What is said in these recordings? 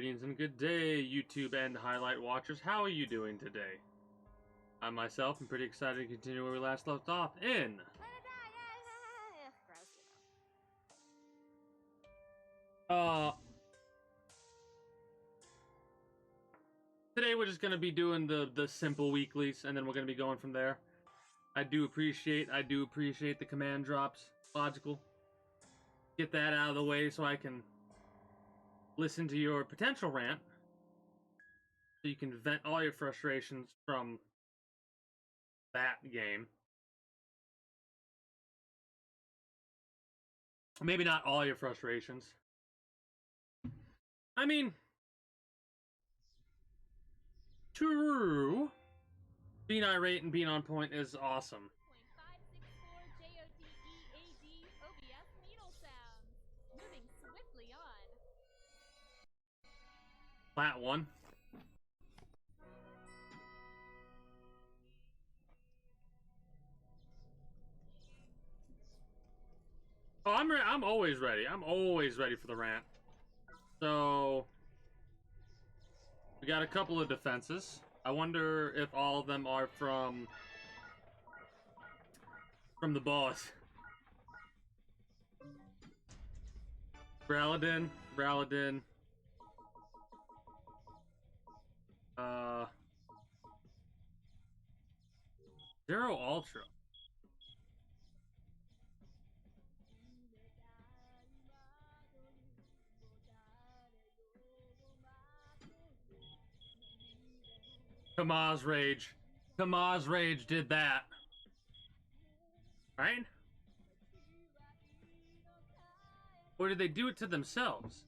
Greetings and good day, YouTube and highlight watchers. How are you doing today? I myself am pretty excited to continue where we last left off in... Today we're just going to be doing the simple weeklies, and then we're going to be going from there. I do appreciate the command drops. Logical. Get that out of the way so I can listen to your potential rant. So you can vent all your frustrations from that game. Maybe not all your frustrations. I mean, true. Being irate and being on point is awesome. Plat 1. Oh, I'm always ready. I'm always ready for the rant. So we got a couple of defenses. I wonder if all of them are from the boss. Raladin. Zero Ultra. Kamaz Rage. Kamaz Rage did that. Right? Or did they do it to themselves?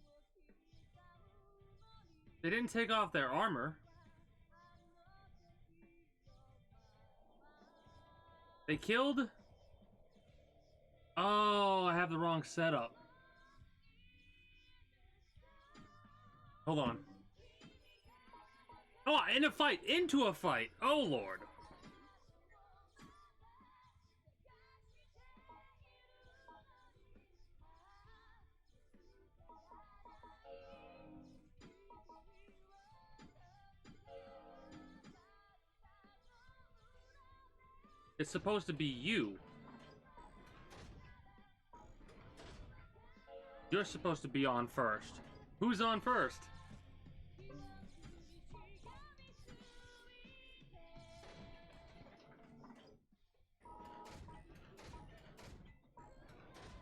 They didn't take off their armor. They killed? Oh, I have the wrong setup. Hold on. Oh, in a fight! Into a fight! Oh, Lord. It's supposed to be you. You're supposed to be on first. Who's on first?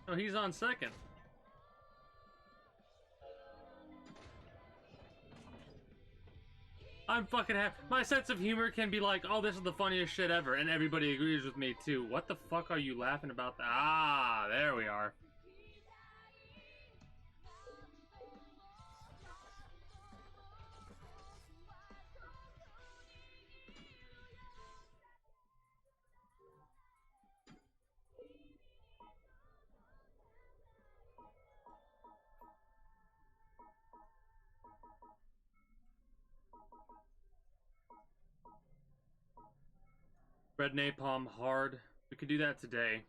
Oh, he's on second. I'm fucking happy. My sense of humor can be like, oh, this is the funniest shit ever, and everybody agrees with me too. What the fuck are you laughing about? Ah, there we are. Red Napalm hard. We could do that today.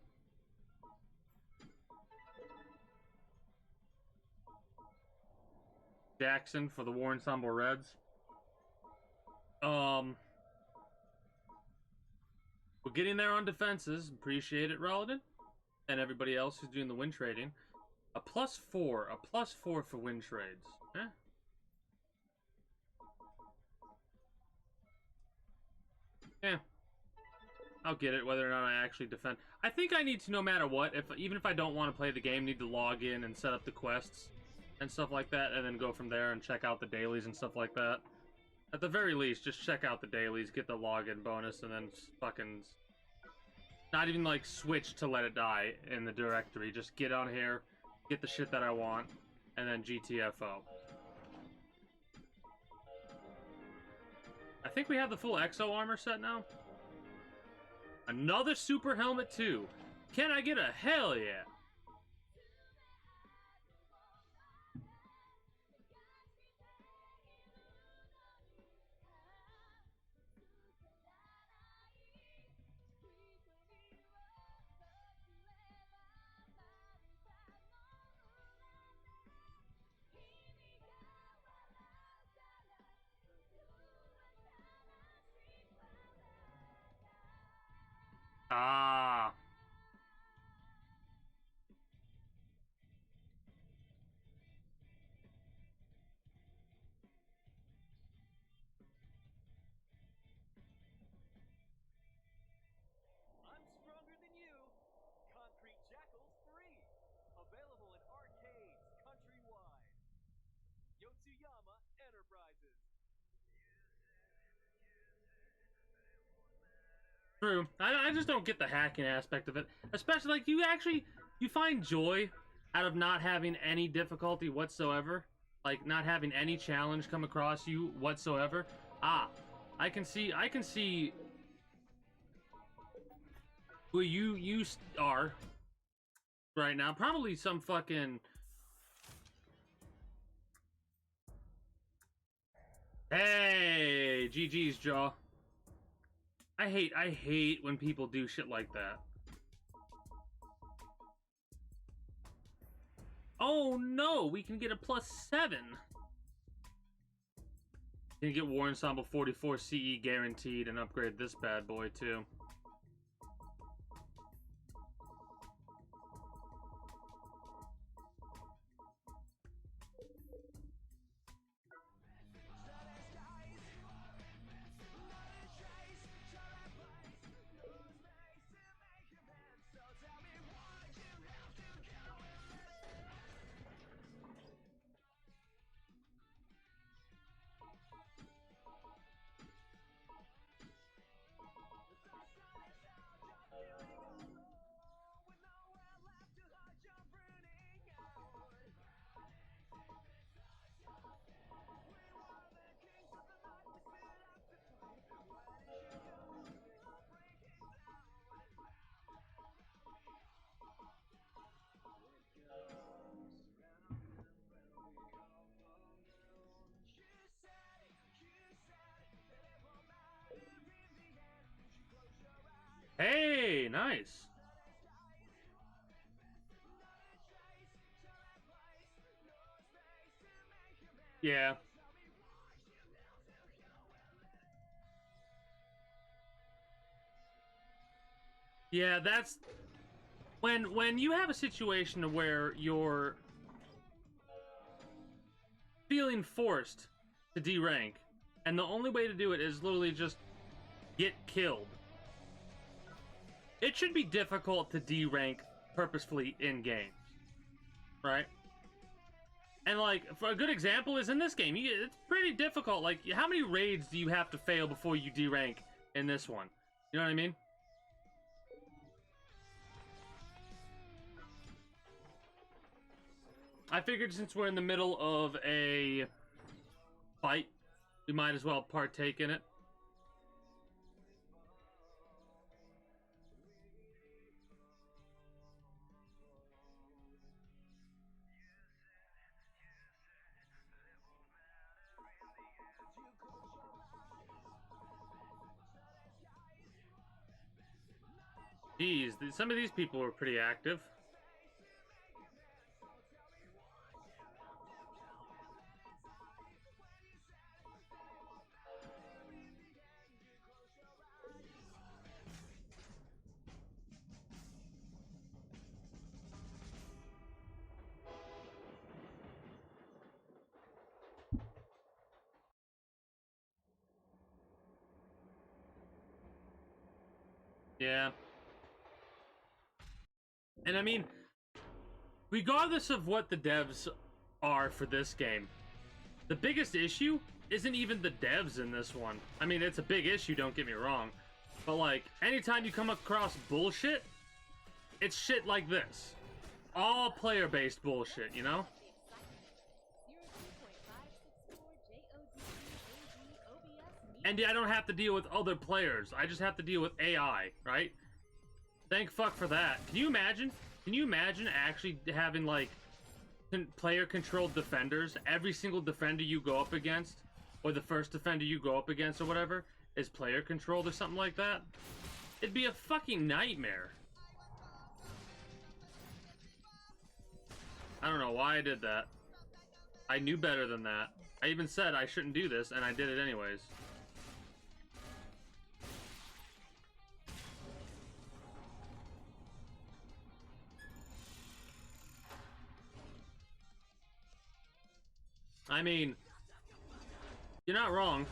Jackson for the War Ensemble Reds. We're getting there on defenses. Appreciate it, Raladin. And everybody else who's doing the win trading. A +4. A +4 for win trades. Eh? Yeah. I'll get it, whether or not I actually defend. I think I need to, no matter what, even if I don't want to play the game, need to log in and set up the quests and stuff like that, and then go from there and check out the dailies and stuff like that. At the very least, just check out the dailies, get the login bonus, and then fucking... Not even, like, switch to let it die in the directory. Just get on here, get the shit that I want, and then GTFO. I think we have the full Exo armor set now. Another super helmet too. Can I get a hell yeah? True. I just don't get the hacking aspect of it. Especially, like, you find joy out of not having any difficulty whatsoever. Like, not having any challenge come across you whatsoever. Ah, I can see who you are right now. Probably some fucking... Hey, GG's, Jaw. I hate when people do shit like that. Oh no, we can get a +7. You can get War Ensemble 44 CE guaranteed and upgrade this bad boy too. Hey, nice. Yeah. Yeah, that's when you have a situation where you're feeling forced to D-rank, and the only way to do it is literally just get killed. It should be difficult to D-rank purposefully in games, right? And like, for a good example is in this game, it's pretty difficult. Like, how many raids do you have to fail before you D-rank in this one? You know what I mean? I figured since we're in the middle of a fight, we might as well partake in it. Geez, some of these people were pretty active. Yeah. And I mean, regardless of what the devs are for this game, the biggest issue isn't even the devs in this one. I mean, it's a big issue, don't get me wrong. But like, anytime you come across bullshit, it's shit like this. All player-based bullshit, you know? And I don't have to deal with other players. I just have to deal with AI, right? Thank fuck for that. Can you imagine? Can you imagine actually having, like, player-controlled defenders? Every single defender you go up against, or the first defender you go up against, or whatever, is player-controlled or something like that? It'd be a fucking nightmare. I don't know why I did that. I knew better than that. I even said I shouldn't do this, and I did it anyways. I mean, you're not wrong.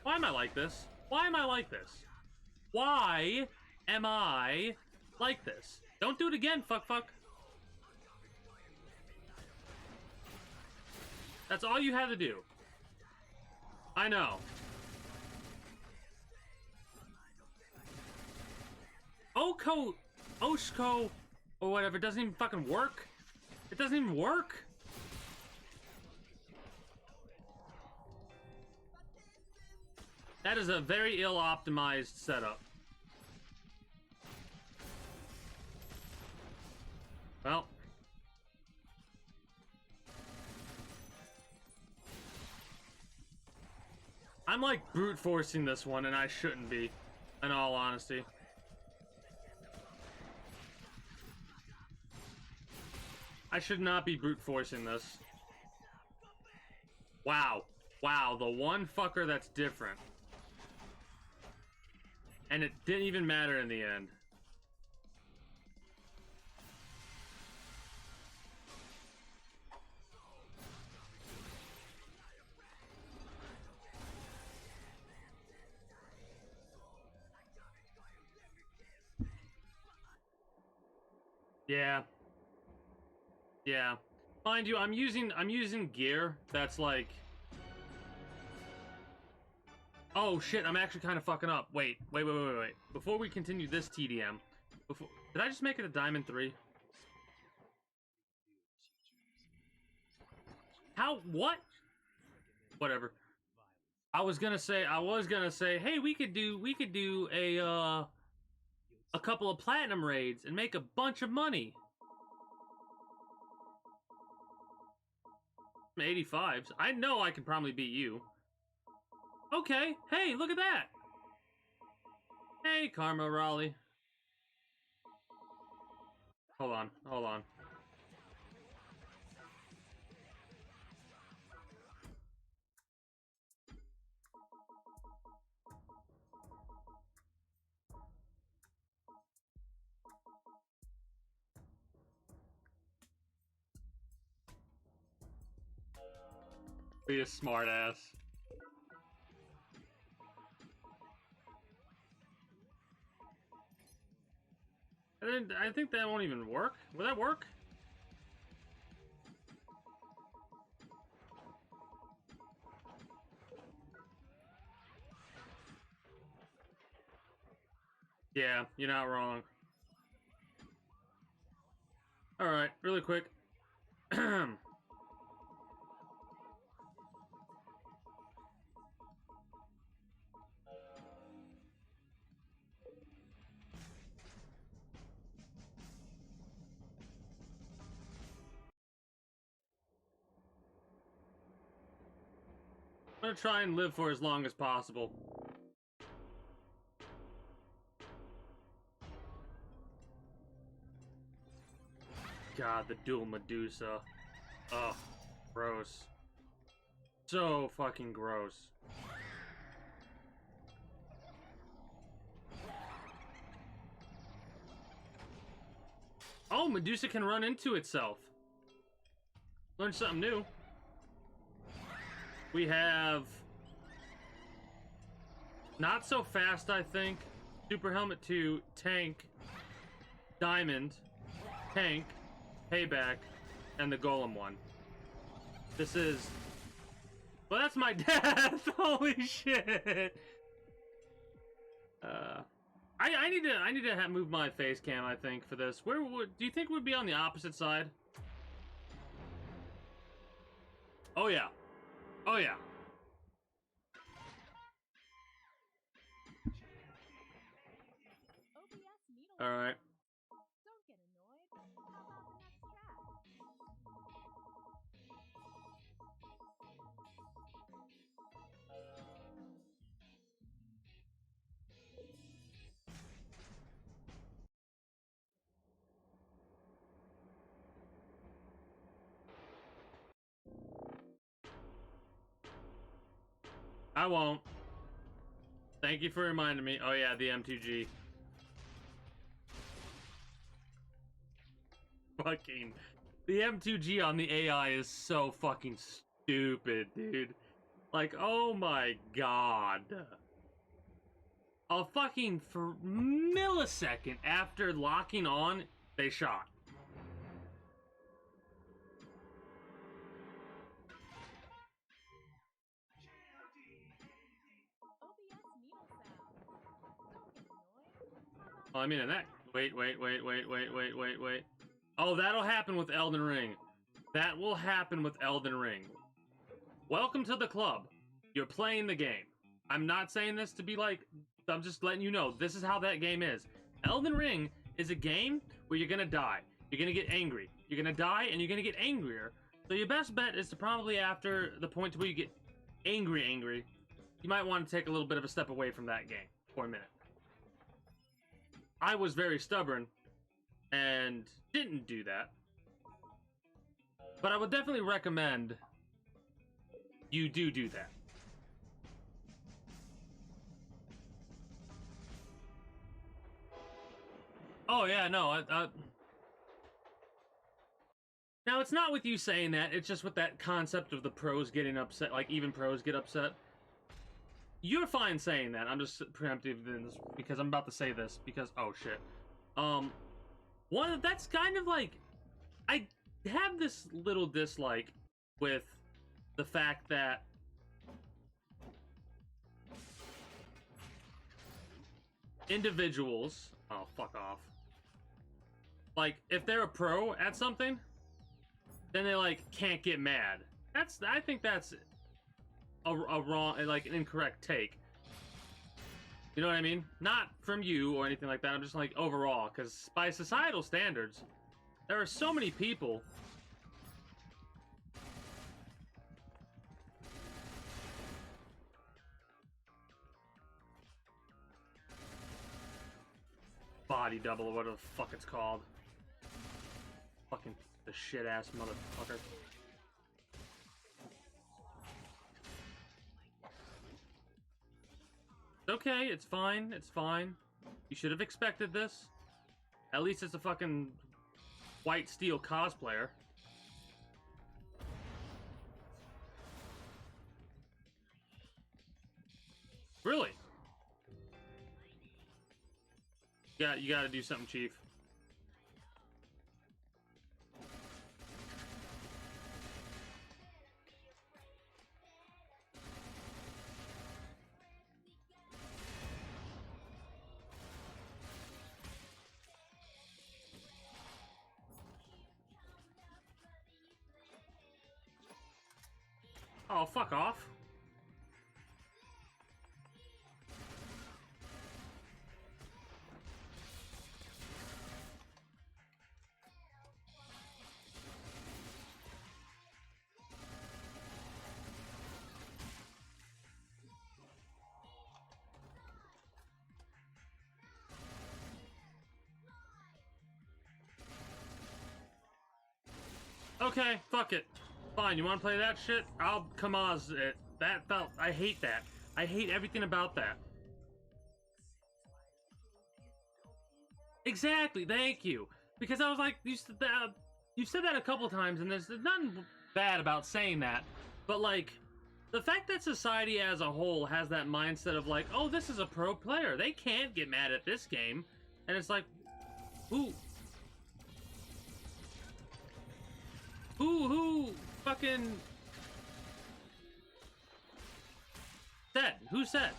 Why am I like this? Why am I like this? Why am I like this? Don't do it again, fuck. That's all you had to do. I know. Oko, Oshko, or whatever doesn't even fucking work. It doesn't even work. That is a very ill-optimized setup. Well. I'm like brute forcing this one, and I shouldn't be, in all honesty. I should not be brute forcing this. Wow. Wow, the one fucker that's different. And it didn't even matter in the end. Yeah. Yeah. Mind you, I'm using gear that's like... Oh shit, I'm actually kind of fucking up. Wait. Before we continue this TDM, did I just make it a Diamond 3? How? What? Whatever. I was gonna say, hey, we could do a couple of platinum raids and make a bunch of money. 85s. I know I can probably beat you. Okay. Hey, look at that. Hey, Karma Raleigh. Hold on. Be a smart ass. I think that won't even work. Will that work? Yeah, you're not wrong. Alright, really quick. I'm gonna try and live for as long as possible. God, the dual Medusa. Ugh, gross. So fucking gross. Oh, Medusa can run into itself. Learn something new. We have... Not so fast, I think. Super Helmet 2, Tank, Diamond, Tank, Payback, and the Golem one. This is... Well, that's my death! Holy shit! I need to move my face cam, I think, for this. Where would... Do you think we'd be on the opposite side? Oh, yeah. Oh, yeah. Alright. Don't get annoyed. How about the next track? I won't. Thank you for reminding me. Oh yeah, the M2G. Fucking... The M2G on the AI is so fucking stupid, dude. Like, oh my god. A fucking millisecond after locking on, they shot. Well, I mean, in that... Wait. Oh, that'll happen with Elden Ring. That will happen with Elden Ring. Welcome to the club. You're playing the game. I'm not saying this to be like... I'm just letting you know, this is how that game is. Elden Ring is a game where you're gonna die. You're gonna get angry. You're gonna die, and you're gonna get angrier. So your best bet is to probably, after the point to where you get angry, you might want to take a little bit of a step away from that game for a minute. I was very stubborn and didn't do that. But I would definitely recommend you do that. Oh yeah, no, now it's not with you saying that, it's just with that concept of the pros getting upset, like even pros get upset. You're fine saying that, I'm just preemptive in this, because I'm about to say this, because, oh shit. That's kind of like, I have this little dislike with the fact that individuals, oh fuck off, like if they're a pro at something, then they like can't get mad. I think that's a wrong, like an incorrect take. You know what I mean? Not from you or anything like that. I'm just like overall, because by societal standards, there are so many people body double or whatever the fuck it's called. Fucking the shit ass motherfucker. Okay, it's fine, it's fine. You should have expected this. At least it's a fucking white steel cosplayer. Really? Yeah, you gotta do something, Chief. Oh, fuck off. Okay, fuck it. Fine, you wanna play that shit? I'll Kamaz it. That felt... I hate that. I hate everything about that. Exactly, thank you. Because I was like, you said that a couple times, and there's nothing bad about saying that. But, like, the fact that society as a whole has that mindset of, like, oh, this is a pro player. They can't get mad at this game. And it's like, who fucking said? Who said?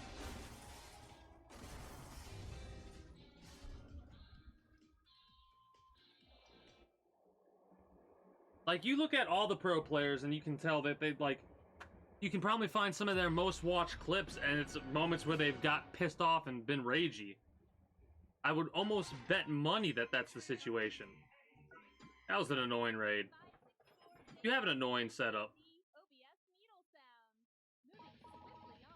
Like, you look at all the pro players and you can tell that they, like, you can probably find some of their most watched clips and it's moments where they've got pissed off and been ragey. I would almost bet money that that's the situation. That was an annoying raid. You have an annoying setup. OBS needle sound.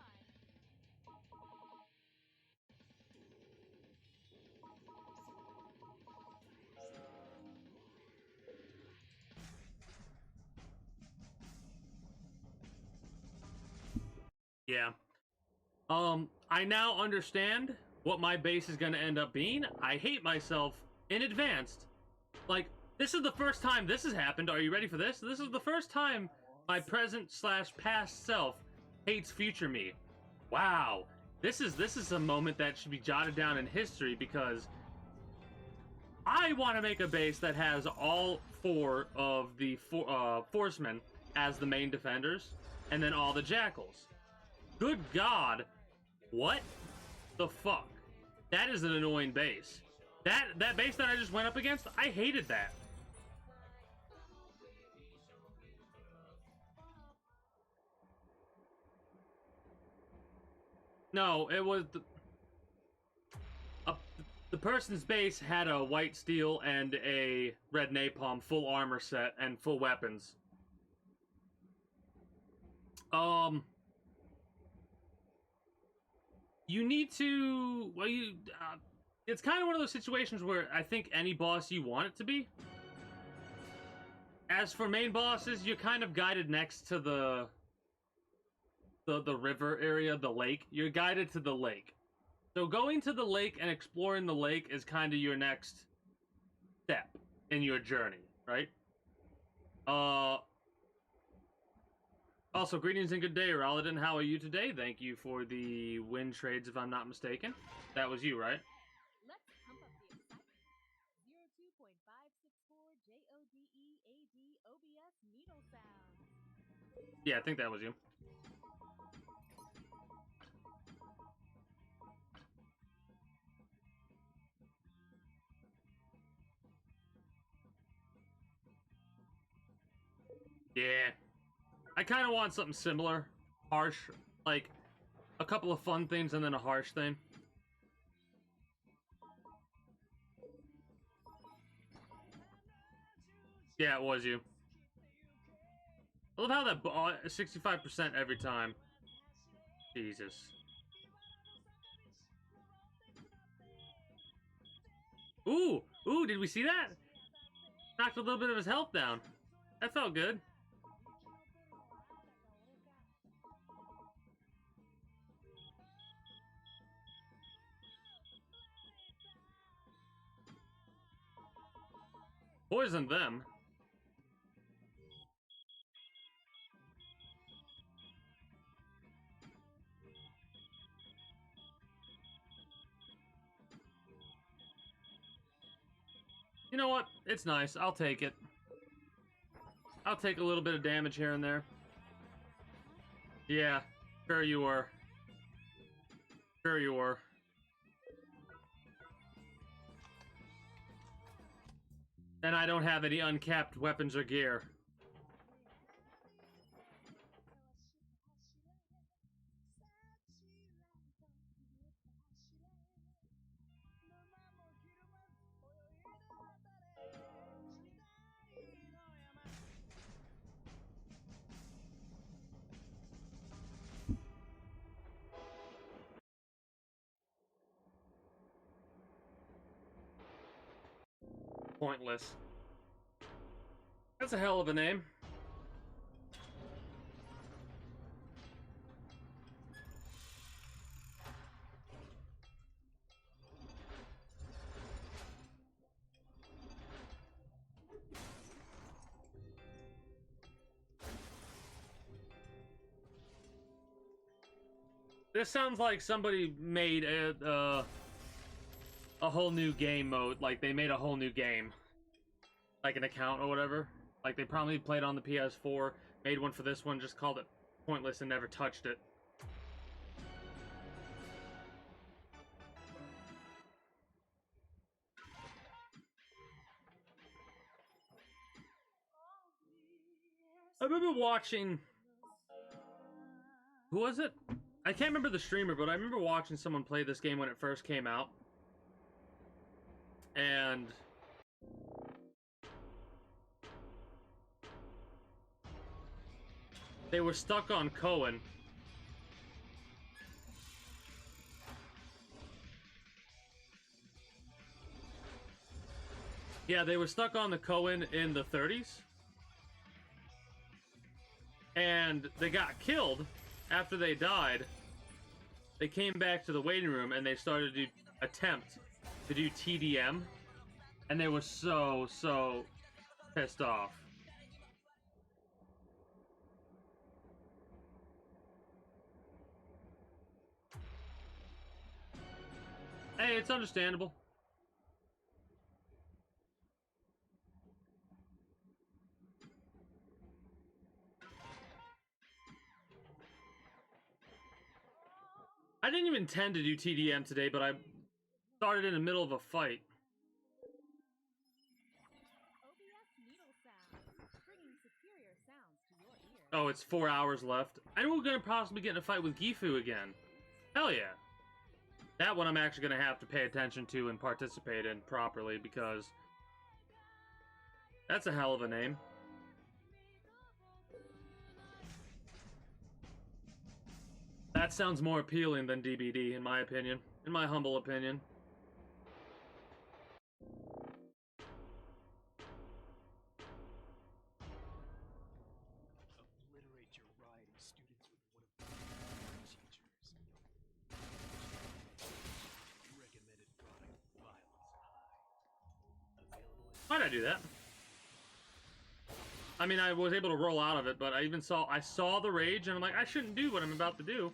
Moving swiftly on. Yeah. I now understand what my base is gonna end up being. I hate myself in advance. Like, this is the first time this has happened. Are you ready for this? This is the first time my present/past self hates future me. Wow. This is a moment that should be jotted down in history because I want to make a base that has all 4 of the Forcemen as the main defenders, and then all the Jackals. Good God. What the fuck? That is an annoying base. That base that I just went up against, I hated that. No, it was the person's base had a white steel and a red napalm, full armor set and full weapons. You need to. Well, you. It's kind of one of those situations where I think any boss you want it to be. As for main bosses, you're kind of guided next to the river area, the lake. You're guided to the lake. So going to the lake and exploring the lake is kind of your next step in your journey, right? Also, greetings and good day, Raladin. How are you today? Thank you for the win trades, if I'm not mistaken. That was you, right? Let's pump up the excitement. 02.564 JODEAD OBS needle sounds. Yeah, I think that was you. Yeah. I kind of want something similar. Harsh. Like, a couple of fun things and then a harsh thing. Yeah, it was you. I love how that 65% every time. Jesus. Ooh! Ooh, did we see that? Knocked a little bit of his health down. That felt good. Poisoned them. You know what? It's nice. I'll take it. I'll take a little bit of damage here and there. Yeah, sure you were. Sure you were. And I don't have any uncapped weapons or gear. Pointless. That's a hell of a name. This sounds like somebody made a whole new game mode. Like, they made a whole new game. Like an account or whatever. Like, they probably played on the PS4, made one for this one, just called it Pointless and never touched it. I remember watching... Who was it? I can't remember the streamer, but I remember watching someone play this game when it first came out. And... they were stuck on Cohen. Yeah, they were stuck on the Cohen in the 30s. And they got killed after they died. They came back to the waiting room and they started to attempt to do TDM. And they were so pissed off. Hey, it's understandable. I didn't even intend to do TDM today, but I started in the middle of a fight. Oh, it's 4 hours left. I know we're gonna possibly get in a fight with Gifu again. Hell yeah. That one I'm actually gonna have to pay attention to and participate in properly because that's a hell of a name. That sounds more appealing than DBD, in my opinion. In my humble opinion. Obliterate your rioting students with one of the teachers. Recommended product, violence high. Available in Why'd I do that? I mean, I was able to roll out of it, but I saw the rage, and I'm like, I shouldn't do what I'm about to do.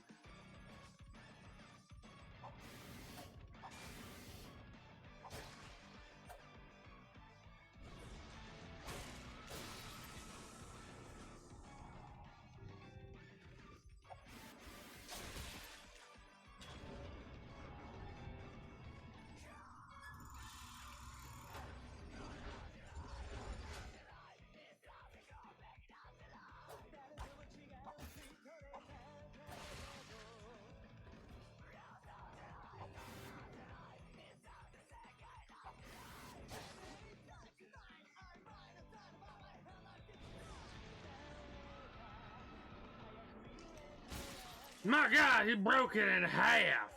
My God, he broke it in half.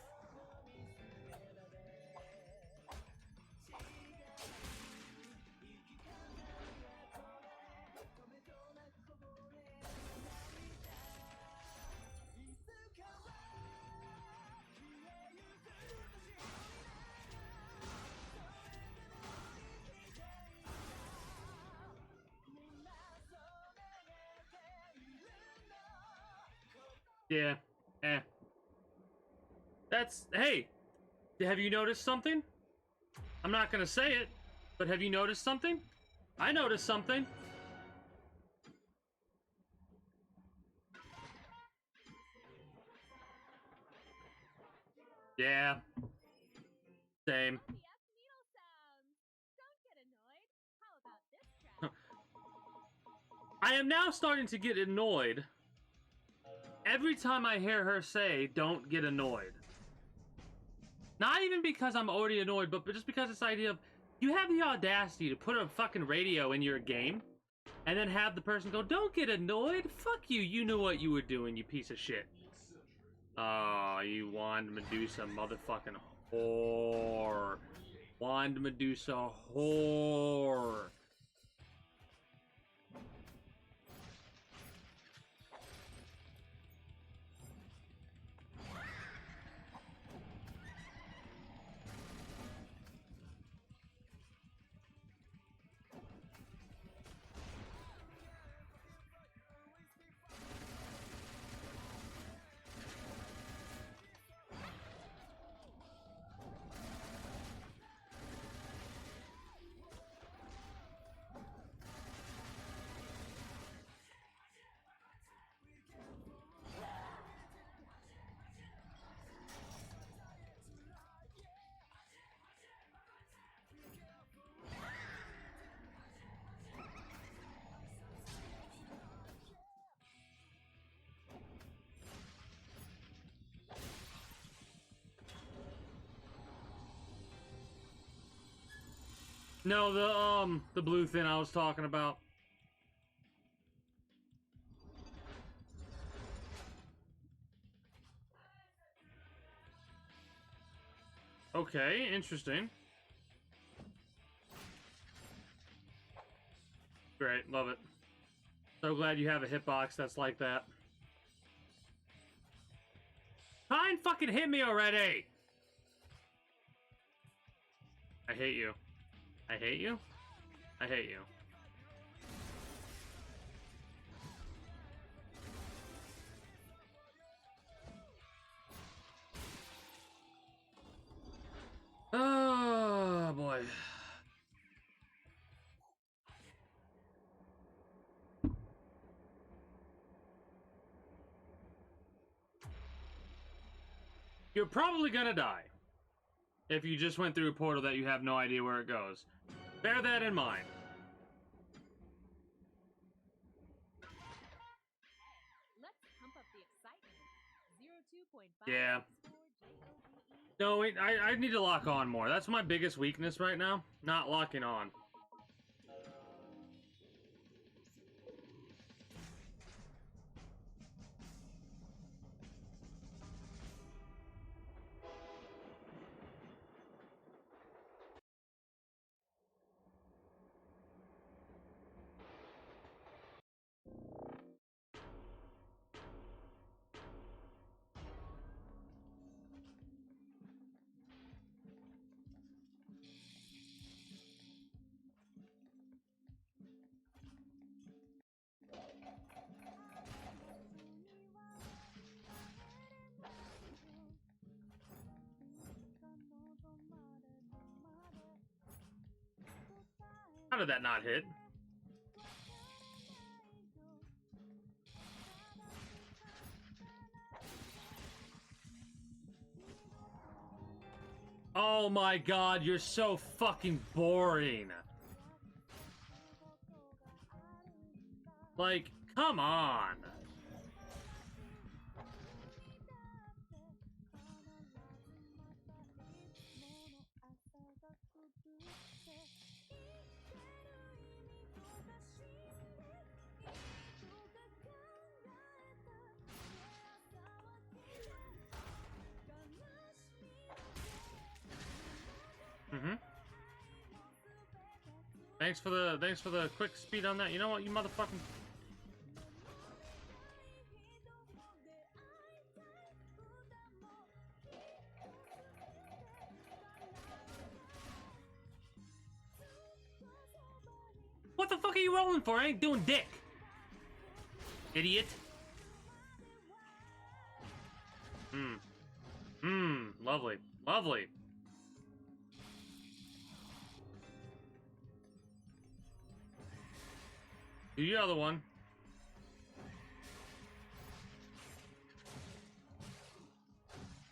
Yeah, That's, hey, have you noticed something? I'm not gonna say it, but have you noticed something? I noticed something. Yeah. Same. Yes, needle sounds. Don't get annoyed. How about this track? I am now starting to get annoyed every time I hear her say, don't get annoyed. Not even because I'm already annoyed, but just because this idea of, you have the audacity to put a fucking radio in your game, and then have the person go, don't get annoyed? Fuck you, you knew what you were doing, you piece of shit. Oh, you Wand Medusa motherfucking whore. Wand Medusa whore. No, the blue thing I was talking about. Okay, interesting. Great, love it. So glad you have a hitbox that's like that. Try and fucking hit me already! I hate you. I hate you? I hate you. Oh, boy. You're probably gonna die. If you just went through a portal that you have no idea where it goes. Bear that in mind. Yeah. No, wait, I need to lock on more. That's my biggest weakness right now. Not locking on. How did that not hit? Oh my god, you're so fucking boring. Like, come on. Mm-hmm. Thanks for the quick speed on that. You know what, you motherfucking... What the fuck are you rolling for? I ain't doing dick. Idiot. Lovely. Lovely. Do your other one.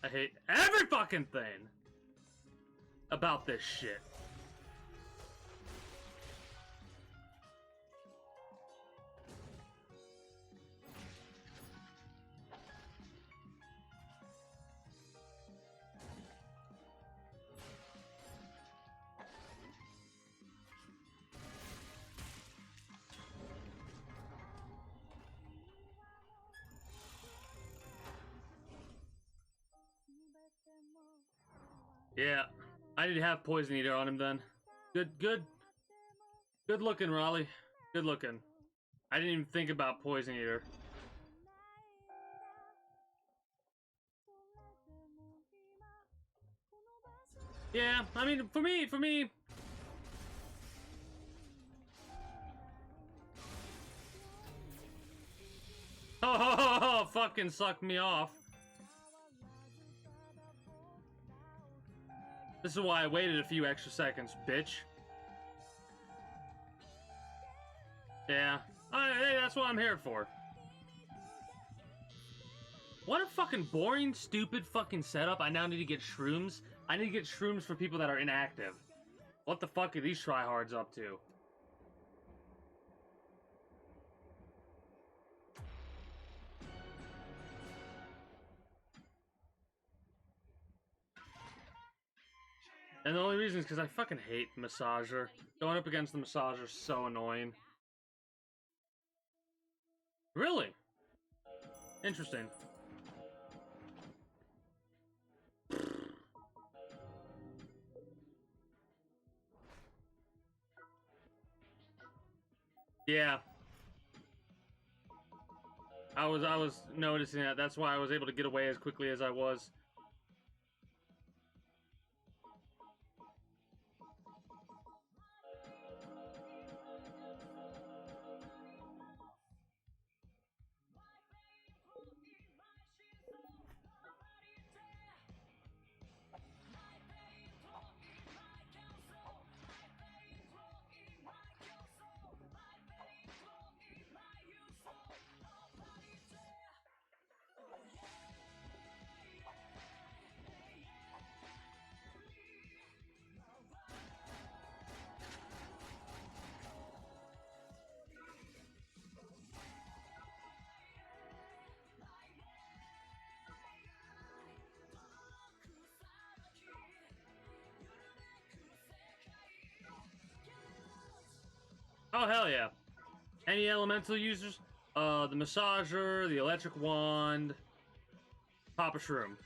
I hate every fucking thing about this shit. Yeah, I need to have Poison Eater on him then. Good looking, Raleigh. Good looking. I didn't even think about Poison Eater. Yeah, I mean, for me... Oh, fucking suck me off. This is why I waited a few extra seconds, bitch. Yeah. Hey, that's what I'm here for. What a fucking boring, stupid fucking setup. I now need to get shrooms. I need to get shrooms for people that are inactive. What the fuck are these tryhards up to? And the only reason is because I fucking hate Massager. Going up against the Massager is so annoying. Really? Interesting. Yeah. I was noticing that. That's why I was able to get away as quickly as I was. Oh, hell yeah. Any elemental users? The massager, the electric wand, Papa Shroom.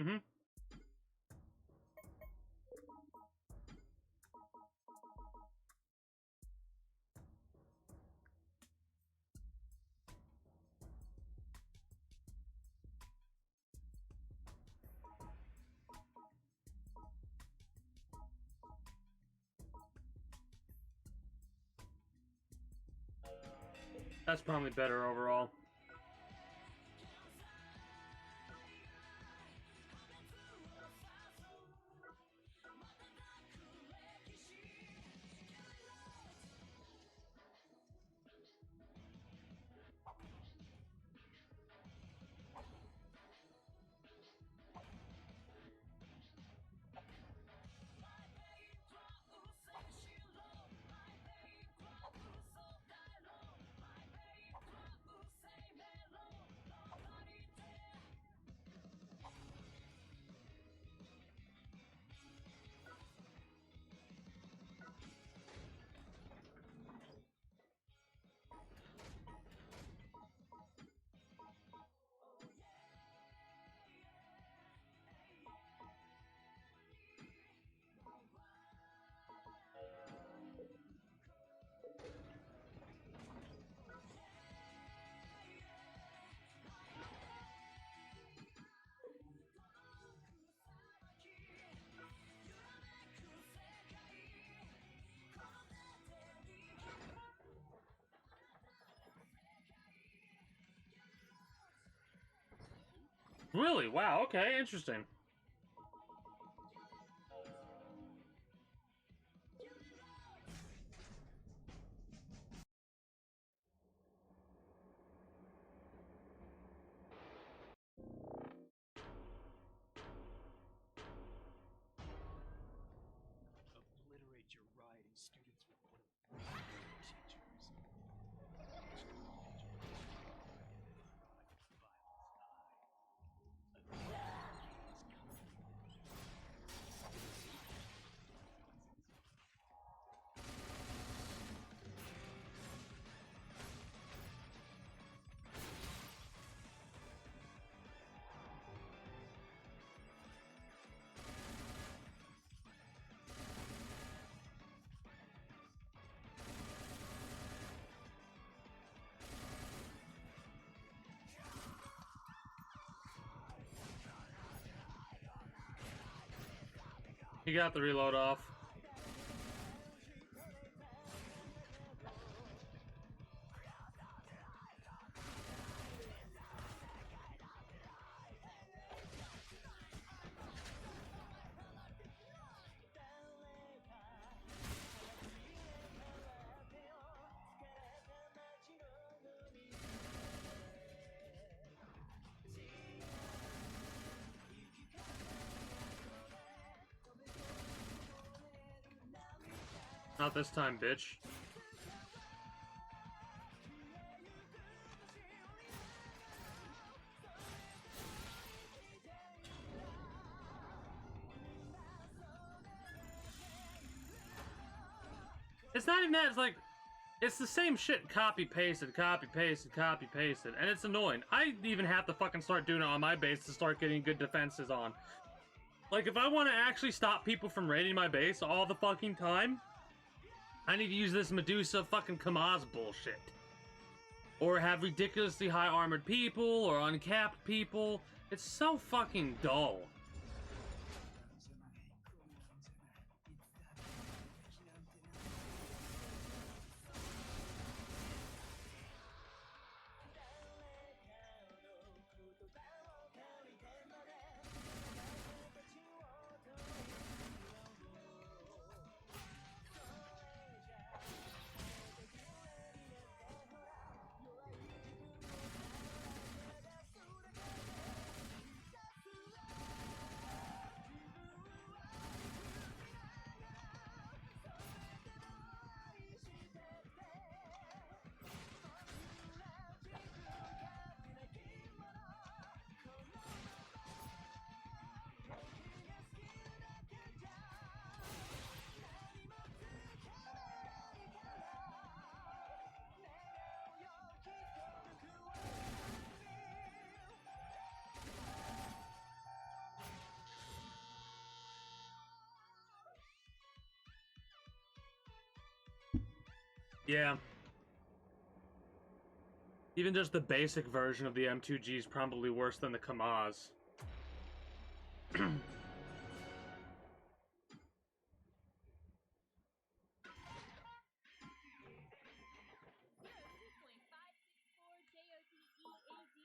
Mm-hmm. That's probably better overall. Really? Wow, okay, interesting. Obliterate your rioting students with one of my teachers. He got the reload off. Not this time, bitch. It's not even that, it's like, it's the same shit copy pasted, copy pasted, copy pasted, and it's annoying. I even have to fucking start doing it on my base to start getting good defenses on. Like, if I want to actually stop people from raiding my base all the fucking time, I need to use this Medusa fucking Kamaz bullshit. Or have ridiculously high armored people, or uncapped people. It's so fucking dull. Yeah. Even just the basic version of the M2G is probably worse than the Kamaz.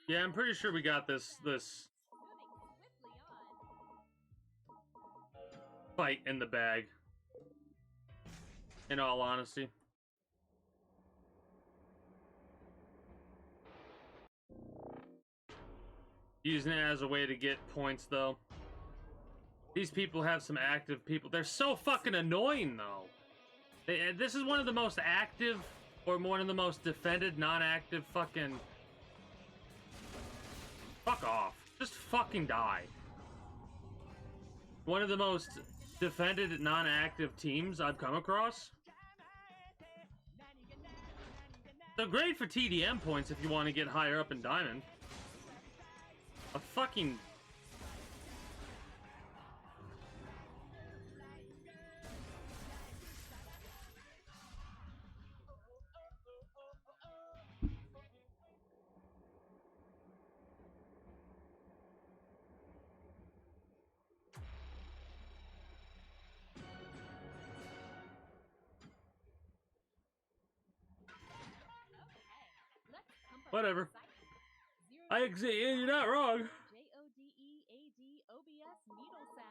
Yeah, I'm pretty sure we got this fight in the bag. In all honesty. Using it as a way to get points, though. These people have some active people. They're so fucking annoying, though. This is one of the most active, or one of the most defended, non-active fucking... Fuck off. Just fucking die. One of the most defended, non-active teams I've come across. So great for TDM points if you want to get higher up in Diamond. A fucking... Whatever. You're not wrong. JODEAD OBS needle sounds.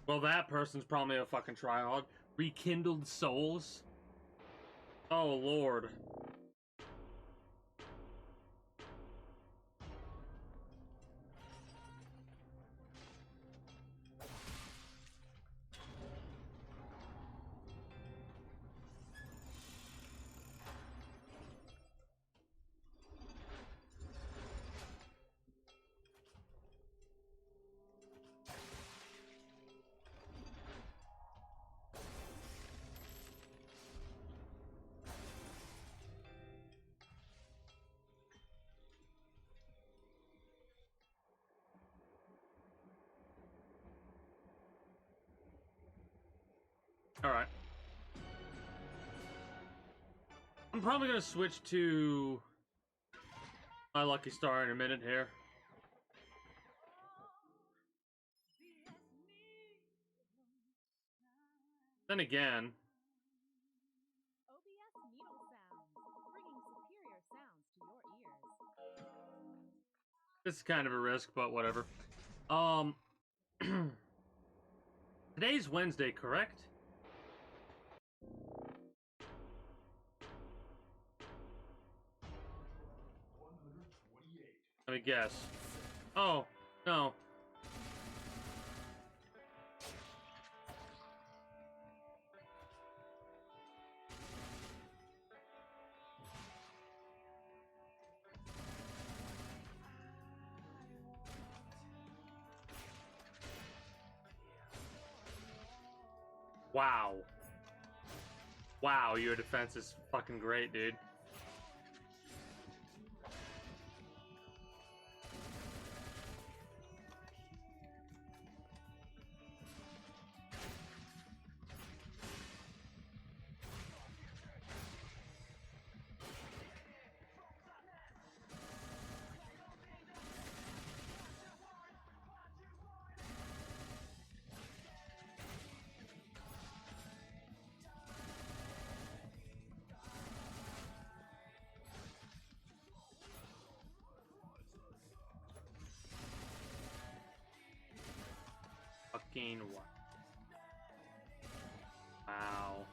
Well, that person's probably a fucking tryhard. Rekindled souls? Oh, Lord. Alright. I'm probably gonna switch to my lucky star in a minute here. Then again, OBS needle sounds, bringing superior sounds to your ears. this is kind of a risk, but whatever. Today's Wednesday, correct? Let me guess. Oh, no. Wow. Wow, your defense is fucking great, dude. Fucking what? Wow.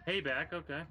Payback, okay.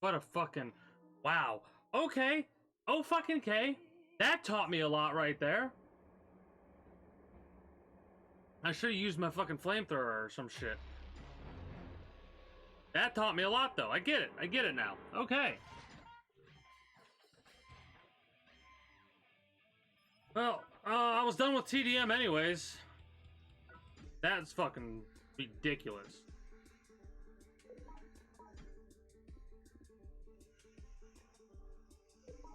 What a fucking... Wow. Okay. Oh, fucking K. That taught me a lot right there. I should have used my fucking flamethrower or some shit. That taught me a lot, though. I get it. I get it now. Okay. Well, I was done with TDM anyways. That's fucking ridiculous.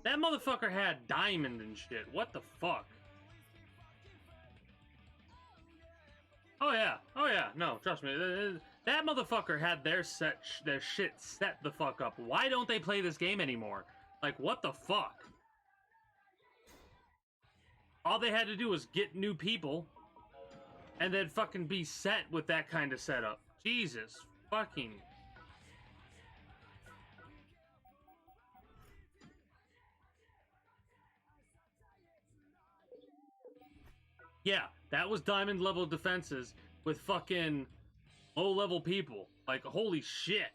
That motherfucker had diamond and shit. What the fuck? Oh yeah. Oh yeah. No, trust me. That motherfucker had their shit set the fuck up. Why don't they play this game anymore? Like, what the fuck? All they had to do was get new people and then fucking be set with that kind of setup. Jesus fucking... Yeah, that was diamond level defenses with fucking low level people. Like, holy shit.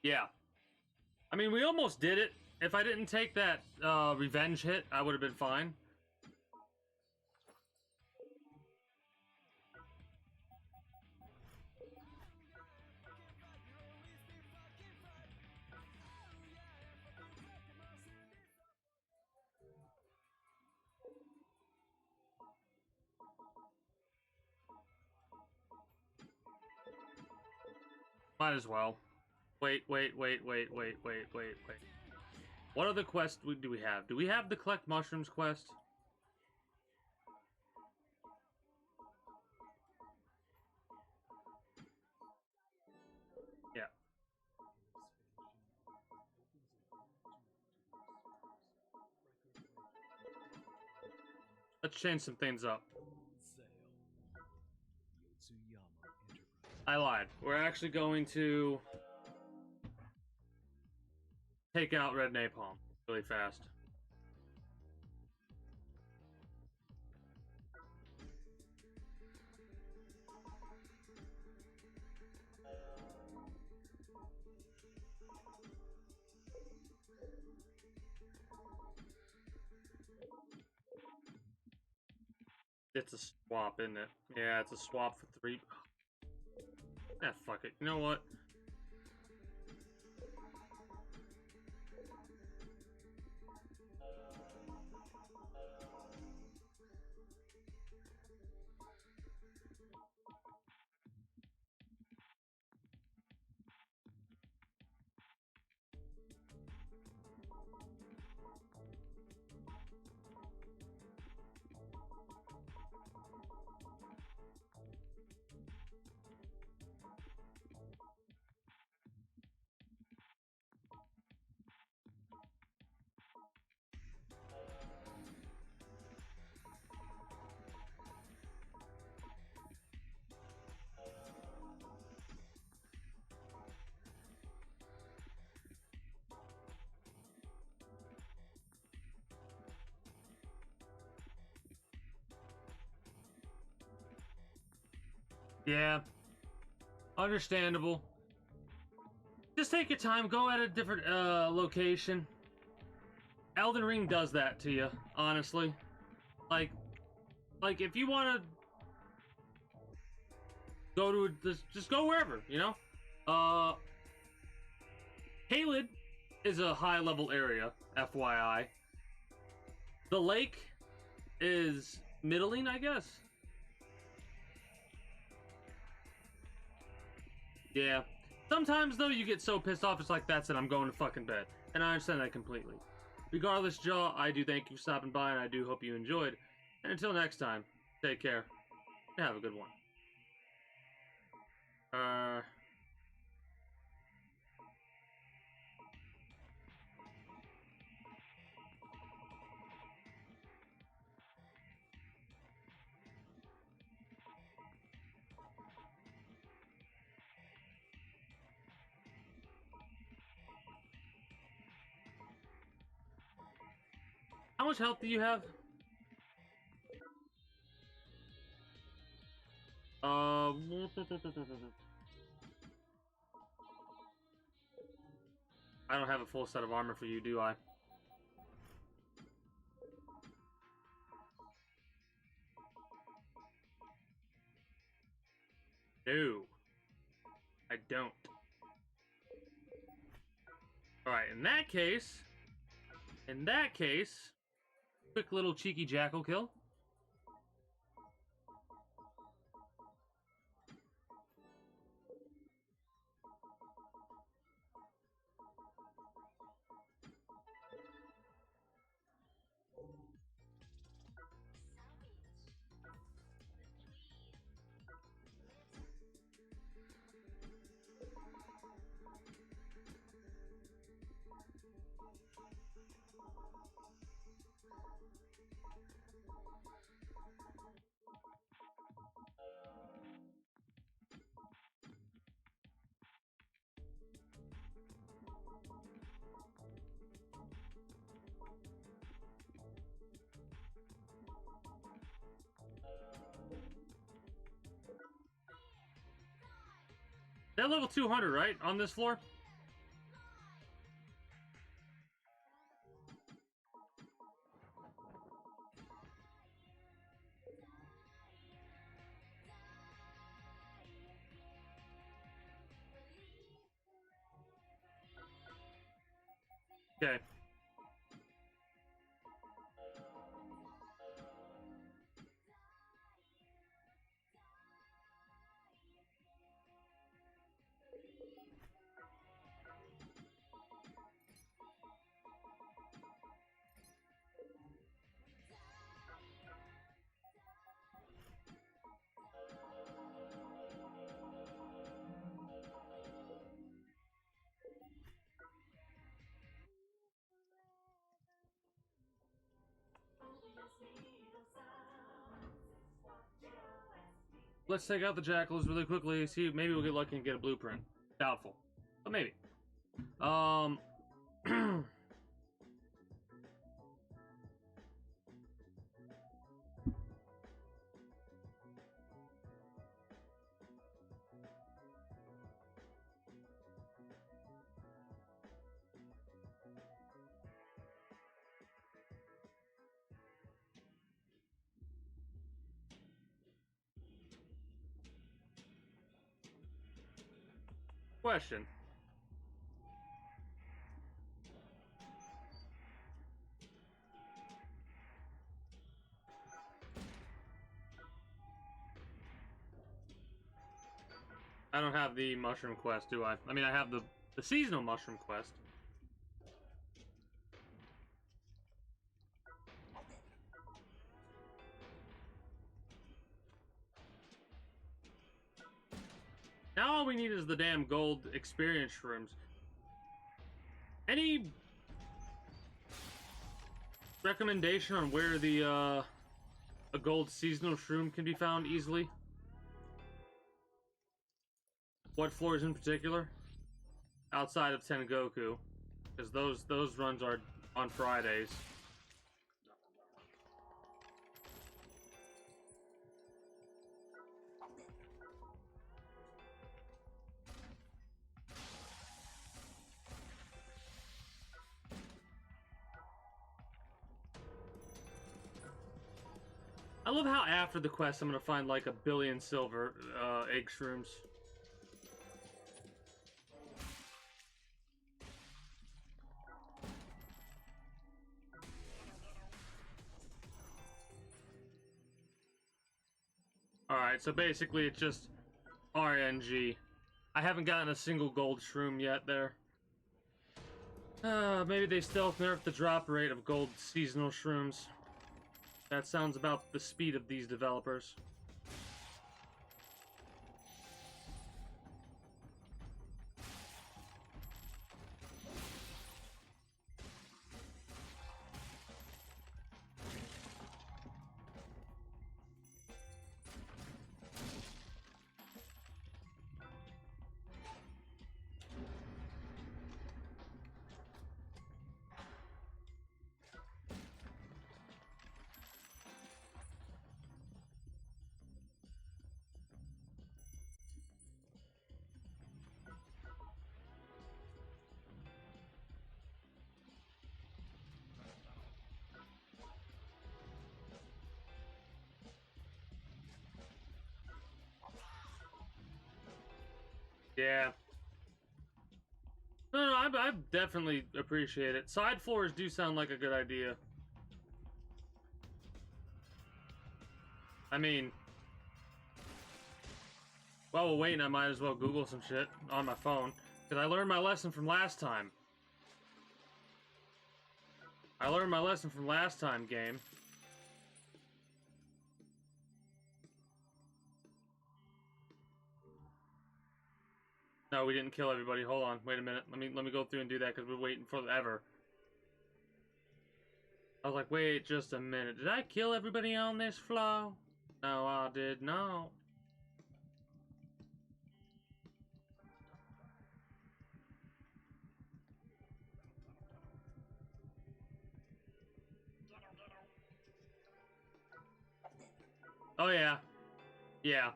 Yeah. I mean, we almost did it. If I didn't take that revenge hit, I would have been fine. Might as well. Wait. What other quests do we have? Do we have the collect mushrooms quest? Yeah. Let's change some things up. I lied. We're actually going to take out Red Napalm really fast. It's a swap, isn't it? Yeah, it's a swap for 3. Ah, fuck it. You know what? Yeah. Understandable. Just take your time, go at a different location. Elden Ring does that to you, honestly. Like if you want to go to just go wherever, you know. Halid is a high level area, FYI. The lake is middling, I guess. Yeah. Sometimes though you get so pissed off, it's like, that's it, I'm going to fucking bed. And I understand that completely. Regardless, Joe, I do thank you for stopping by, and I do hope you enjoyed. And until next time, take care. And have a good one. How much health do you have? I don't have a full set of armor for you, do I? No. I don't. Alright, in that case, quick little cheeky jackal kill. They're level 200, right? On this floor? Okay. Let's take out the jackals really quickly. See, maybe we'll get lucky and get a blueprint. Doubtful, but maybe. Question. I don't have the mushroom quest, do I? I mean, I have the seasonal mushroom quest. Now all we need is the damn gold experience shrooms. Any recommendation on where the a gold seasonal shroom can be found easily? What floors in particular? Outside of Tengoku, because those runs are on Fridays. I love how after the quest I'm gonna find like 1,000,000,000 silver egg shrooms. Alright, so basically it's just RNG. I haven't gotten a single gold shroom yet there. Maybe they stealth nerfed the drop rate of gold seasonal shrooms. That sounds about the speed of these developers. Yeah. No, I definitely appreciate it. Side floors do sound like a good idea. I mean, while we're waiting, I might as well Google some shit on my phone. Because I learned my lesson from last time. Game. No, we didn't kill everybody. Hold on. Wait a minute. Let me go through and do that because we're waiting forever. I was like, wait just a minute. Did I kill everybody on this floor? No, I did not. Oh, yeah. Yeah.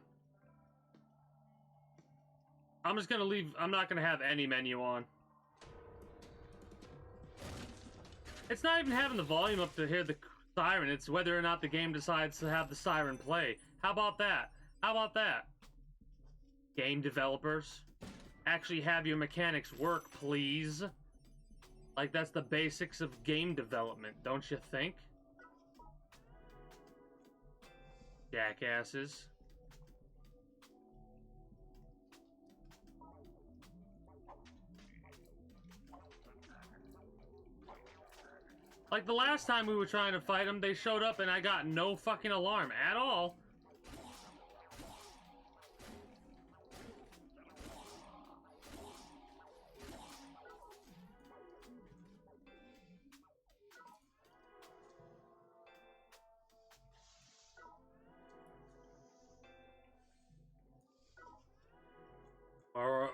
I'm just gonna leave. I'm not gonna have any menu on. It's not even having the volume up to hear the siren. It's whether or not the game decides to have the siren play. How about that? How about that? Game developers, actually have your mechanics work, please. Like, that's the basics of game development, don't you think? Jackasses. Like, the last time we were trying to fight them, they showed up and I got no fucking alarm at all.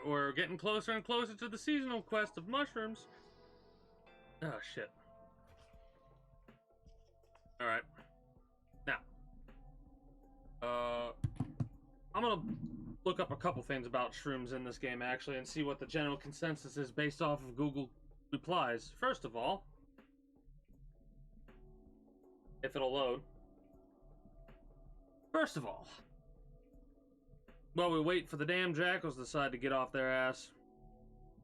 We're getting closer and closer to the seasonal quest of mushrooms. Oh, shit. Alright. Now. I'm gonna look up a couple things about shrooms in this game, actually, and see what the general consensus is based off of Google replies. First of all, if it'll load. First of all, while we wait for the damn jackals to decide to get off their ass,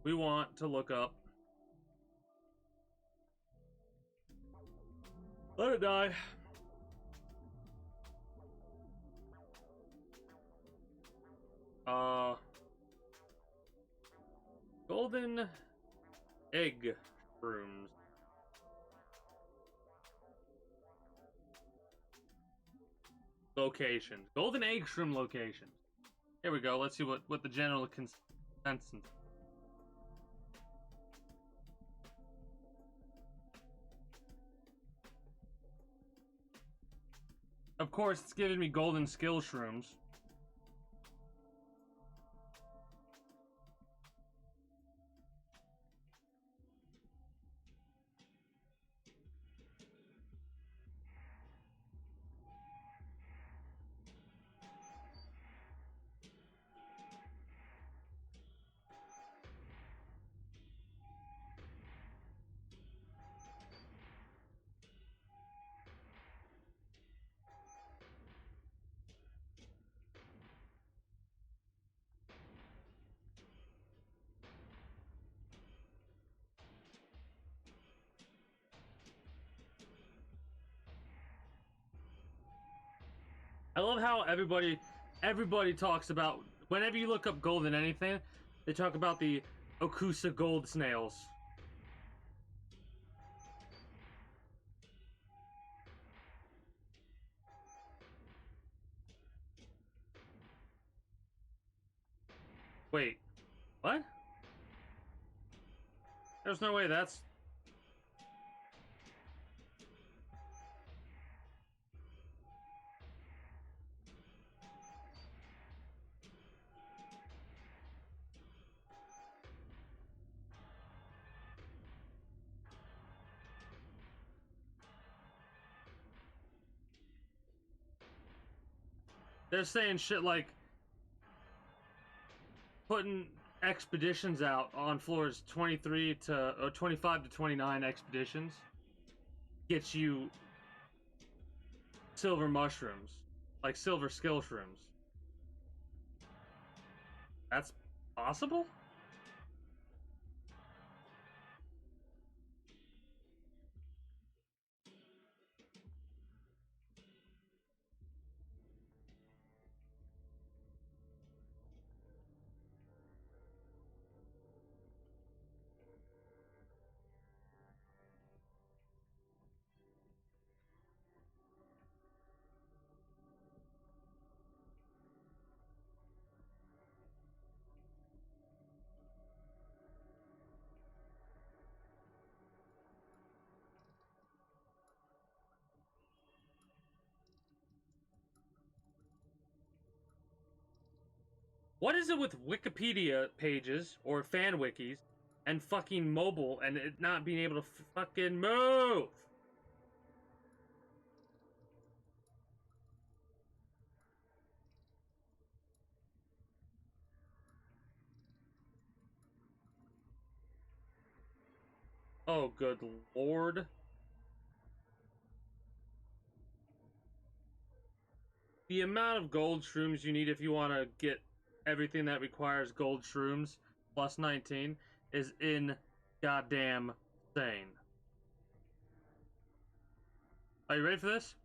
we want to look up. Let it die. Golden egg shrooms. Locations. Golden egg shroom locations. Here we go. Let's see what the general consensus. Of course, it's giving me golden skill shrooms. I love how everybody talks about, whenever you look up gold in anything, they talk about the Okusa gold snails. Wait, what? There's no way that's... They're saying shit like putting expeditions out on floors 23 to 25 to 29 expeditions gets you silver mushrooms, like silver skill shrooms. That's possible? What is it with Wikipedia pages or fan wikis and fucking mobile and it not being able to fucking move? Oh, good lord. The amount of gold shrooms you need if you want to get everything that requires gold shrooms plus 19 is in goddamn insane. Are you ready for this?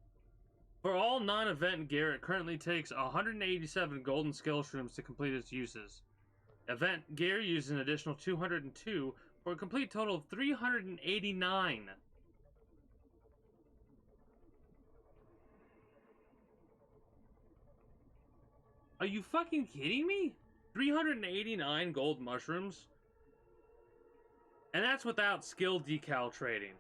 For all non-event gear, it currently takes 187 golden skill shrooms to complete its uses. Event gear uses an additional 202 for a complete total of 389. Are you fucking kidding me? 389 gold mushrooms? And that's without skill decal trading.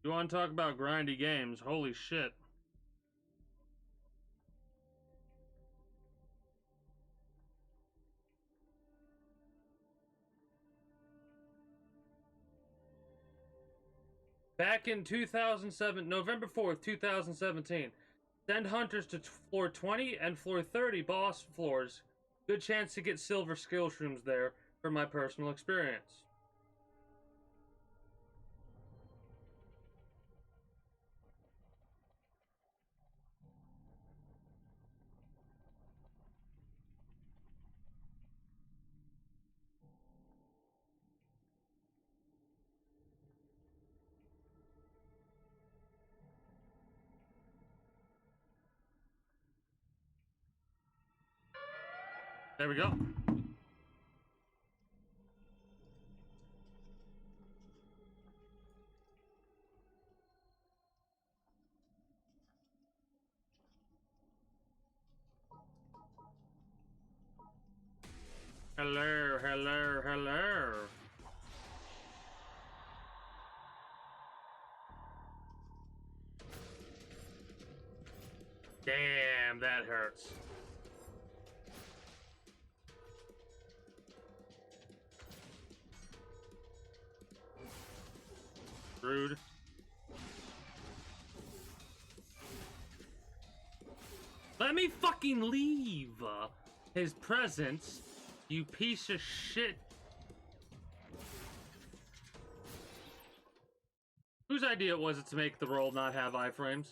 You want to talk about grindy games? Holy shit. Back in 2007, November 4th, 2017, send hunters to floor 20 and floor 30 boss floors. Good chance to get silver skill shrooms there from my personal experience. There we go. Hello, hello, hello. Damn, that hurts. Rude. Let me fucking leave his presence, you piece of shit. Whose idea was it to make the world not have iframes?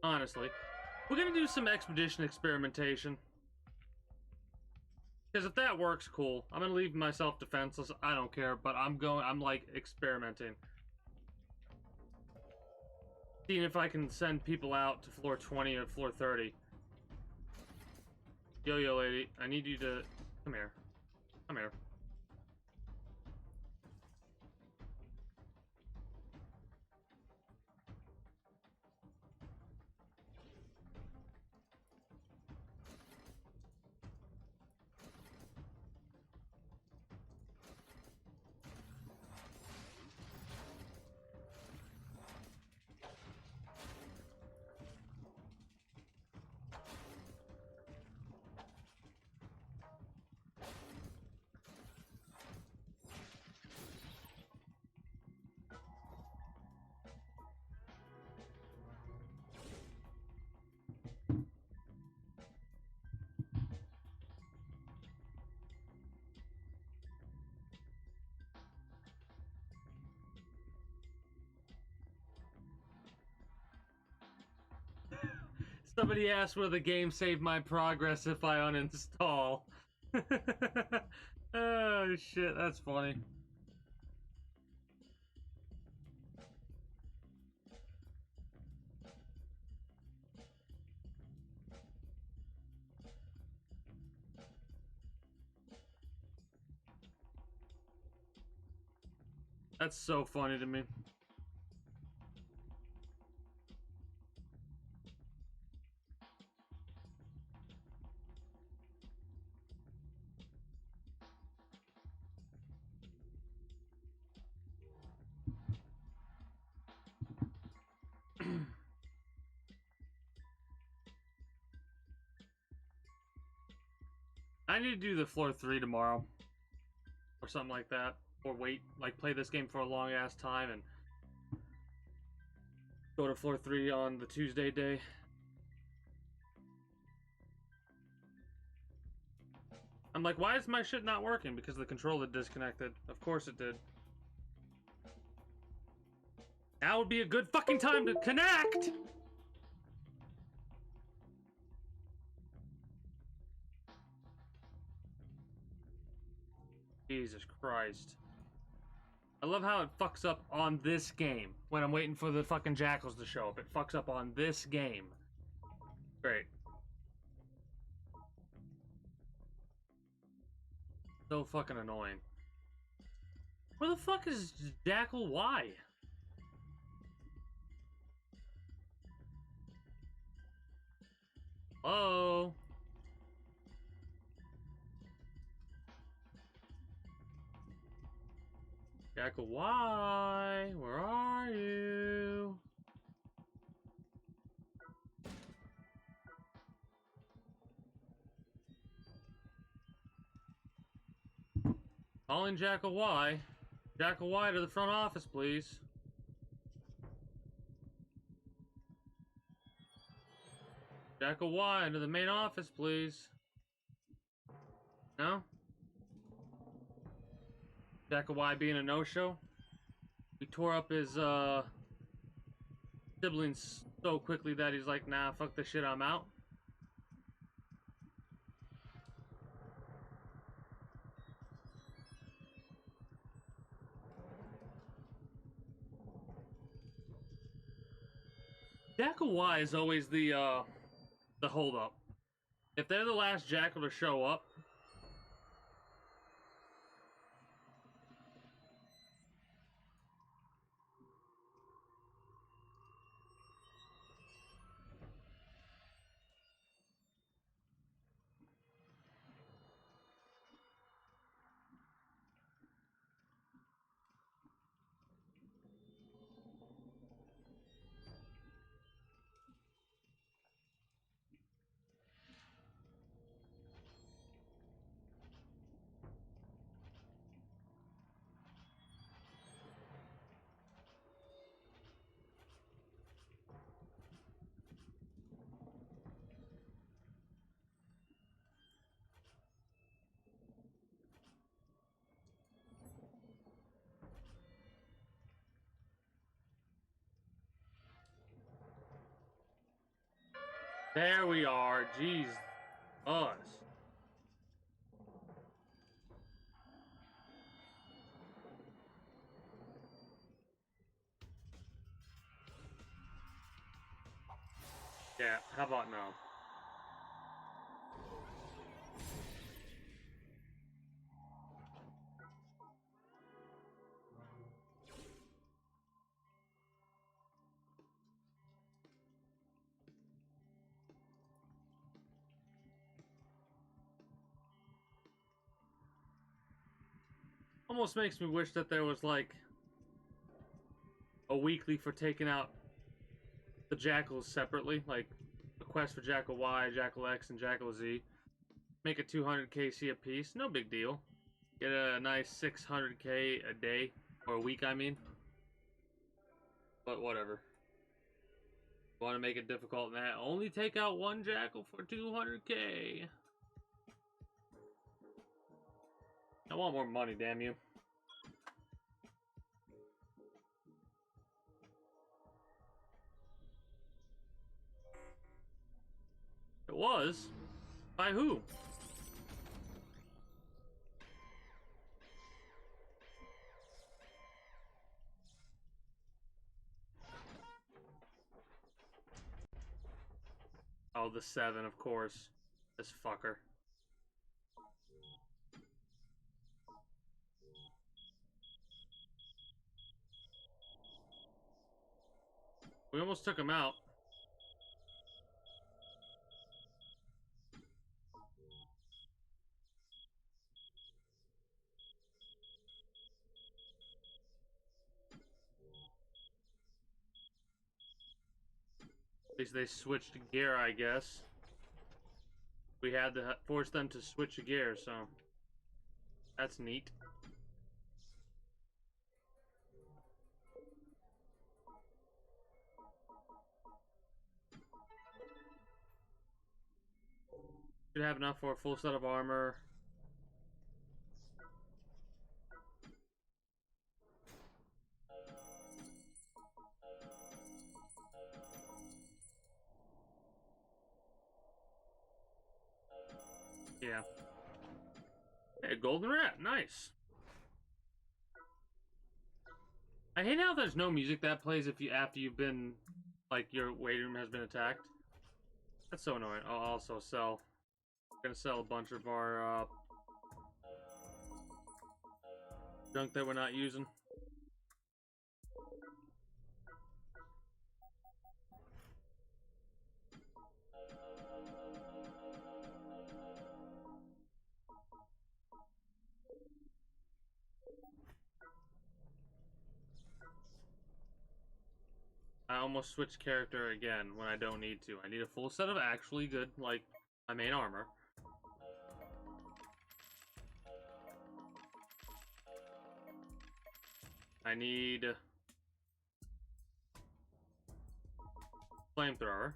Honestly. We're gonna do some expedition experimentation. Because if that works, cool. I'm gonna leave myself defenseless. I don't care, but I'm like experimenting. Seeing if I can send people out to floor 20 or floor 30. Yo, lady, I need you to come here. Come here. Somebody asked where the game saved my progress if I uninstall. Oh shit, that's funny. That's so funny to me. I need to do the floor 3 tomorrow. Or something like that. Or wait, like play this game for a long ass time and go to floor 3 on the Tuesday day. I'm like, why is my shit not working? Because the controller disconnected. Of course it did. Now would be a good fucking time to connect! Jesus Christ. I love how it fucks up on this game. When I'm waiting for the fucking Jackals to show up. It fucks up on this game. Great. So fucking annoying. Where the fuck is Jackal Y? Hello? Jackal Y, where are you? Calling Jackal Y. Jackal Y to the front office, please. Jackal Y to the main office, please. No? Jackal Y being a no-show? He tore up his, siblings so quickly that he's like, nah, fuck this shit, I'm out. Jackal Y is always the holdup. If they're the last Jackal to show up, There we are. Jeez. Us. Yeah, how about now? Almost makes me wish that there was like a weekly for taking out the Jackals separately, like a quest for Jackal Y, Jackal X, and Jackal Z. Make it 200 KC a piece, no big deal. Get a nice 600k a day, or a week, I mean. But whatever. Want to make it difficult than that? Only take out one Jackal for 200k. I want more money, damn you. It was? By who? Oh, the 7, of course. This fucker. We almost took him out. At least they switched gear, I guess. We had to force them to switch gear, so that's neat. Should have enough for a full set of armor. Yeah. Hey, golden rat, nice. I hate how there's no music that plays if you after you've been like your waiting room has been attacked. That's so annoying. I'll also sell. I'm gonna sell a bunch of our junk that we're not using. I almost switched character again when I don't need to. I need a full set of actually good, like, my main armor. I need flamethrower.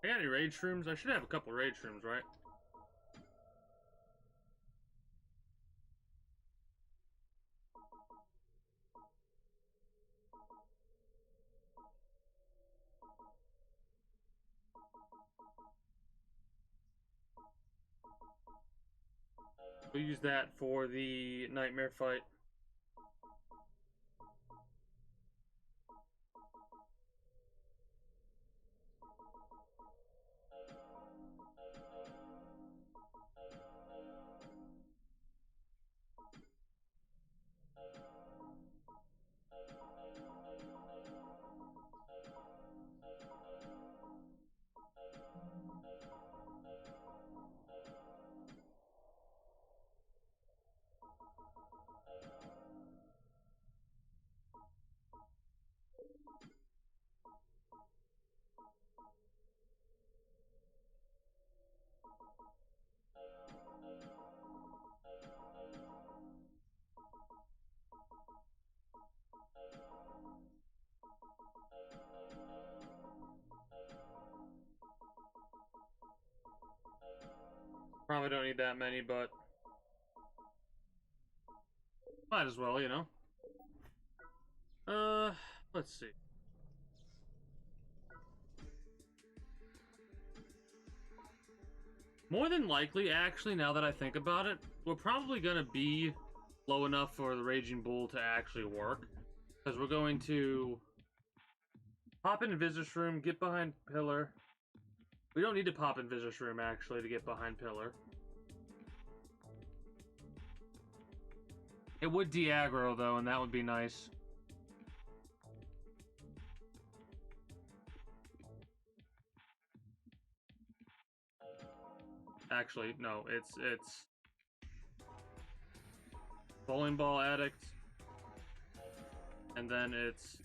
I got any rage shrooms? I should have a couple rage shrooms, right? We'll use that for the nightmare fight. Probably don't need that many, but might as well, you know. Let's see. More than likely, actually, now that I think about it, we're probably gonna be low enough for the Raging Bull to actually work. Because we're going to pop in Visitor's Room, get behind Pillar. We don't need to pop in Visitor's Room, actually, to get behind Pillar. It would de-aggro, though, and that would be nice. Actually, no, it's Bowling Ball Addict, and then it's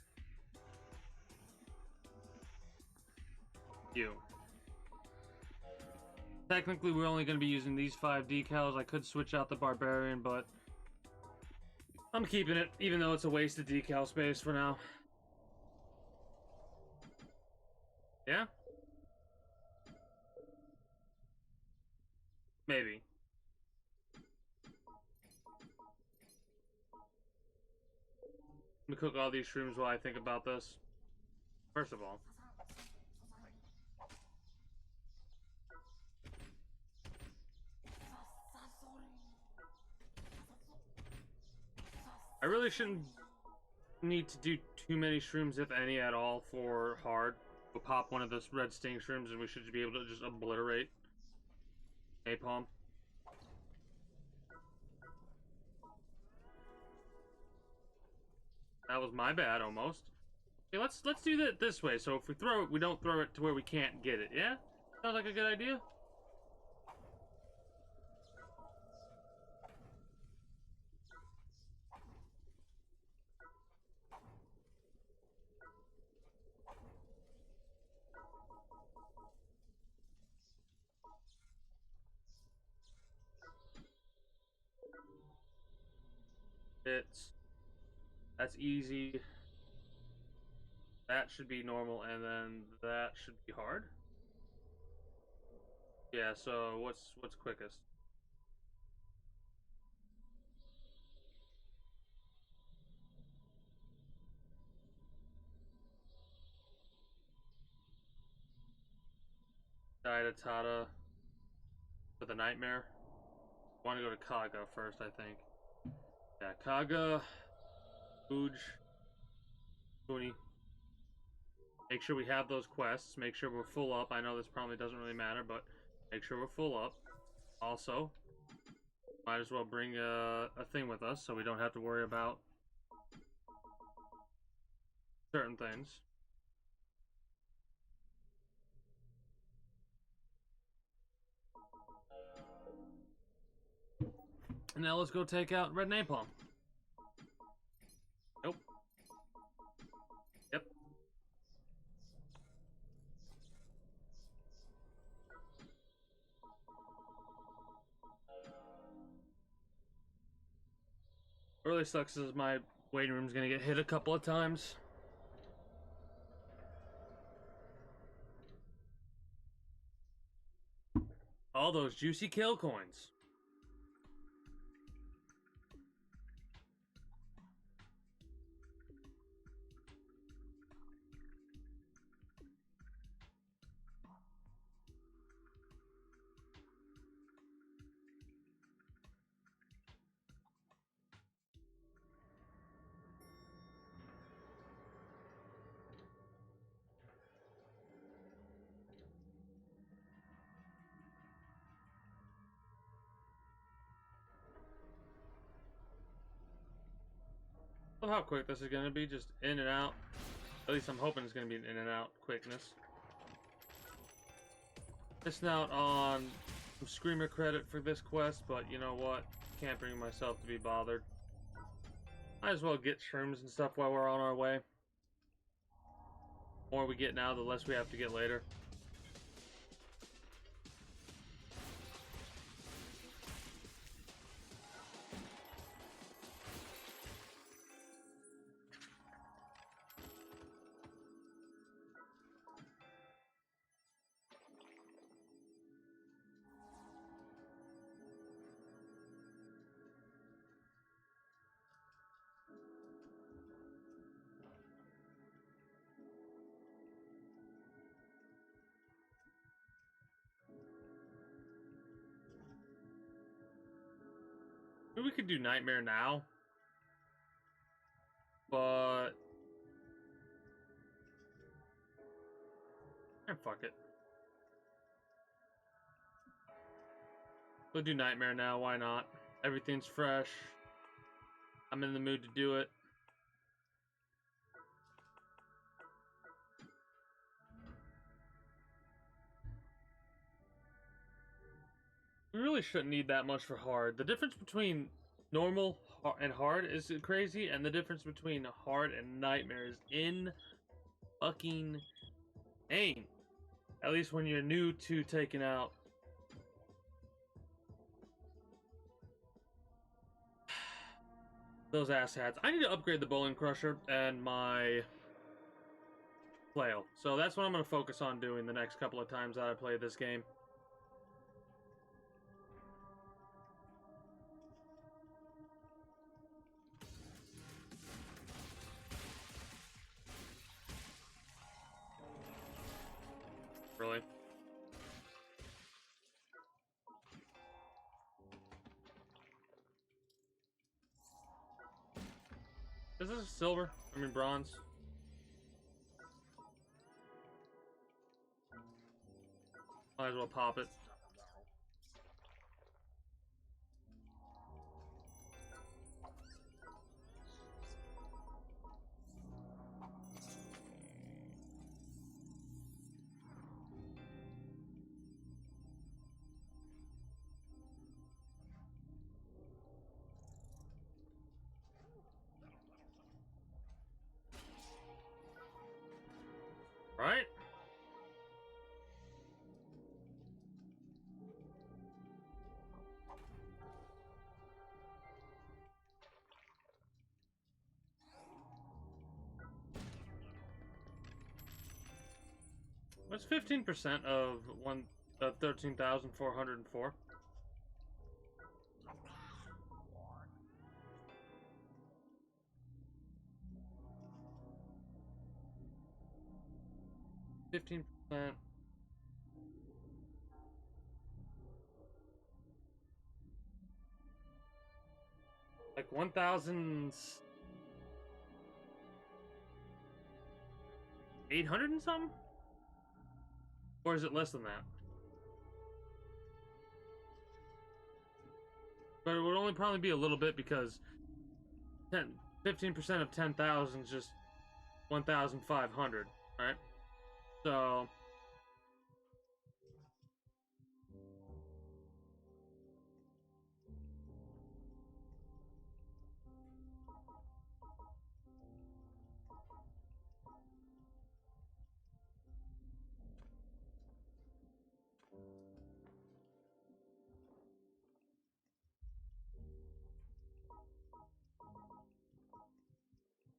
you. Technically, we're only going to be using these 5 decals. I could switch out the Barbarian, but I'm keeping it, even though it's a waste of decal space for now. Yeah? Maybe. Let me cook all these shrooms while I think about this. First of all. I really shouldn't need to do too many shrooms, if any at all, for hard. We'll pop one of those red sting shrooms and we should be able to just obliterate napalm. That was my bad, almost. Okay, let's do that this way. So if we throw it, we don't throw it to where we can't get it. Yeah? Sounds like a good idea. That's easy. That should be normal, and then that should be hard. Yeah, so what's quickest? Diatatata for the nightmare. I want to go to Kaga first, I think. Yeah, Kaga, Fuj, Kuni. Make sure we have those quests. Make sure we're full up. I know this probably doesn't really matter, but make sure we're full up. Also, might as well bring a thing with us so we don't have to worry about certain things. And now let's go take out Red Napalm. Nope. Yep. Really sucks is my waiting room's gonna get hit a couple of times. All those juicy kill coins. Love how quick this is gonna be, just in and out. At least I'm hoping it's gonna be an in and out quickness. Missing out on some Screamer credit for this quest, but you know what? Can't bring myself to be bothered. Might as well get shrooms and stuff while we're on our way. The more we get now, the less we have to get later. Maybe we could do Nightmare now. But... fuck it. We'll do Nightmare now, why not? Everything's fresh. I'm in the mood to do it. We really shouldn't need that much for hard. The difference between normal and hard is crazy, and the difference between hard and Nightmare is in fucking insane. At least when you're new to taking out those asshats. I need to upgrade the Bowling Crusher and my flail. So that's what I'm going to focus on doing the next couple of times that I play this game. Really? Is this silver? I mean bronze. Might as well pop it. Right? What's 15% of 13,404? $15%. Like 1,800 and something? Or is it less than that? But it would only probably be a little bit because 15% of 10,000 is just 1,500, right? So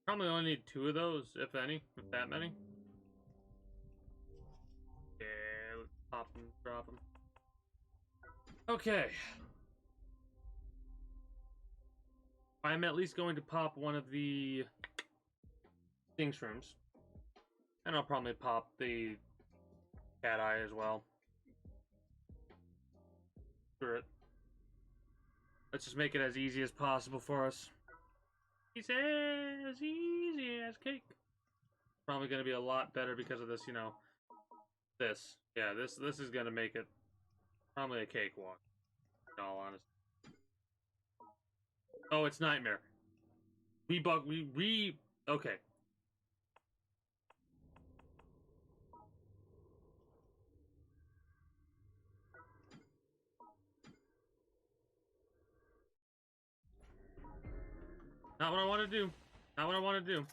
probably only need 2 of those, if any, if that many. Yeah, let's pop them, drop them. Okay. I'm at least going to pop one of the Sting Shrooms. And I'll probably pop the Cat Eye as well. Screw it. Let's just make it as easy as possible for us. He says easy as cake. Probably going to be a lot better because of this, you know. This. Yeah, this is going to make it probably a cakewalk, in all honesty. Oh, it's Nightmare. Okay. Not what I want to do. Not what I want to do.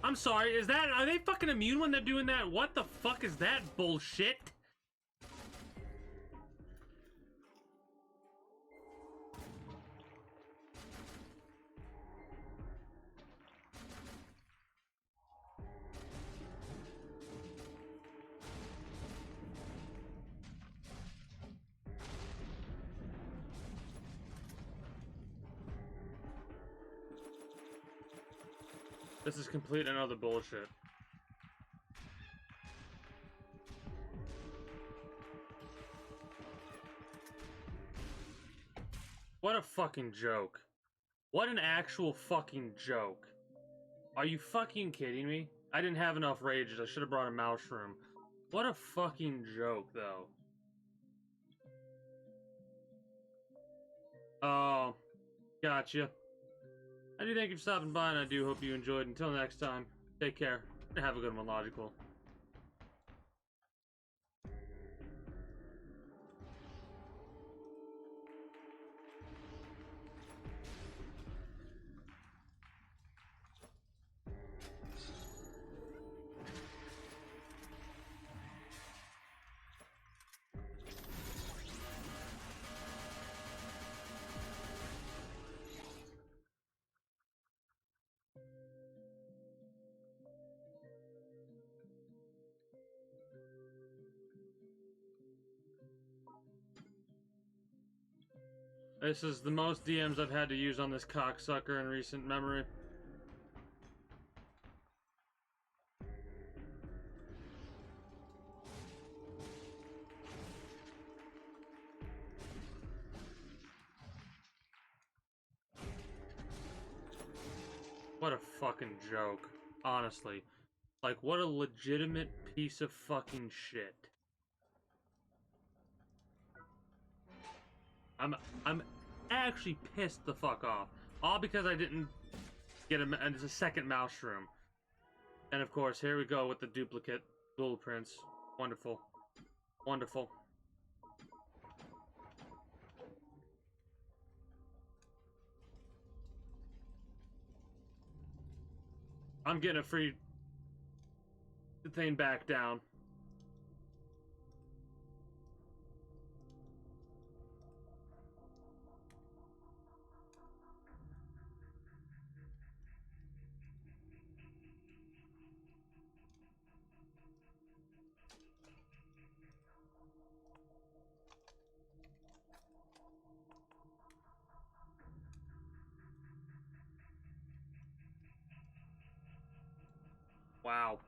I'm sorry, are they fucking immune when they're doing that? What the fuck is that bullshit? This is complete and utter bullshit. What a fucking joke. What an actual fucking joke. Are you fucking kidding me? I didn't have enough rages. I should have brought a mouse room. What a fucking joke, though. Oh, gotcha. I do thank you for stopping by, and I do hope you enjoyed. Until next time, take care, and have a good one, Logical. This is the most DMs I've had to use on this cocksucker in recent memory. What a fucking joke. Honestly. Like, what a legitimate piece of fucking shit. I'm actually pissed the fuck off. All because I didn't get a second mouse room. And of course, here we go with the duplicate blueprints. Wonderful. Wonderful. I'm getting a free thing back down. Wow.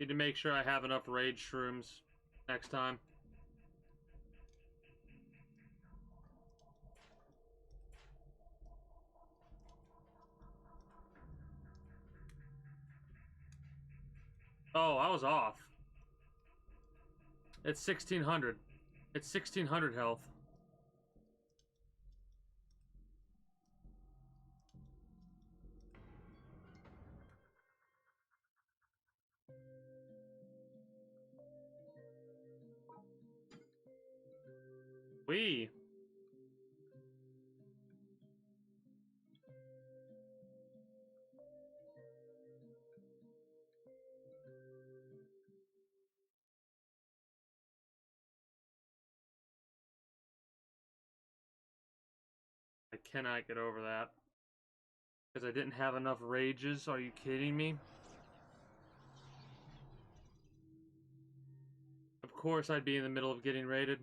Need to make sure I have enough rage shrooms next time. Oh, I was off. It's 1600. It's 1600 health. Wee. I cannot get over that. Because I didn't have enough rages. Are you kidding me? Of course I'd be in the middle of getting raided.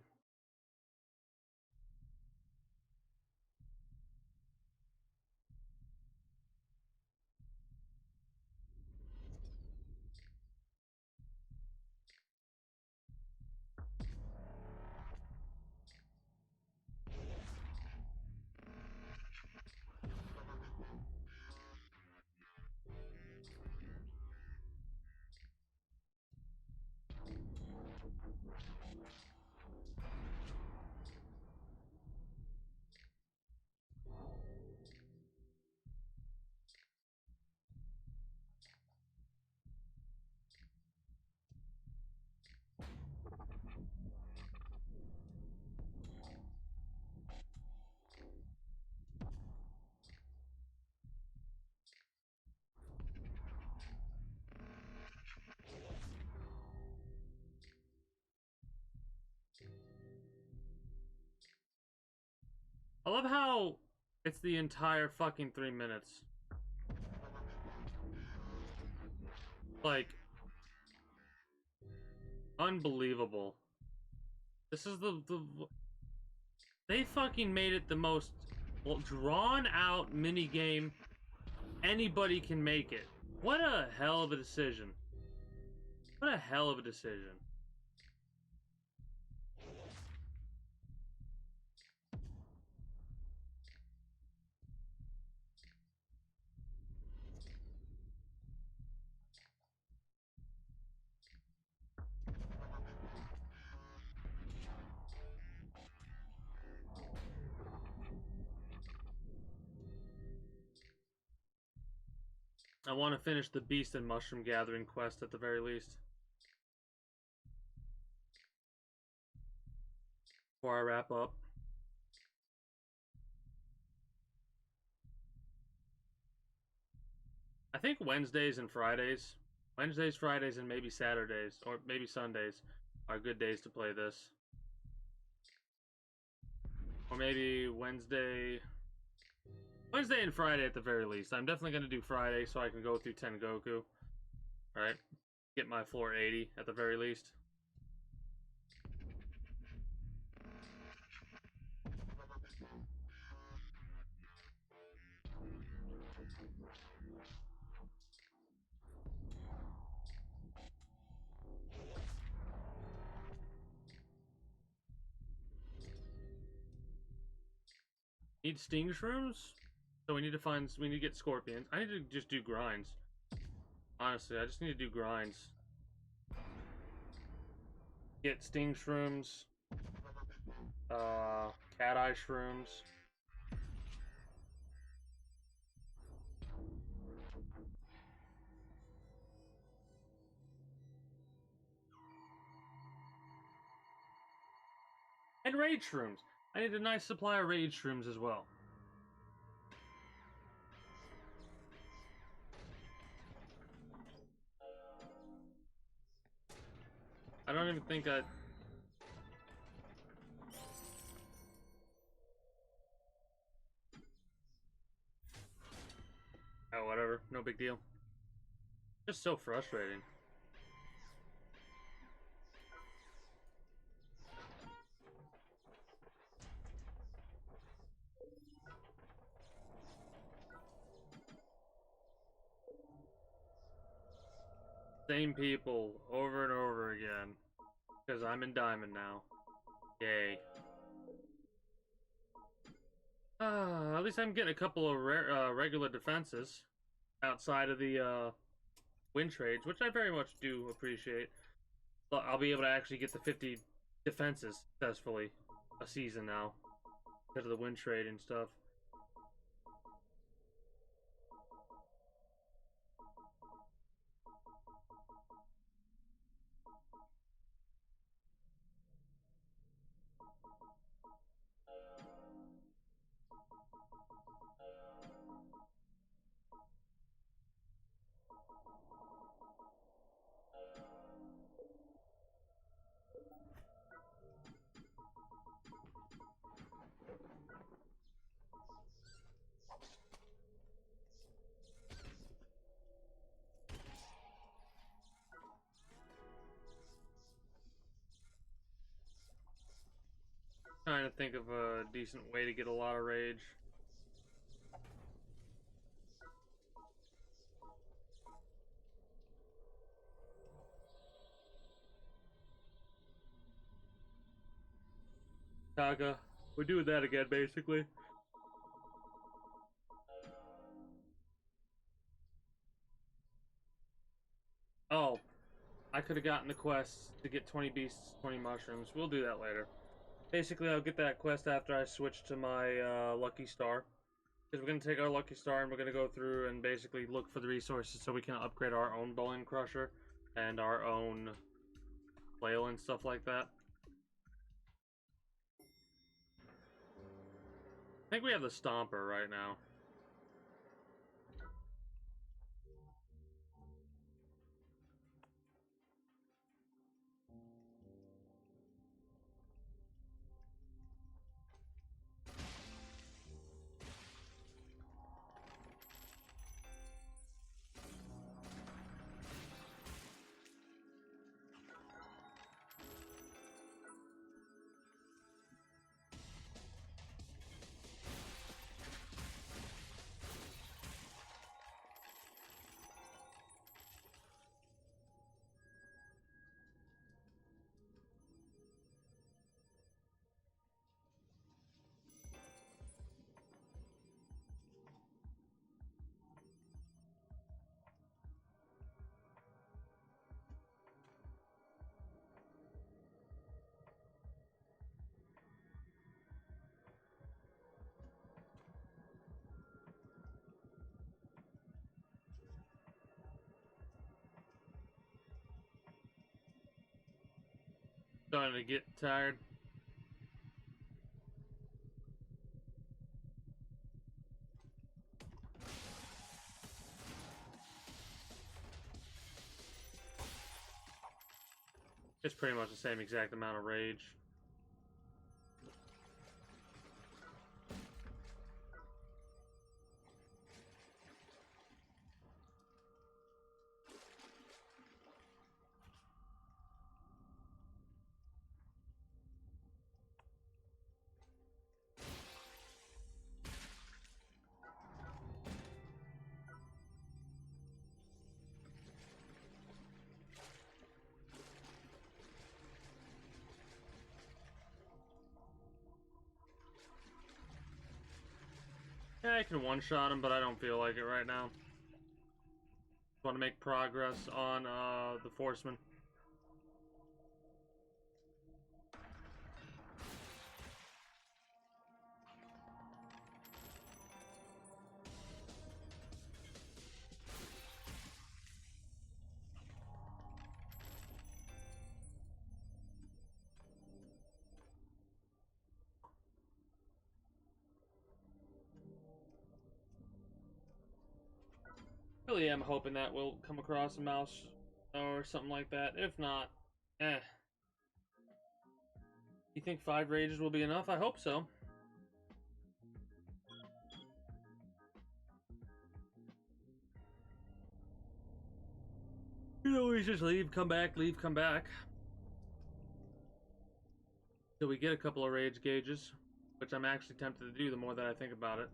I love how it's the entire fucking 3 minutes. Like, unbelievable. This is the they fucking made it the most drawn out mini game anybody can make it. What a hell of a decision. What a hell of a decision. I want to finish the Beast and Mushroom Gathering quest at the very least. Before I wrap up. I think Wednesdays and Fridays. Wednesdays, Fridays, and maybe Saturdays, or maybe Sundays, are good days to play this. Or maybe Wednesday and Friday at the very least. I'm definitely going to do Friday so I can go through Tengoku. Alright? Get my floor 80 at the very least. Need sting shrooms? So we need to get scorpions. I need to just do grinds. Honestly, I just need to do grinds. Get sting shrooms. Cat eye shrooms. And rage shrooms. I need a nice supply of rage shrooms as well. I don't even think I... Oh, whatever. No big deal. Just so frustrating. Same people over and over again. Because I'm in Diamond now. Yay. At least I'm getting a couple of regular defenses outside of the win trades, which I very much do appreciate. But I'll be able to actually get the 50 defenses successfully a season now because of the win trade and stuff. Trying to think of a decent way to get a lot of rage. Kaga. We're doing that again, basically. Oh, I could have gotten the quest to get 20 beasts, 20 mushrooms. We'll do that later. Basically, I'll get that quest after I switch to my Lucky Star. Because we're going to take our Lucky Star and we're going to go through and basically look for the resources so we can upgrade our own Bowling Crusher and our own flail and stuff like that. I think we have the Stomper right now. Starting to get tired. It's pretty much the same exact amount of rage. Yeah, I can one-shot him, but I don't feel like it right now. Want to make progress on the Forceman. Really am hoping that we'll come across a mouse or something like that. If not, eh. You think 5 rages will be enough? I hope so. You can always just leave, come back, leave, come back. Till we get a couple of rage gauges, which I'm actually tempted to do the more that I think about it.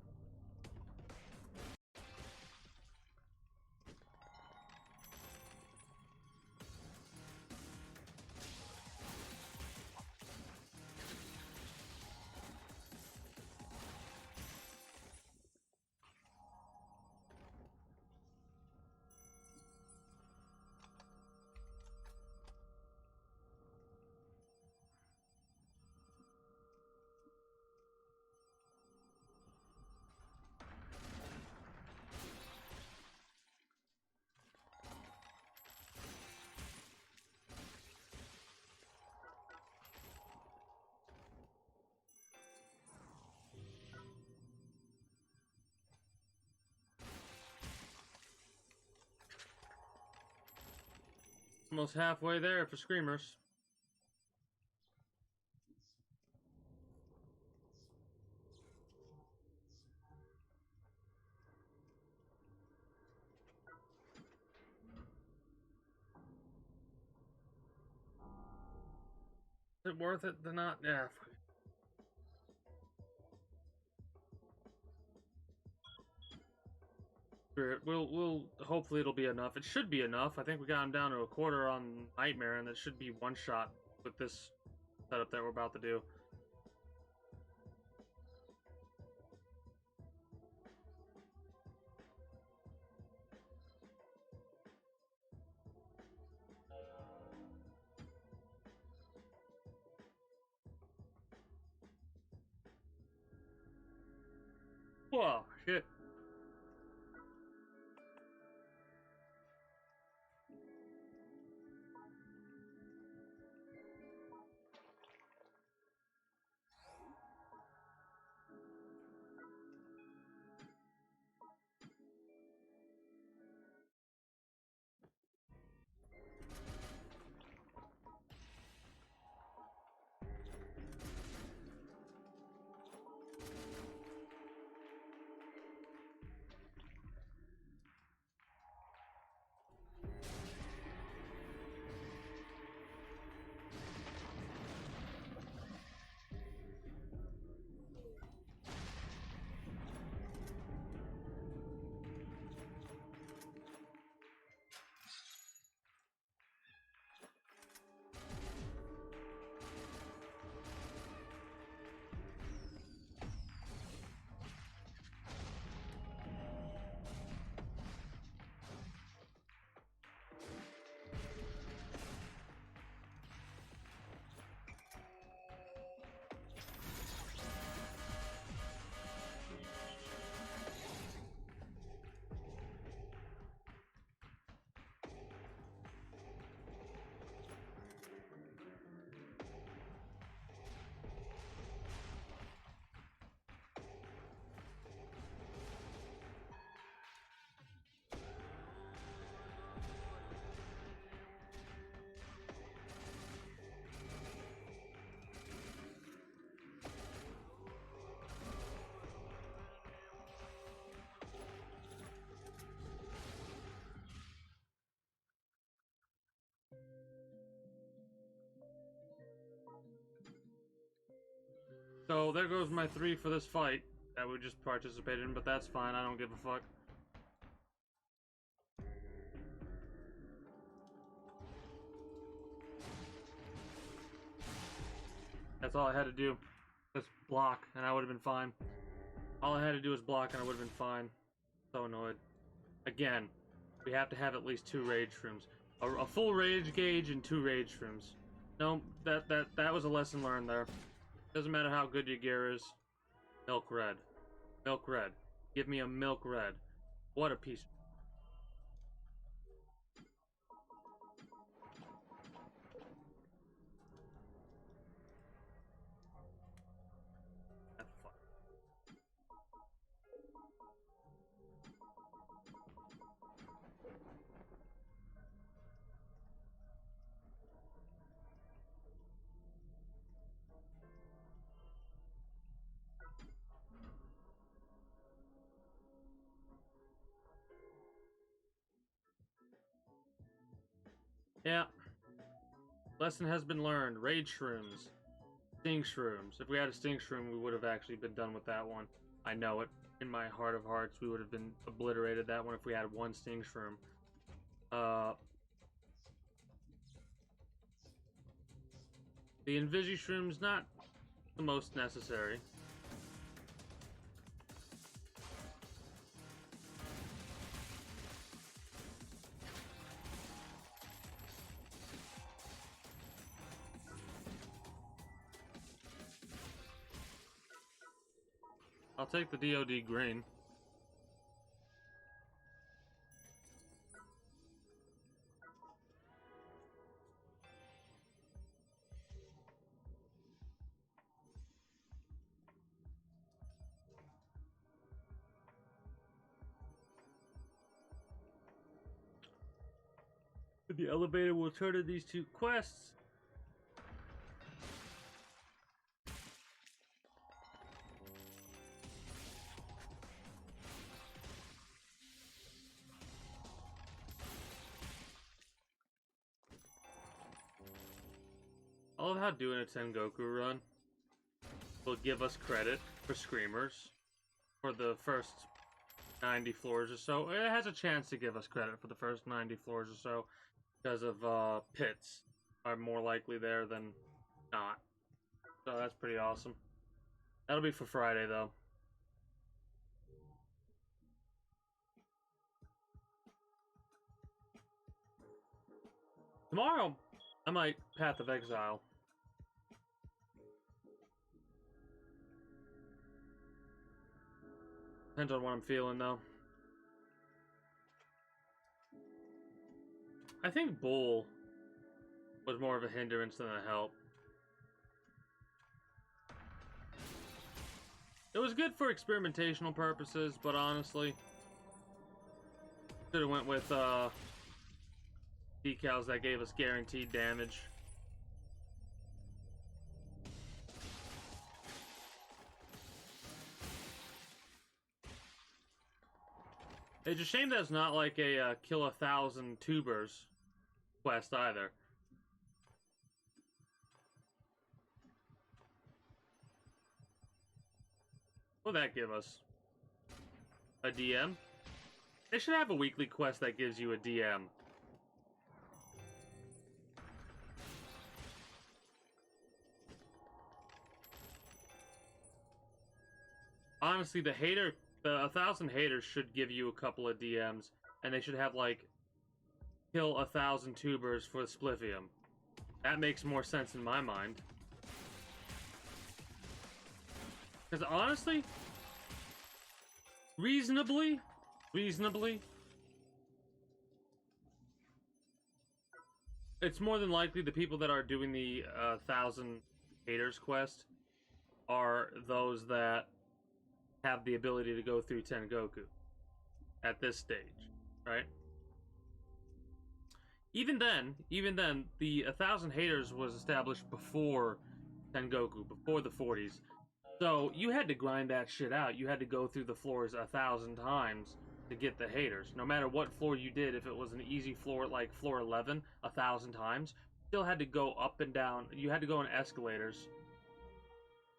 Almost halfway there for screamers. Is it worth it to not? Yeah. We'll hopefully it'll be enough. It should be enough. I think we got him down to a quarter on Nightmare, and that should be one shot with this setup that we're about to do. Whoa, shit. So there goes my 3 for this fight that we just participated in, but that's fine. I don't give a fuck. That's all I had to do. Just block, and I would have been fine. All I had to do was block, and I would have been fine. So annoyed. Again, we have to have at least 2 rage shrooms. A full rage gauge and 2 rage shrooms. No, that was a lesson learned there. Doesn't matter how good your gear is. Milk red. Milk red. Give me a milk red. What a piece. Yeah. Lesson has been learned. Rage shrooms. Sting shrooms. If we had a sting shroom, we would have actually been done with that one. I know it. In my heart of hearts, we would have been obliterated that one if we had 1 sting shroom. The Invisi shroom's not the most necessary. I'll take the DOD green. The elevator will turn to these 2 quests. I love how doing a Tengoku run will give us credit for Screamers for the first 90 floors or so. It has a chance to give us credit for the first 90 floors or so because of pits are more likely there than not. So that's pretty awesome. That'll be for Friday though. Tomorrow, I might Path of Exile. Depends on what I'm feeling, though. I think Bull was more of a hindrance than a help. It was good for experimentational purposes, but honestly, should have went with decals that gave us guaranteed damage. It's a shame that it's not like a kill 1,000 tubers quest either. What'll that give us? A DM? They should have a weekly quest that gives you a DM. Honestly, the 1,000 haters should give you a couple of DMs, and they should have, like, kill 1,000 tubers for Spliffium. That makes more sense in my mind. Because honestly, reasonably, it's more than likely the people that are doing the 1,000 haters quest are those that have the ability to go through Tengoku at this stage, right? Even then, the 1,000 haters was established before Tengoku, before the 40s. So you had to grind that shit out. You had to go through the floors 1,000 times to get the haters. No matter what floor you did, if it was an easy floor like floor 11, 1,000 times, you still had to go up and down. You had to go on escalators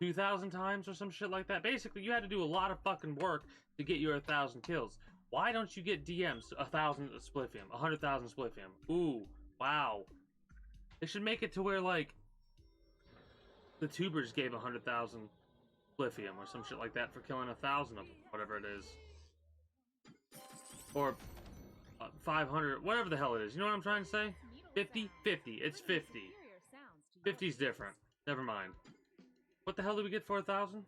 2,000 times or some shit like that. Basically, you had to do a lot of fucking work to get your 1,000 kills. Why don't you get DMs 1,000 spliffium, 100,000 spliffium? Ooh, wow. They should make it to where, like, the tubers gave 100,000 spliffium or some shit like that for killing 1,000 of them, whatever it is. Or 500, whatever the hell it is. You know what I'm trying to say? 50? 50. It's 50. 50's different. Never mind. What the hell did we get for 1,000?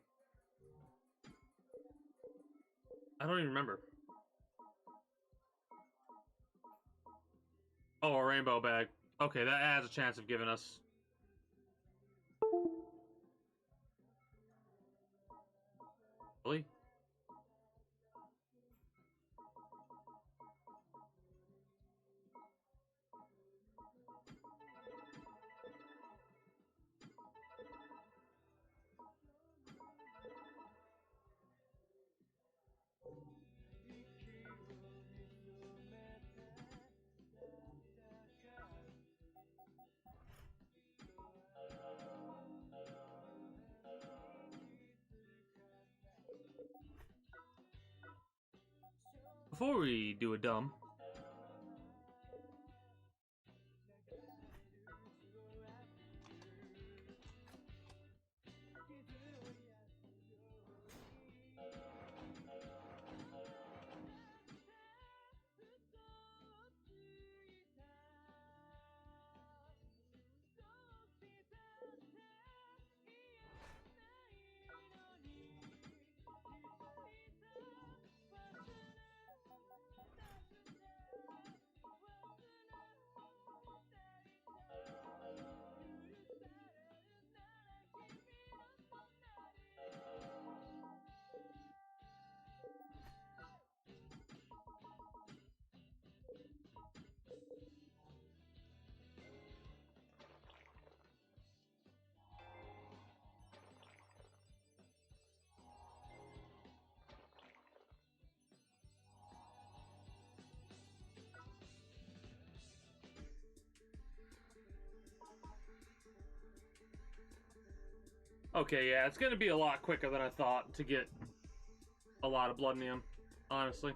I don't even remember. Oh, a rainbow bag. Okay, that has a chance of giving us. Really? Before we do a dumb, okay, yeah, it's gonna be a lot quicker than I thought to get a lot of bloodnium, honestly.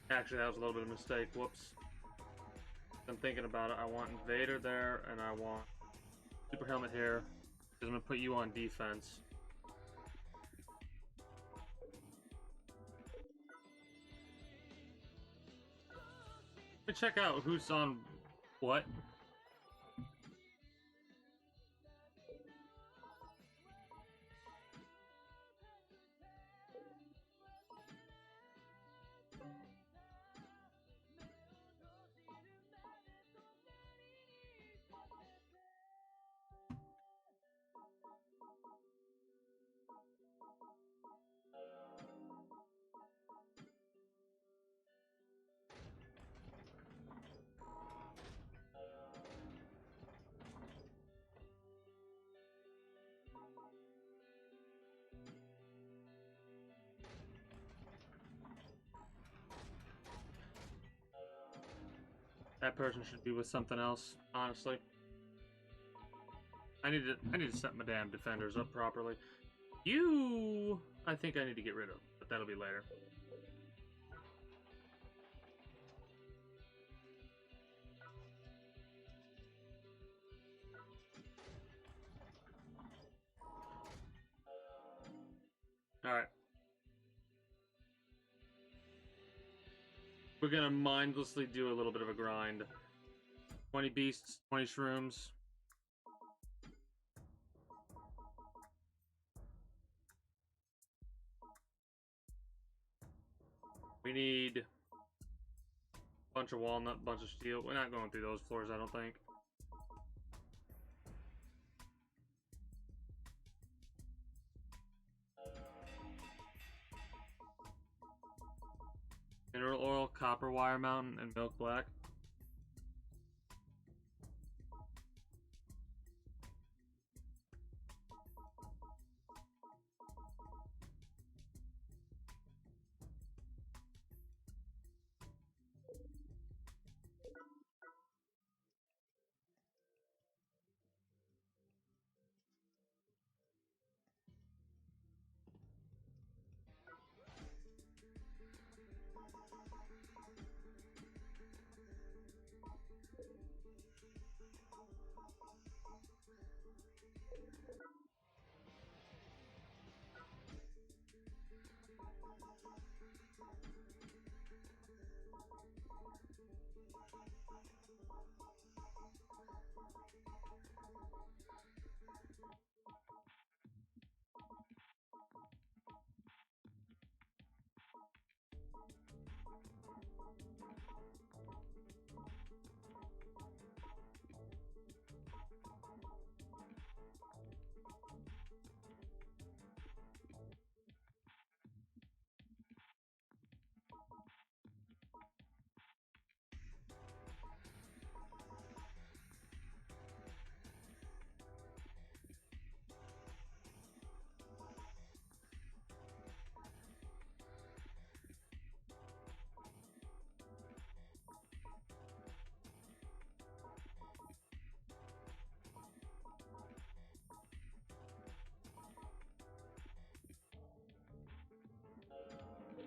Actually, that was a little bit of a mistake. Whoops. I'm thinking about it. I want Invader there, and I want Super Helmet here, because I'm going to put you on defense. Let me check out who's on what. That person should be with something else, honestly. I need to set my damn defenders up properly. You, I think I need to get rid of, but that'll be later. Alright. We're gonna mindlessly do a little bit of a grind. 20 beasts, 20 shrooms. We need a bunch of walnut, bunch of steel. We're not going through those floors, I don't think. Copper Wire Mountain and Milk Black.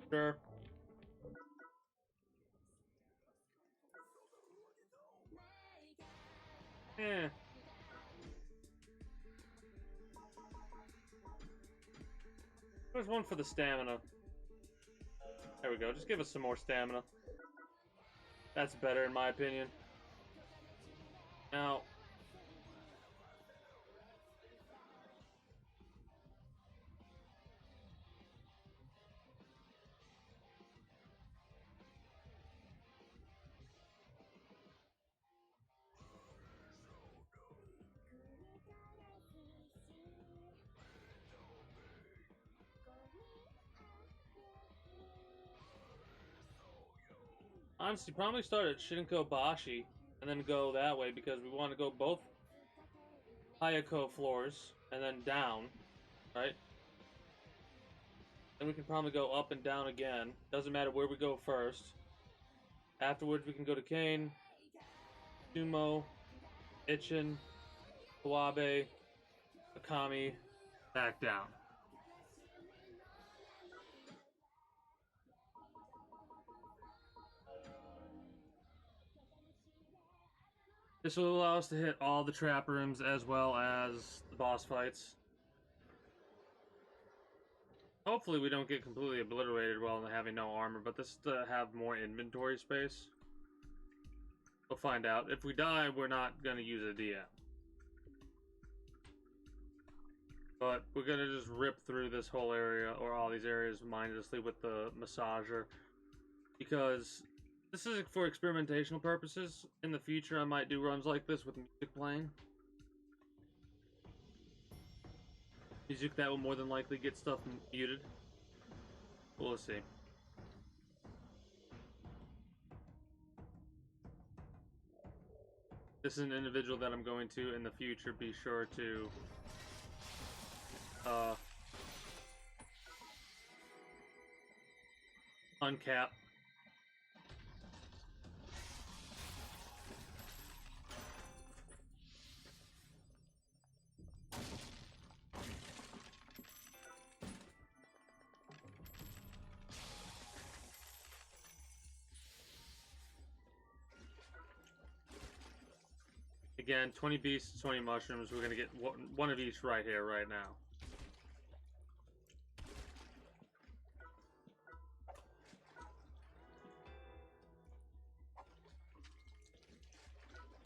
Sure. Eh. There's one for the stamina. There we go. Just give us some more stamina. That's better in my opinion. Now, honestly, probably start at Shinko Bashi and then go that way because we want to go both Hayako floors and then down, right? Then we can probably go up and down again. Doesn't matter where we go first. Afterwards, we can go to Kane, Sumo, Ichin, Kawabe, Akami, back down. This will allow us to hit all the trap rooms as well as the boss fights. Hopefully we don't get completely obliterated while having no armor, but this is to have more inventory space. We'll find out. If we die, we're not going to use a DM. But we're going to just rip through this whole area, or all these areas, mindlessly with the massager. Because this is for experimentational purposes. In the future, I might do runs like this with music playing. Music that will more than likely get stuff muted. We'll see. This is an individual that I'm going to, in the future, be sure to uncap. Again, 20 beasts, 20 mushrooms. We're gonna get one of each right here, right now.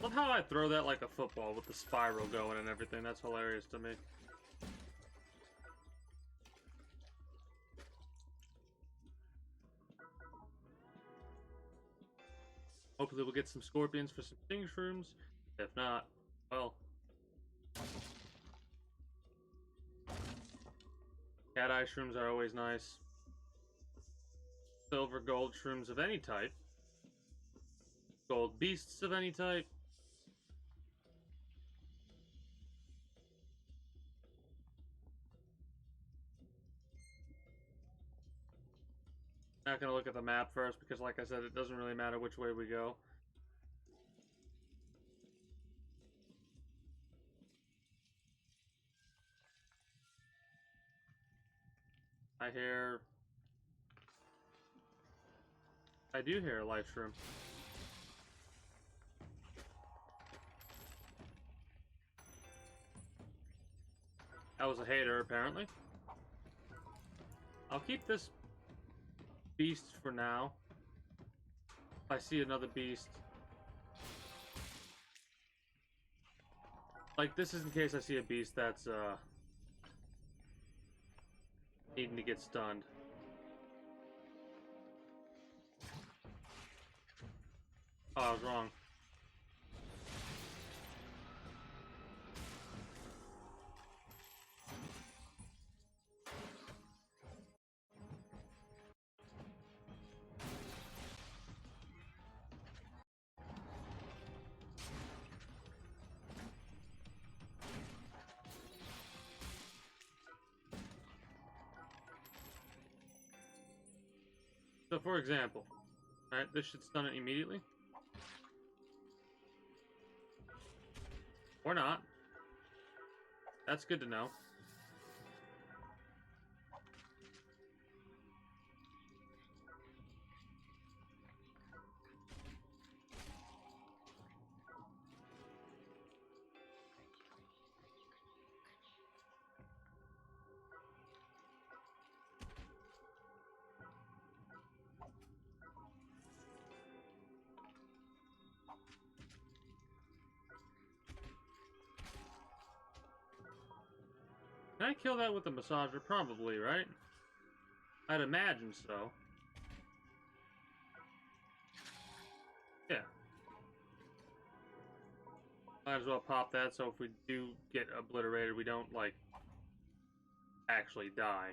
Love how I throw that like a football with the spiral going and everything. That's hilarious to me. Hopefully we'll get some scorpions for some sting shrooms. If not, well. Cat eye shrooms are always nice. Silver, gold shrooms of any type Gold beasts of any type. Not gonna look at the map first because, like I said, it doesn't really matter which way we go. I do hear a life shroom. That was a hater, apparently. I'll keep this beast for now. If I see another beast. Like, this is in case I see a beast that's, needing to get stunned. Oh, I was wrong. So, for example, alright, this should stun it immediately. Or not. That's good to know. Can I kill that with a massager? Probably, right? I'd imagine so. Yeah. Might as well pop that so if we do get obliterated, we don't, like, actually die.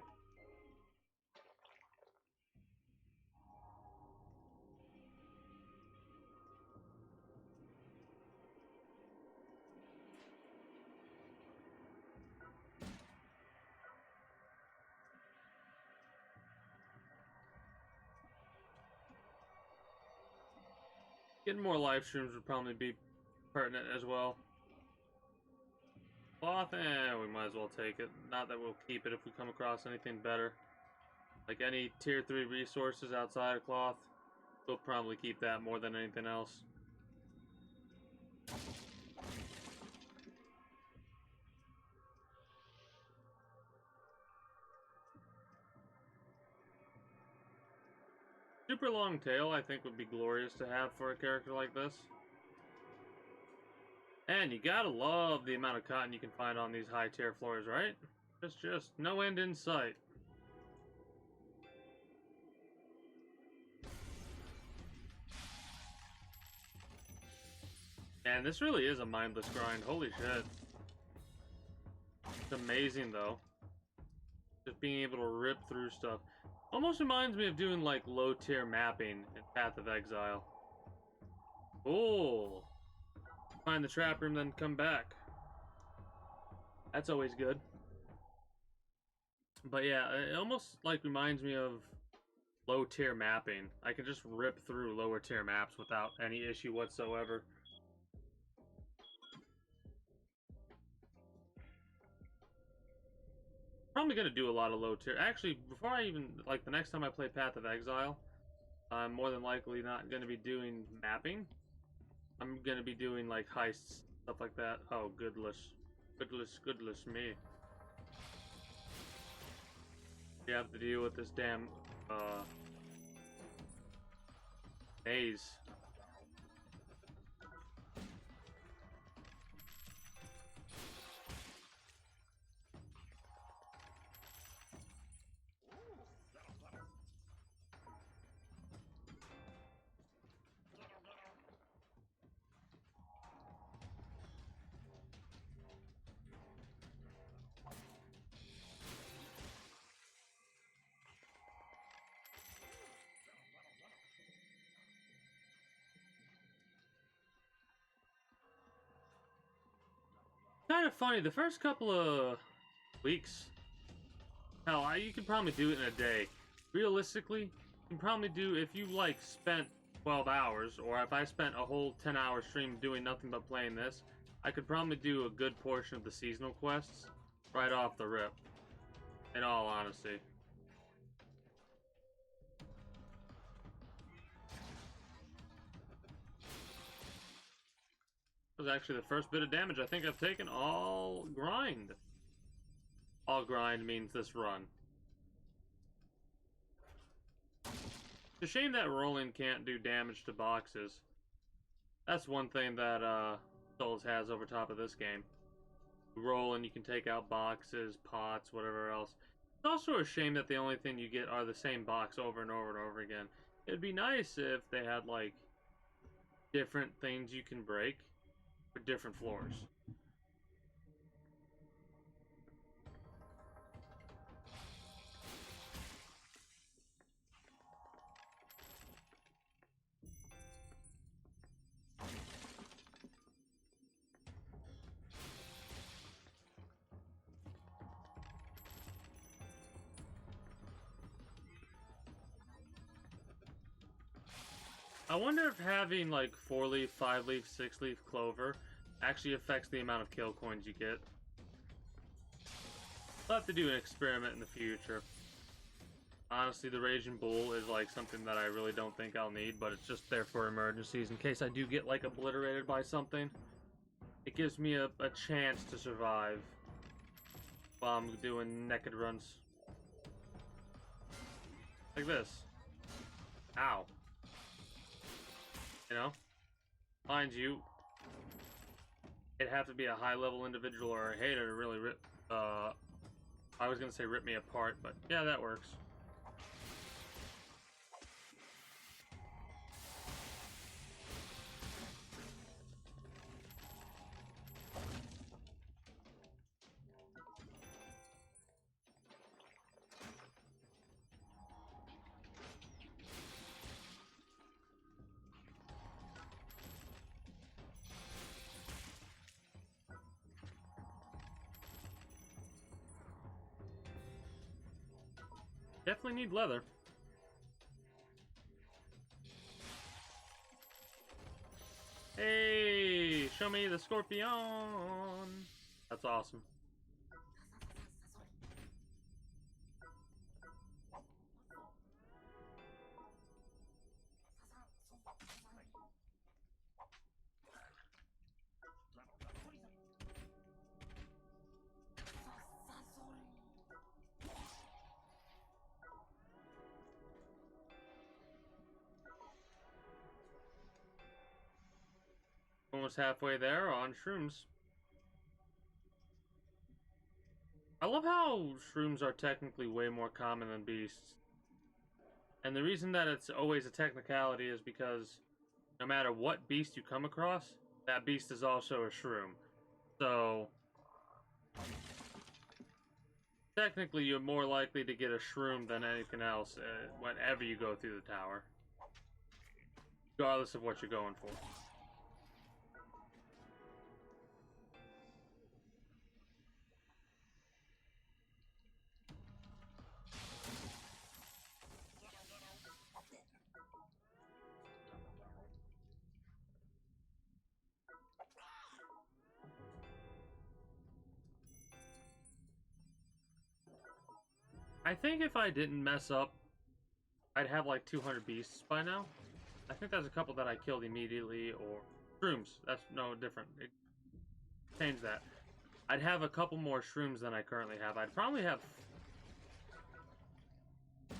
Getting more live streams would probably be pertinent as well. Cloth, we might as well take it. Not that we'll keep it if we come across anything better. Like any tier 3 resources outside of cloth, we'll probably keep that more than anything else. Super long tail, I think, would be glorious to have for a character like this. And you gotta love the amount of cotton you can find on these high tier floors, right? Just no end in sight. And this really is a mindless grind. Holy shit. It's amazing, though. Just being able to rip through stuff. Almost reminds me of doing, like, low-tier mapping in Path of Exile. Cool. Find the trap room, then come back. That's always good. But yeah, it almost, like, reminds me of low-tier mapping. I can just rip through lower-tier maps without any issue whatsoever. Probably gonna do a lot of low tier. Actually, before I even, like, the next time I play Path of Exile, I'm more than likely not gonna be doing mapping. I'm gonna be doing, like, heists, stuff like that. Oh, goodless. Goodless me. You have to deal with this damn, maze. Kind of funny, the first couple of weeks, hell, you could probably do it in a day. Realistically, you can probably do, if you like spent 12 hours, or if I spent a whole 10-hour stream doing nothing but playing this, I could probably do a good portion of the seasonal quests right off the rip, in all honesty. That was actually the first bit of damage I think I've taken all grind. All grind means this run. It's a shame that rolling can't do damage to boxes. That's one thing that Souls has over top of this game. You roll and you can take out boxes, pots, whatever else. It's also a shame that the only thing you get are the same box over and over and over again. It'd be nice if they had like different things you can break for different floors. I wonder if having like 4-leaf, 5-leaf, 6-leaf clover actually affects the amount of kill coins you get. I'll have to do an experiment in the future. Honestly, the Raging Bull is like something that I really don't think I'll need, but it's just there for emergencies in case I do get like obliterated by something. It gives me a chance to survive while I'm doing naked runs. Like this. Ow. You know? Mind you, it'd have to be a high-level individual or a hater to really rip, I was gonna say rip me apart, but yeah, that works. Definitely need leather. Hey, show me the scorpion. That's awesome. Almost halfway there on shrooms. I love how shrooms are technically way more common than beasts. And the reason that it's always a technicality is because no matter what beast you come across, that beast is also a shroom. So technically you're more likely to get a shroom than anything else whenever you go through the tower. Regardless of what you're going for. I think if I didn't mess up, I'd have like 200 beasts by now. I think there's a couple that I killed immediately, or shrooms. That's no different. Change that. I'd have a couple more shrooms than I currently have. I'd probably have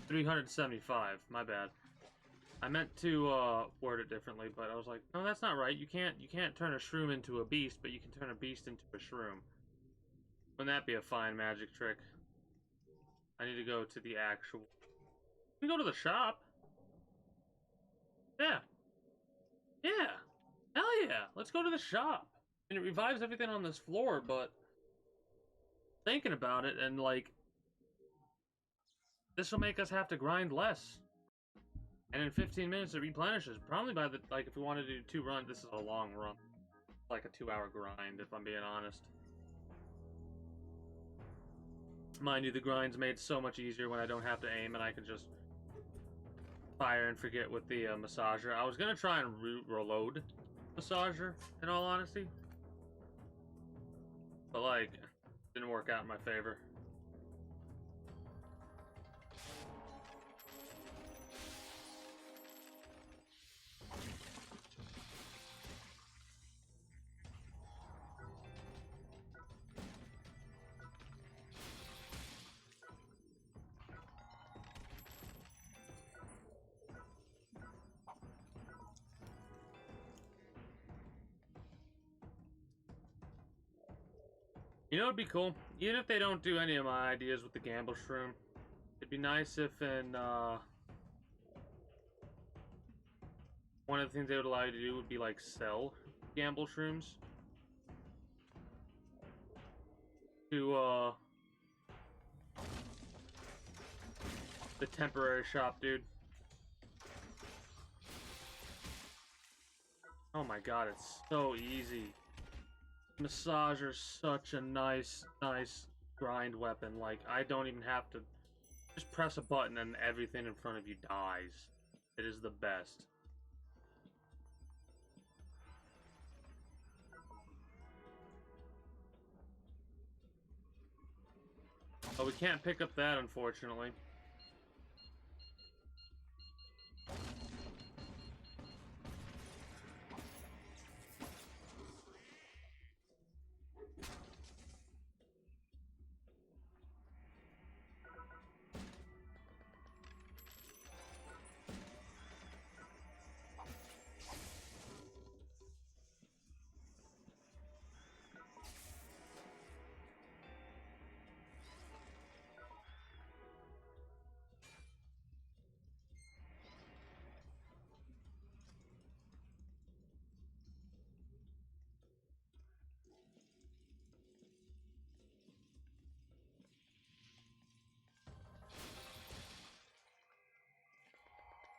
375. My bad. I meant to word it differently, but I was like, no, that's not right. You can't turn a shroom into a beast, but you can turn a beast into a shroom. Wouldn't that be a fine magic trick? I need to go to the actual... We can go to the shop. Yeah. Yeah. Hell yeah. Let's go to the shop. And it revives everything on this floor, but... Thinking about it, and like... This will make us have to grind less. And in 15 minutes it replenishes. Probably by the... Like, if we want to do 2 runs, this is a long run. Like a 2-hour grind, if I'm being honest. Mind you, the grind's made so much easier when I don't have to aim and I can just fire and forget with the massager. I was gonna try and reload massager, in all honesty, but like, didn't work out in my favor. You know, it'd be cool, even if they don't do any of my ideas with the gamble shroom. It'd be nice if in, one of the things they would allow you to do would be, like, sell gamble shrooms. To, the temporary shop, dude. Oh my god, it's so easy. Massager's such a nice grind weapon. Like, I don't even have to just press a button and everything in front of you dies. It is the best. But we can't pick up that, unfortunately.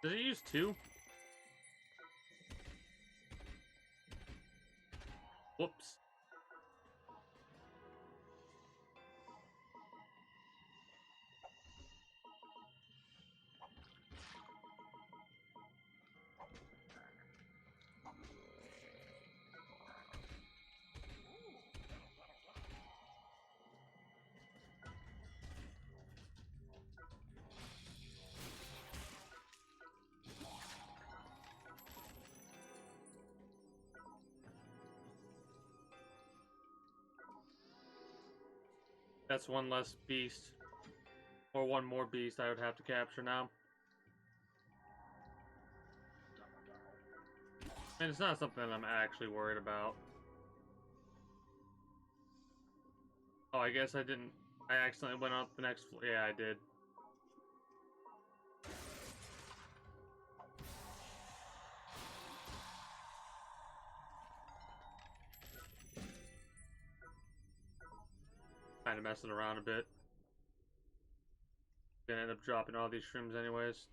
Does it use two? Whoops. That's one less beast. Or one more beast I would have to capture now. And it's not something I'm actually worried about. Oh, I guess I didn't... I accidentally went up the next floor. Yeah, I did. Kind of messing around a bit. Gonna end up dropping all these shrooms anyways.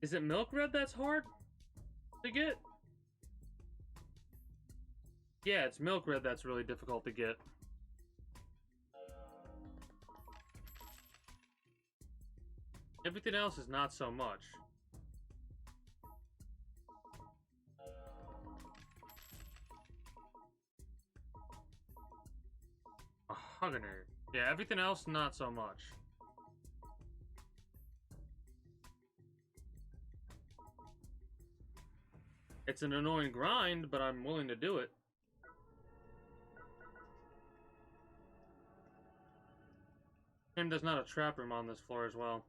Is it milk red that's hard to get? Yeah, it's milk red that's really difficult to get. Everything else is not so much. A Huggener. Yeah, everything else not so much. It's an annoying grind, but I'm willing to do it. And there's not a trap room on this floor as well.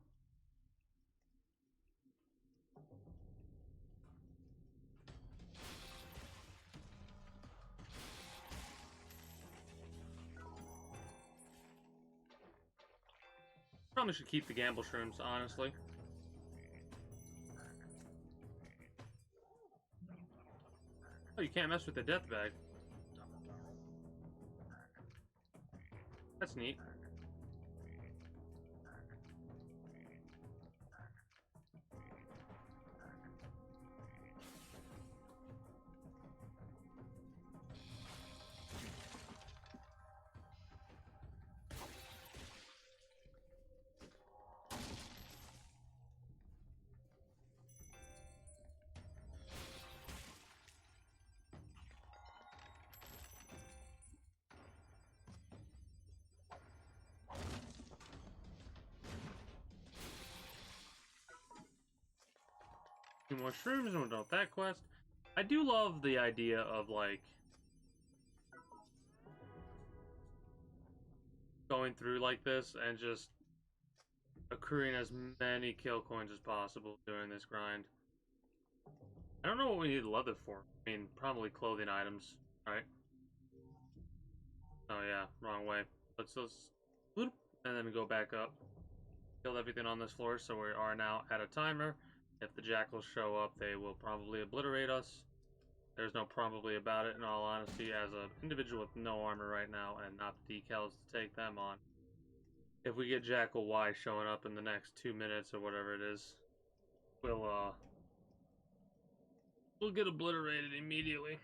Probably should keep the gamble shrooms, honestly. Oh, you can't mess with the death bag. That's neat. Two more shrooms and we're done with that quest. I do love the idea of, like, going through like this and just accruing as many kill coins as possible during this grind. I don't know what we need leather for. I mean, probably clothing items, right? Oh yeah, wrong way. Let's whoop, and then go back up. Killed everything on this floor, so we are now at a timer. If the jackals show up, they will probably obliterate us. There's no probably about it, in all honesty, as an individual with no armor right now and not the decals to take them on. If we get Jackal Y showing up in the next 2 minutes or whatever it is, we'll get obliterated immediately.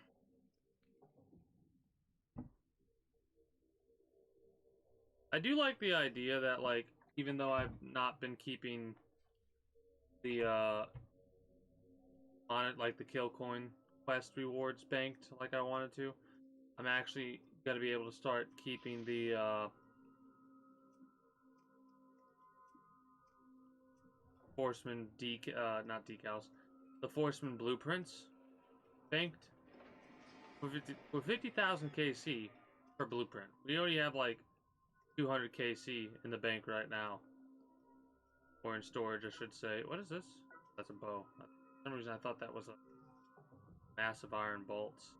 I do like the idea that, like, even though I've not been keeping the on it, like the kill coin quest rewards banked like I wanted to, I'm actually gonna be able to start keeping the Forceman not decals, the Forceman blueprints banked for 50,000 KC per blueprint. We already have like 200 KC in the bank right now, or in storage, I should say. What is this? That's a bow. For some reason, I thought that was a massive iron bolts.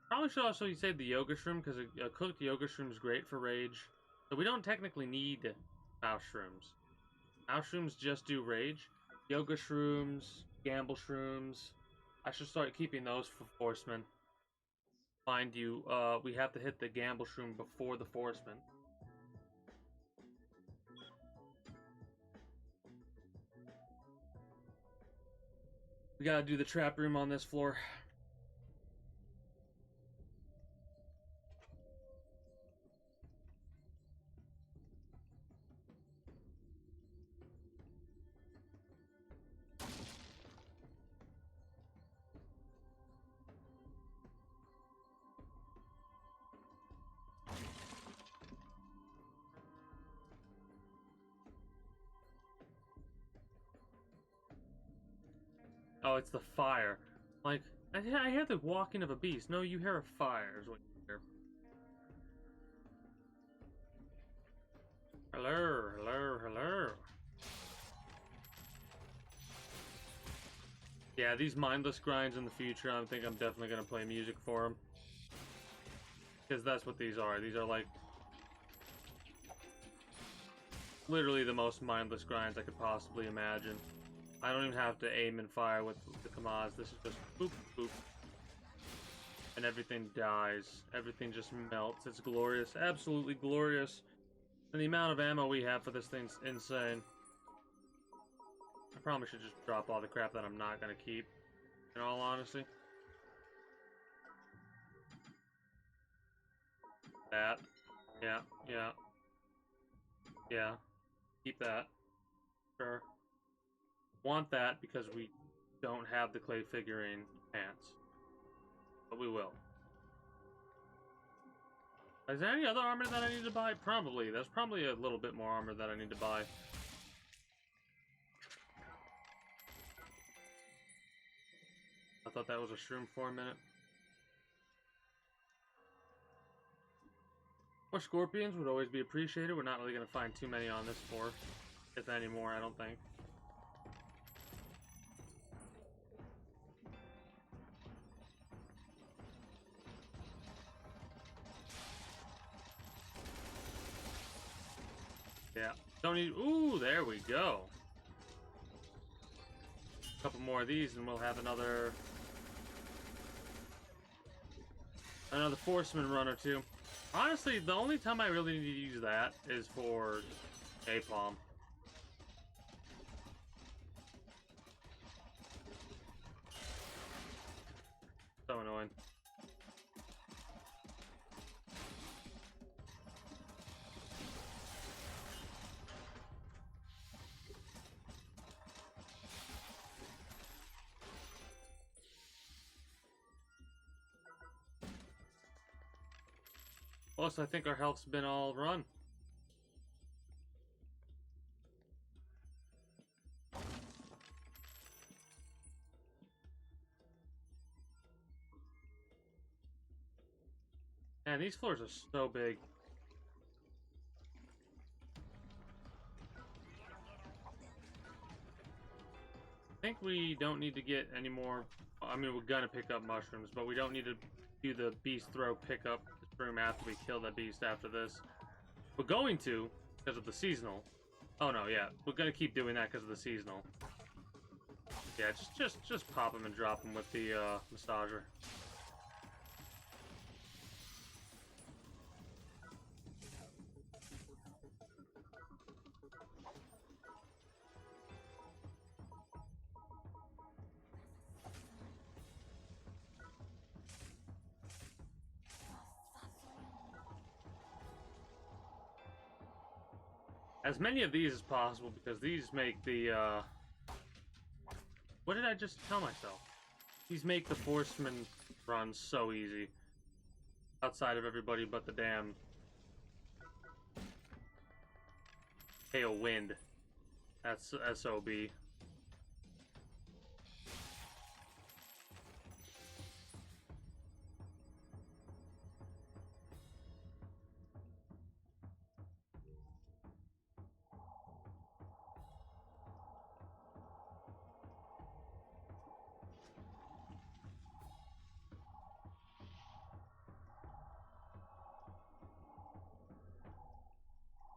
Probably should also save the yoga shroom, because a cooked yoga shroom is great for rage. So we don't technically need mouse shrooms. Mouse shrooms just do rage. Yoga shrooms, gamble shrooms. I should start keeping those for Forcemen. Mind you, we have to hit the gamble shroom before the Forcemen. We gotta do the trap room on this floor. Oh, it's the fire. Like, I hear the walking of a beast. No, you hear a fire is what you hear. Hello, hello, hello. Yeah, these mindless grinds in the future, I think I'm definitely going to play music for them. Because that's what these are. These are like literally the most mindless grinds I could possibly imagine. I don't even have to aim and fire with the Kamaz. This is just boop, boop. And everything dies. Everything just melts. It's glorious. Absolutely glorious. And the amount of ammo we have for this thing's insane. I probably should just drop all the crap that I'm not going to keep, in all honesty. That. Yeah, yeah. Yeah. Keep that. Sure. Want that because we don't have the clay figurine pants. But we will. Is there any other armor that I need to buy? Probably. There's probably a little bit more armor that I need to buy. I thought that was a shroom for a minute. scorpions would always be appreciated. We're not really going to find too many on this floor, if any more, I don't think. Yeah, don't need. Ooh, there we go. A couple more of these, and we'll have another Forceman run or two. Honestly, the only time I really need to use that is for napalm. So annoying. Plus, I think our health's been all run. Man, these floors are so big. I think we don't need to get any more. I mean, we're gonna pick up mushrooms, but we don't need to do the beast throw pickup room after we kill the beast after this. We're going to, because of the seasonal. Oh no, yeah, we're gonna keep doing that because of the seasonal. Yeah, just pop them and drop them with the massager. As many of these as possible, because these make the, what did I just tell myself? These make the Forceman run so easy. Outside of everybody but the damn Hail Wind. That's SOB.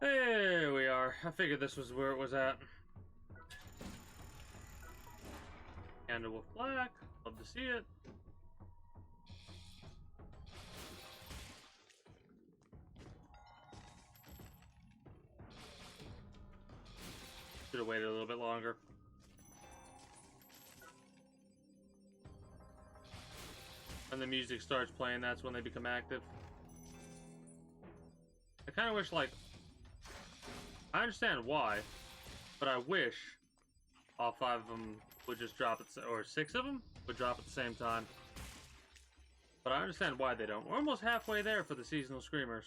There we are. I figured this was where it was at. Candle with black. Love to see it. Should have waited a little bit longer. When the music starts playing, that's when they become active. I kind of wish, like, I understand why, but I wish all 5 of them would just drop at, or 6 of them would drop at the same time. But I understand why they don't. We're almost halfway there for the seasonal screamers.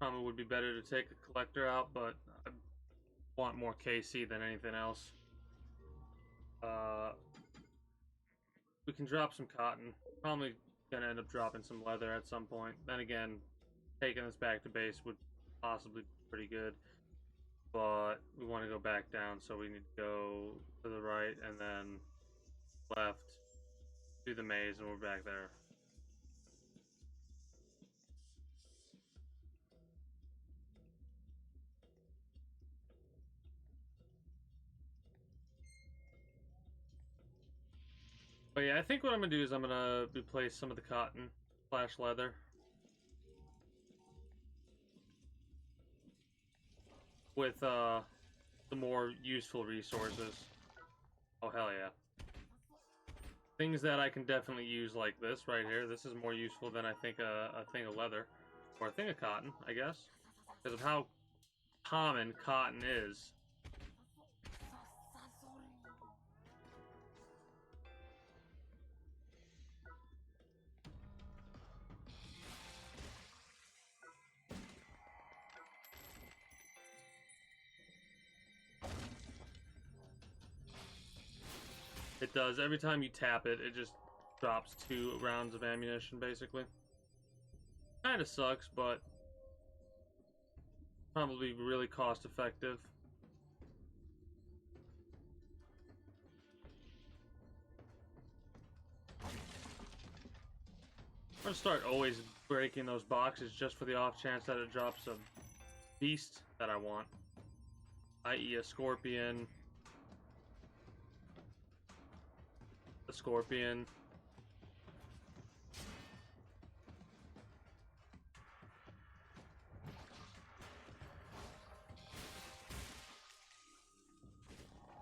Probably would be better to take a collector out, but I want more KC than anything else. We can drop some cotton. Probably gonna end up dropping some leather at some point. Then again, taking this back to base would possibly be pretty good. But we want to go back down, so we need to go to the right and then left, do the maze, and we're back there. But yeah, I think what I'm gonna do is I'm gonna replace some of the cotton / leather with the more useful resources. Oh hell yeah. Things that I can definitely use, like this right here. This is more useful than I think a thing of leather. Or a thing of cotton, I guess. Because of how common cotton is. It does. Every time you tap it, it just drops 2 rounds of ammunition, basically. Kinda sucks, but probably really cost effective. I'm gonna start always breaking those boxes just for the off chance that it drops a beast that I want, i.e. a scorpion, a scorpion.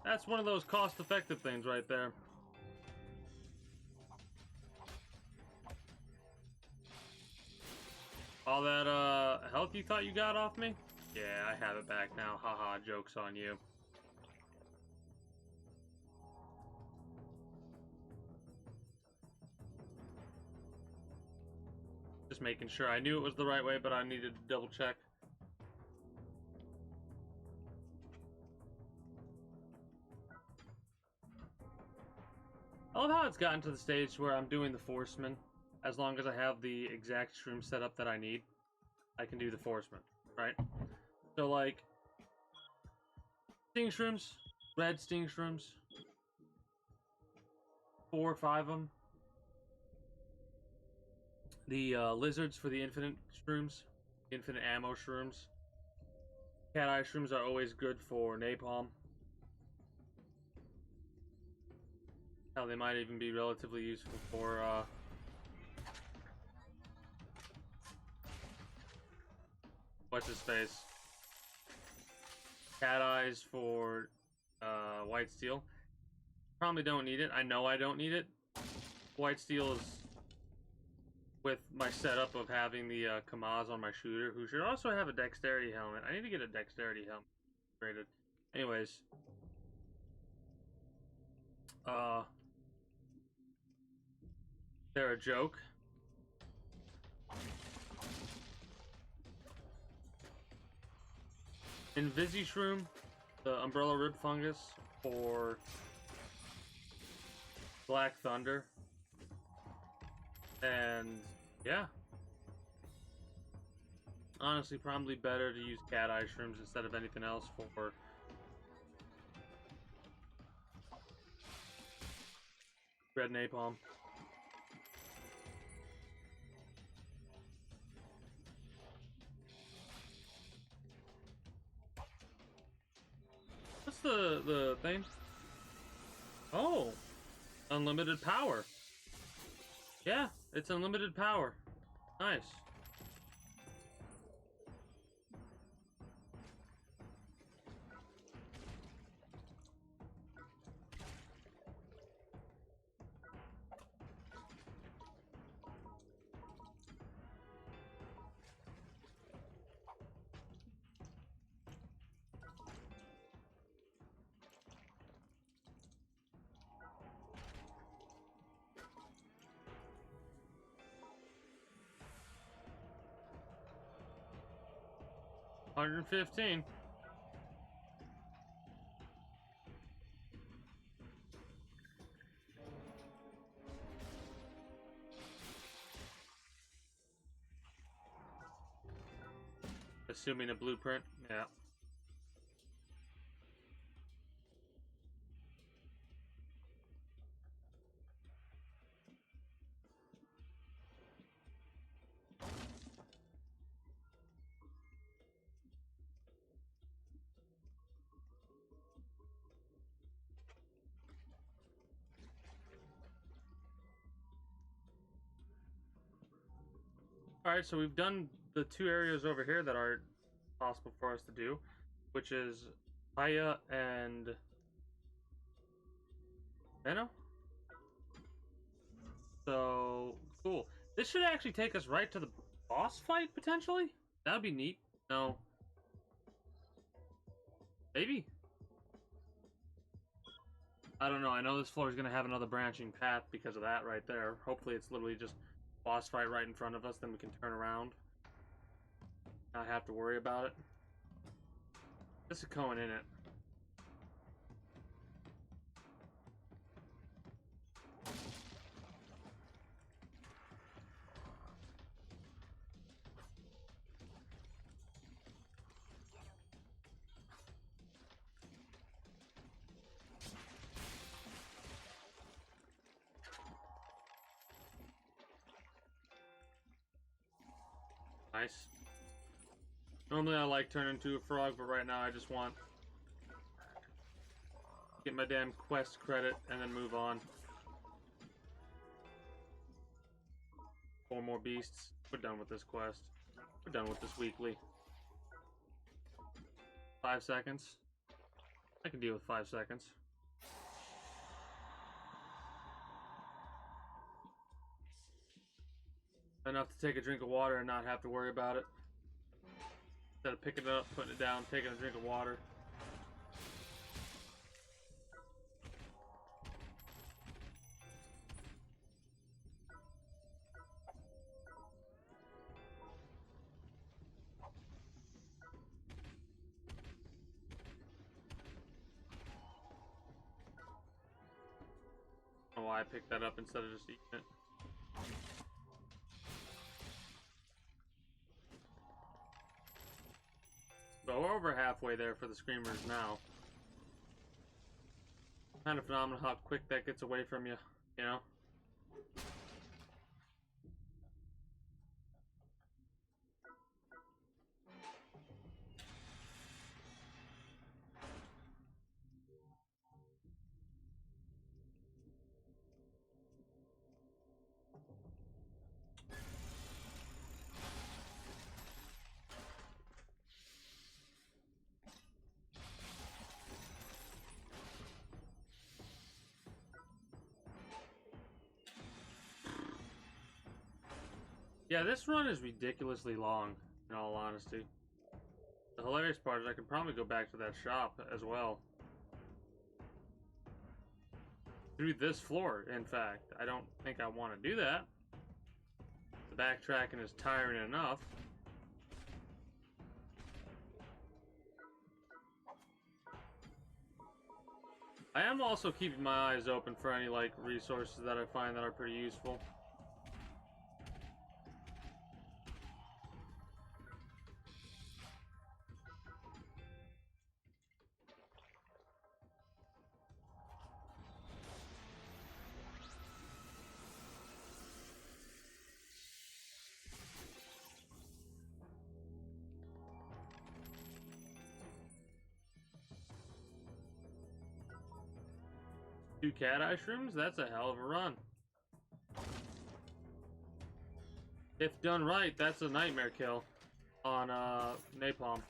That's one of those cost-effective things right there. All that health you thought you got off me? Yeah, I have it back now. Haha, joke's on you. Just making sure. I knew it was the right way, but I needed to double check. I love how it's gotten to the stage where I'm doing the Forceman. As long as I have the exact shroom setup that I need, I can do the Forceman, right? So, like, sting shrooms, red sting shrooms, 4 or 5 of them. The lizards for the infinite shrooms, infinite ammo shrooms. Cat eye shrooms are always good for napalm. Hell, they might even be relatively useful for what's his face? Cat eyes for white steel. Probably don't need it. I know I don't need it. White steel is with my setup of having the Kamaz on my shooter, who should also have a dexterity helmet. I need to get a dexterity helmet rated. Anyways, they're a joke. Invisishroom, the umbrella rib fungus for Black Thunder. And yeah, honestly, probably better to use cat eye shrooms instead of anything else for red napalm. What's the thing? Oh, unlimited power. Yeah, it's unlimited power. Nice. $115. Assuming a blueprint, yeah. Alright, so we've done the 2 areas over here that are possible for us to do, which is Aya and Venno. So, cool. This should actually take us right to the boss fight, potentially? That would be neat. No. Maybe. I don't know. I know this floor is going to have another branching path because of that right there. Hopefully it's literally just boss fight right in front of us, then we can turn around. Not have to worry about it. This is Cohen in it. Nice. Normally I like turning into a frog, but right now I just want to get my damn quest credit and then move on. 4 more beasts. We're done with this quest. We're done with this weekly. 5 seconds. I can deal with 5 seconds. Enough to take a drink of water and not have to worry about it. Instead of picking it up, putting it down, taking a drink of water. I don't know why I picked that up instead of just eating it. So we're over halfway there for the screamers now. Kind of phenomenal how quick that gets away from you, you know? Yeah, this run is ridiculously long, in all honesty. The hilarious part is I can probably go back to that shop as well. Through this floor, in fact. I don't think I want to do that. The backtracking is tiring enough. I am also keeping my eyes open for any, like, resources that I find that are pretty useful. Two cat eye shrooms? That's a hell of a run. If done right, that's a nightmare kill on napalm.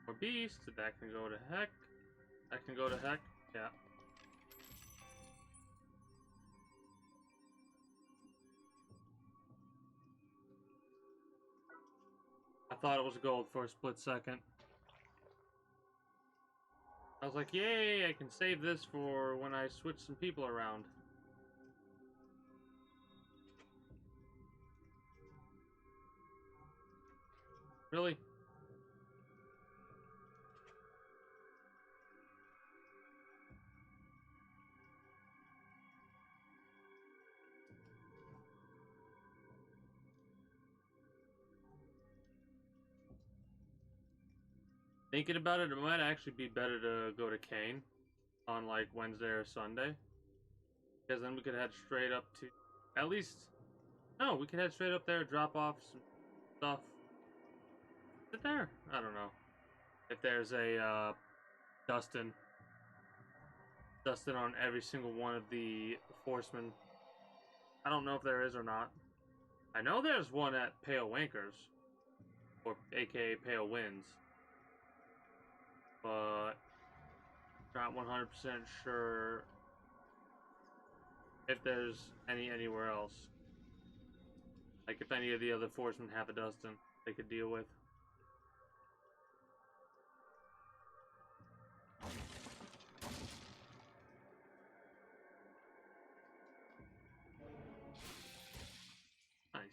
More beast, that can go to heck. That can go to heck, yeah. I thought it was gold for a split second. I was like, yay, I can save this for when I switch some people around. Really? Thinking about it, it might actually be better to go to Kane on like Wednesday or Sunday. Because then we could head straight up to, at least, no, we could head straight up there, drop off some stuff. Is it there? I don't know. If there's a Dustin on every single one of the Forcemen. I don't know if there is or not. I know there's one at Pale Wankers, or aka Pale Winds. But not 100% sure if there's anywhere else. Like if any of the other Forcemen have a Dustin they could deal with. Nice.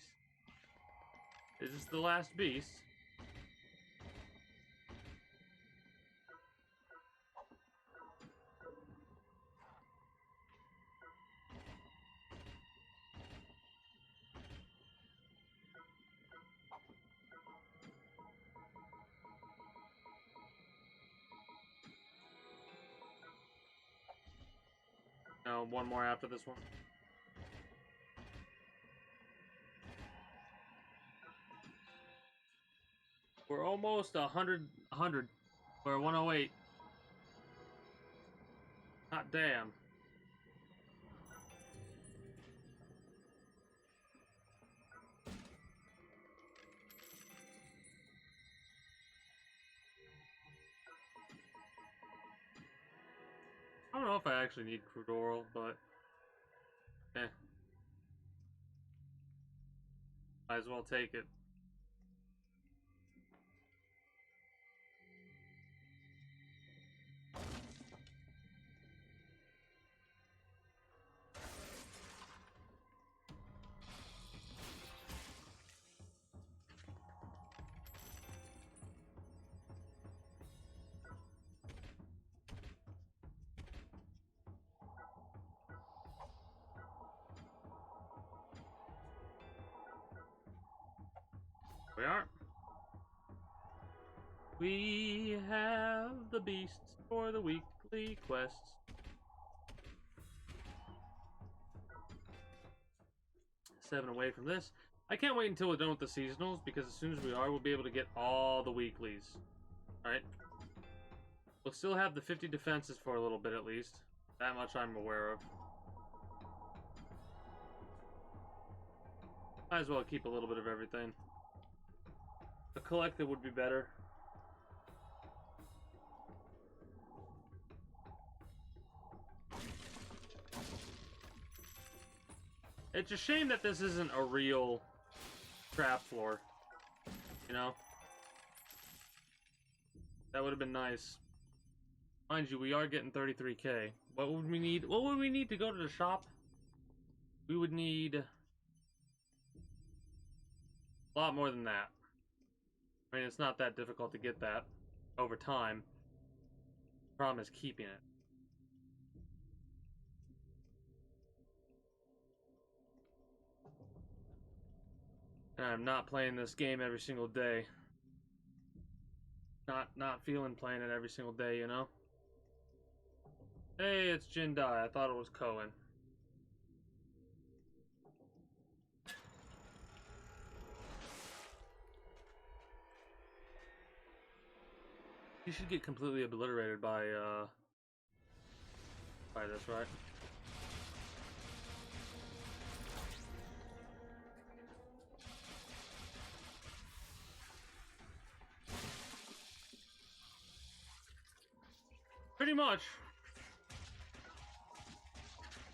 Is this the last beast? No, one more after this one. We're almost 100. We're 108. Hot damn. I don't know if I actually need crude oil, but eh. Might as well take it. We are. We have the beasts for the weekly quests. Seven away from this. I can't wait until we're done with the seasonals, because as soon as we are, we'll be able to get all the weeklies. Alright? We'll still have the 50 defenses for a little bit at least. That much I'm aware of. Might as well keep a little bit of everything. A collective would be better. It's a shame that this isn't a real trap floor. You know? That would have been nice. Mind you, we are getting 33k. What would we need? What would we need to go to the shop? We would need a lot more than that. I mean, it's not that difficult to get that over time. The problem is keeping it. And I'm not playing this game every single day. Not feeling playing it every single day, you know? Hey, it's Jindai. I thought it was Cohen. You should get completely obliterated by this, right? Pretty much.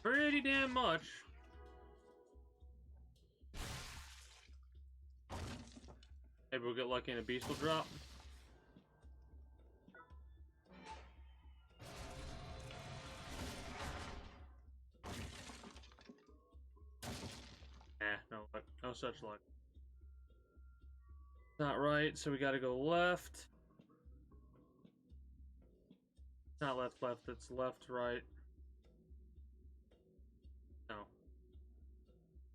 Pretty damn much. Maybe we'll get lucky and a beast will drop. No luck. No such luck. Not right, so we gotta go left. Not left, it's left, right. No.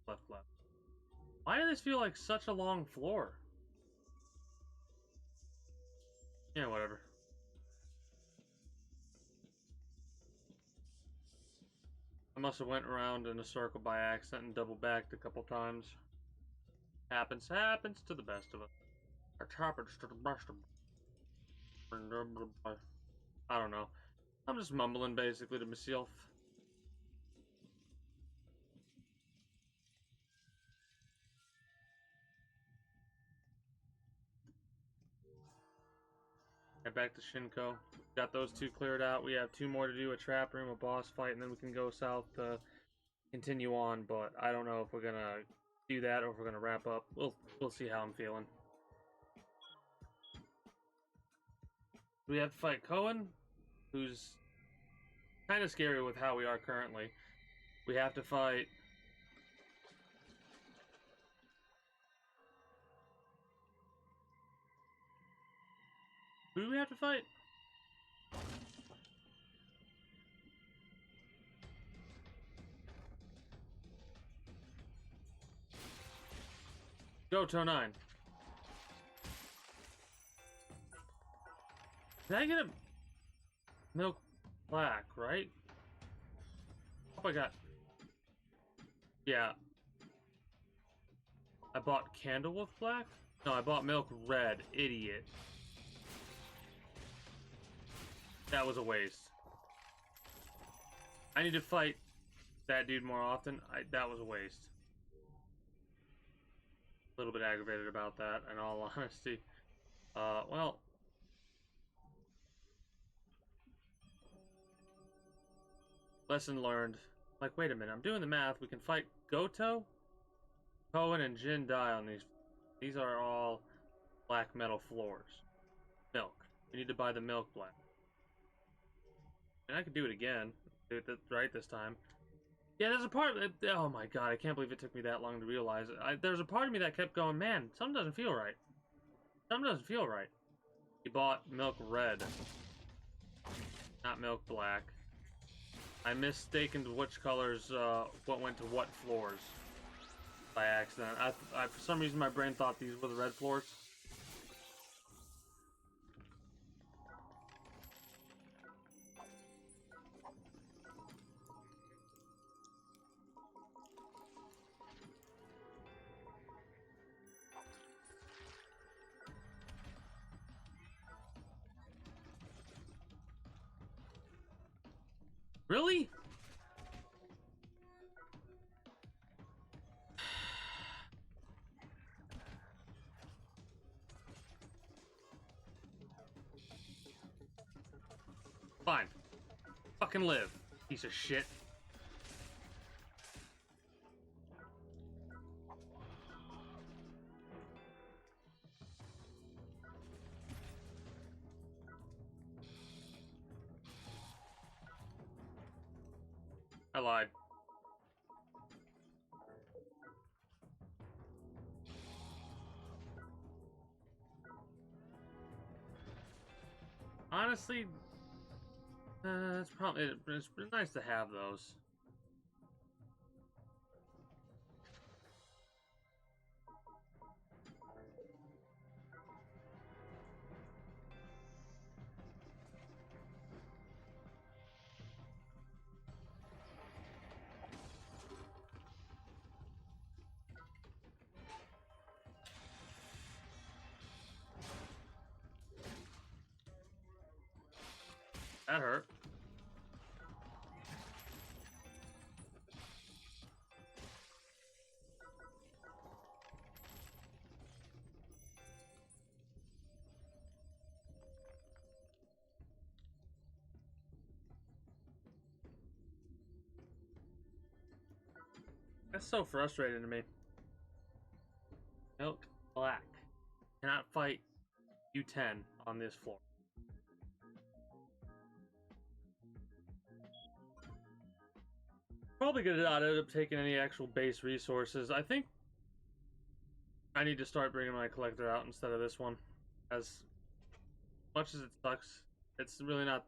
Left. Why does this feel like such a long floor? Yeah, whatever. I must have went around in a circle by accident and double backed a couple times. Happens to the best of us. It happens to the best of us. I don't know. I'm just mumbling basically to myself. Head back to Shinko. Got those two cleared out. We have two more to do, a trap room, a boss fight, and then we can go south to continue on, but I don't know if we're gonna do that or if we're gonna wrap up. We'll see how I'm feeling. We have to fight Cohen, who's kind of scary with how we are currently. We have to fight who do we have to fight? Go To9. Did I get a milk black, right? I got... Yeah. I bought Candlewood Black? No, I bought Milk Red. Idiot. That was a waste. I need to fight that dude more often. That was a waste. A little bit aggravated about that, in all honesty. Well... Lesson learned. Like, wait a minute, I'm doing the math. We can fight Goto, Cohen, and Jin Dai on these. These are all black metal floors. Milk. We need to buy the milk black. And I could do it again. Do it right this time. Yeah, there's a part... Oh my god, I can't believe it took me that long to realize it. There's a part of me that kept going, man, something doesn't feel right. Something doesn't feel right. He bought milk red. Not milk black. I mistaken which colors, what went to what floors by accident. For some reason, my brain thought these were the red floors. Really? Fine. Fucking live, piece of shit. I lied. Honestly, it's nice to have those. That hurt. That's so frustrating to me. Milk black. Cannot fight U10 on this floor. Probably gonna not end up taking any actual base resources. I think I need to start bringing my collector out instead of this one. As much as it sucks, it's really not...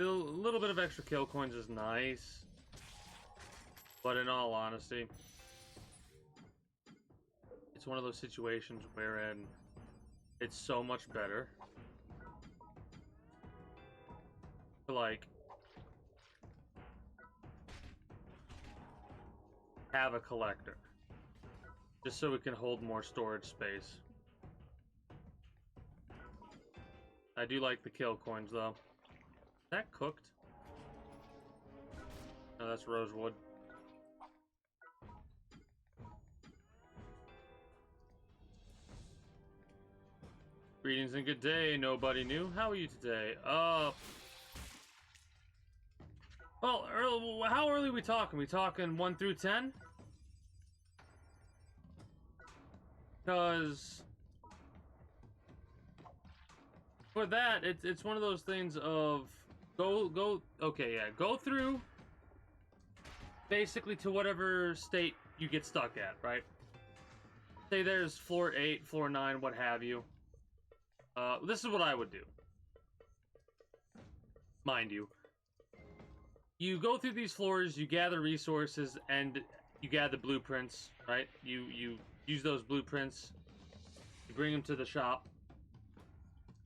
A little bit of extra kill coins is nice. But in all honesty, it's one of those situations wherein it's so much better to, like, have a collector. Just so we can hold more storage space. I do like the kill coins, though. Is that cooked? No, that's rosewood. Greetings and good day, nobody new. How are you today? Well, how early are we talking? We talking 1 through 10? Because for that, it's one of those things of go through basically to whatever state you get stuck at, right? Say there's floor 8, floor 9, what have you. This is what I would do. Mind you. You go through these floors, you gather resources, and you gather blueprints, right? You use those blueprints, you bring them to the shop,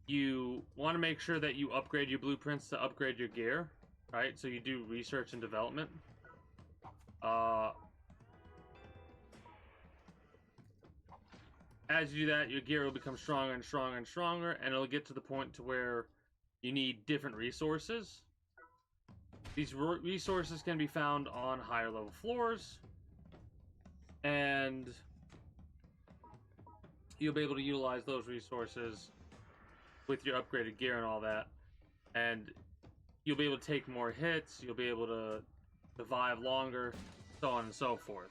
you want to make sure that you upgrade your blueprints to upgrade your gear, right? So you do research and development. As you do that, your gear will become stronger and stronger and stronger, and it'll get to the point to where you need different resources. These resources can be found on higher level floors, and you'll be able to utilize those resources with your upgraded gear and all that, and you'll be able to take more hits, you'll be able to survive longer, so on and so forth.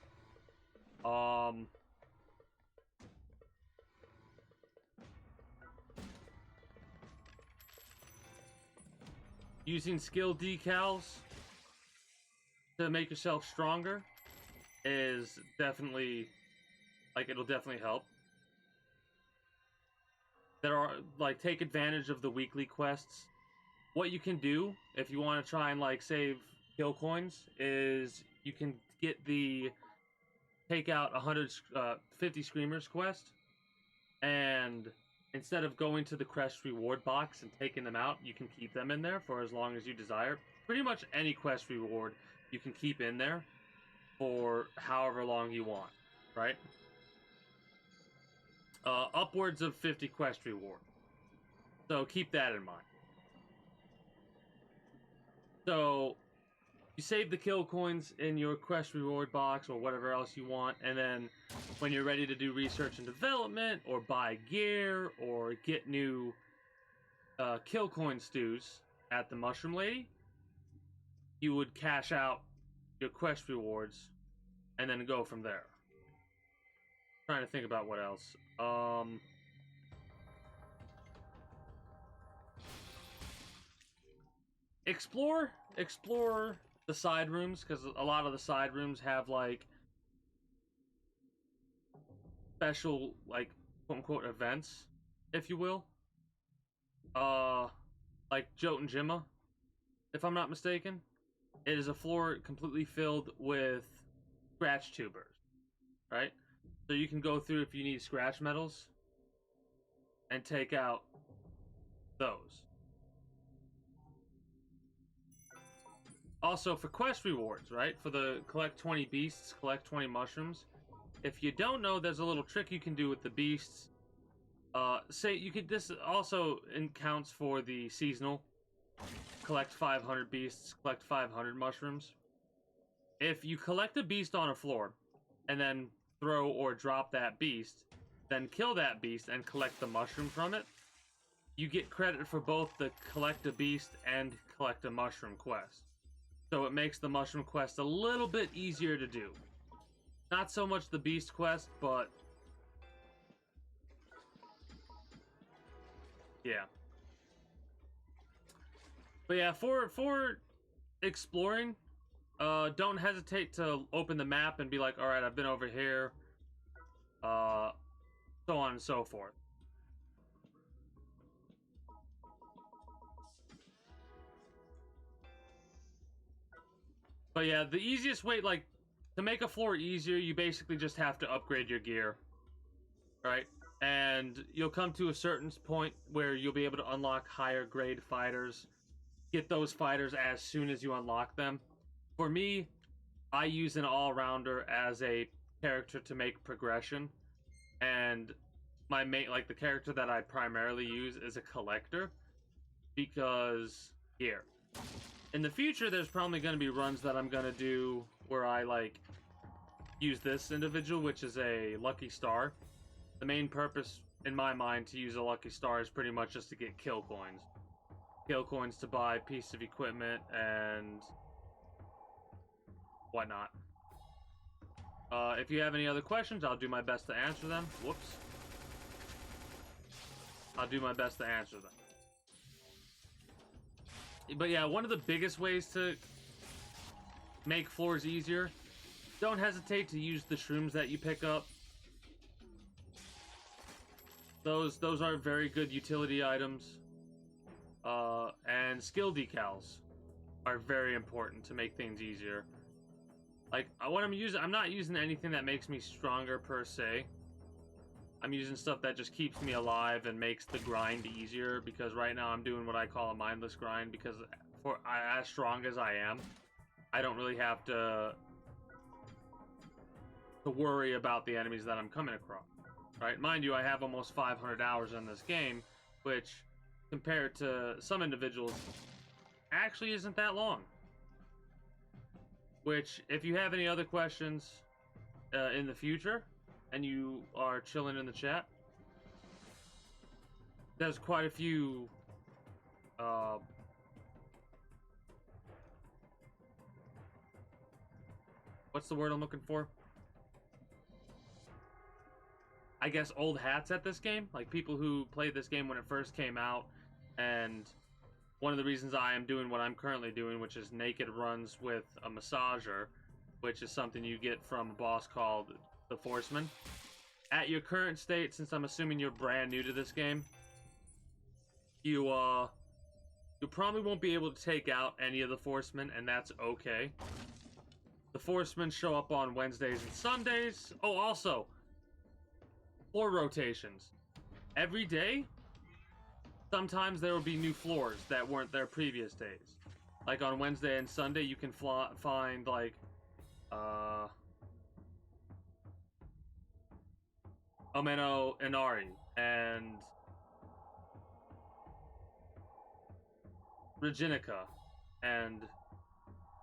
Using skill decals to make yourself stronger is definitely, like, it'll definitely help. There are, like, take advantage of the weekly quests. What you can do if you want to try and, like, save kill coins is you can get the take out 150 Screamers quest, and instead of going to the quest reward box and taking them out, you can keep them in there for as long as you desire. Pretty much any quest reward you can keep in there for however long you want, right? Upwards of 50 quest reward. So keep that in mind. So you save the kill coins in your quest reward box or whatever else you want, and then when you're ready to do research and development or buy gear or get new kill coin stews at the Mushroom Lady, you would cash out your quest rewards and then go from there. Trying to think about what else. Explore the side rooms, because a lot of the side rooms have, like, special, like, quote-unquote events, if you will. Like Jotun Jimma, if I'm not mistaken. It is a floor completely filled with scratch tubers, right? So you can go through if you need scratch medals and take out those. Also, for quest rewards, right? For the collect 20 beasts, collect 20 mushrooms. If you don't know, there's a little trick you can do with the beasts. Say you could. This also counts for the seasonal. Collect 500 beasts, collect 500 mushrooms. If you collect a beast on a floor, and then throw or drop that beast, then kill that beast and collect the mushroom from it, you get credit for both the collect a beast and collect a mushroom quest. So it makes the mushroom quest a little bit easier to do. Not so much the beast quest, but yeah. But yeah, for exploring, don't hesitate to open the map and be like, all right, I've been over here, so on and so forth. But yeah, the easiest way, like, to make a floor easier, you basically just have to upgrade your gear, right? And you'll come to a certain point where you'll be able to unlock higher grade fighters. Get those fighters as soon as you unlock them. For me, I use an all-rounder as a character to make progression, and my main, like, the character that I primarily use is a collector, because here in the future there's probably going to be runs that I'm going to do where I, like, use this individual, which is a lucky star. The main purpose in my mind to use a lucky star is pretty much just to get kill coins. Kill coins to buy pieces of equipment and whatnot. If you have any other questions, I'll do my best to answer them. Whoops. I'll do my best to answer them. But yeah, one of the biggest ways to make floors easier, don't hesitate to use the shrooms that you pick up. Those are very good utility items. And skill decals are very important to make things easier. Like, what I'm not using anything that makes me stronger per se. I'm using stuff that just keeps me alive and makes the grind easier, because right now I'm doing what I call a mindless grind, because as strong as I am, I don't really have to worry about the enemies that I'm coming across. Right? Mind you, I have almost 500 hours in this game, which, compared to some individuals, actually isn't that long. Which, if you have any other questions in the future, and you are chilling in the chat, there's quite a few what's the word I'm looking for? I guess old hats at this game, like people who played this game when it first came out, and one of the reasons I am doing what I'm currently doing, which is naked runs with a massager, which is something you get from a boss called the Forceman. At your current state, since I'm assuming you're brand new to this game, you probably won't be able to take out any of the Forcemen, and that's okay. The Forcemen show up on Wednesdays and Sundays. Oh, also, floor rotations. Every day, sometimes there will be new floors that weren't there previous days. Like on Wednesday and Sunday, you can find, like, Omeno Inari and Reginica and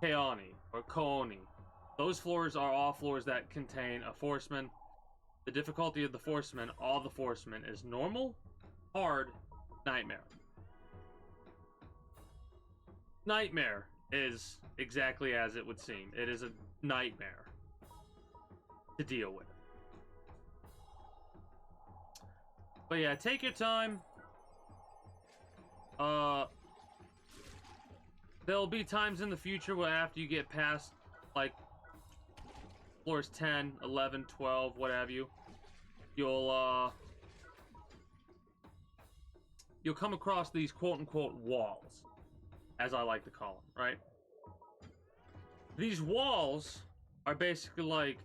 Keoni or Kooni. Those floors are all floors that contain a Forceman. The difficulty of the Forceman, all the Forcemen, is normal, hard, nightmare. Nightmare is exactly as it would seem. It is a nightmare to deal with. But yeah, take your time. There'll be times in the future where after you get past, like, floors 10, 11, 12, what have you, you'll come across these quote-unquote walls, as I like to call them, right? These walls are basically like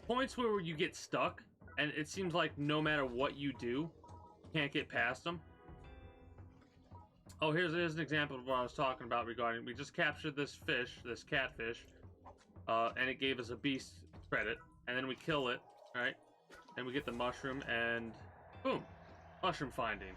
points where you get stuck, and it seems like no matter what you do, you can't get past them. Oh, here's an example of what I was talking about regarding, we just captured this fish, this catfish, and it gave us a beast credit, and then we kill it, right? And we get the mushroom, and boom, mushroom finding.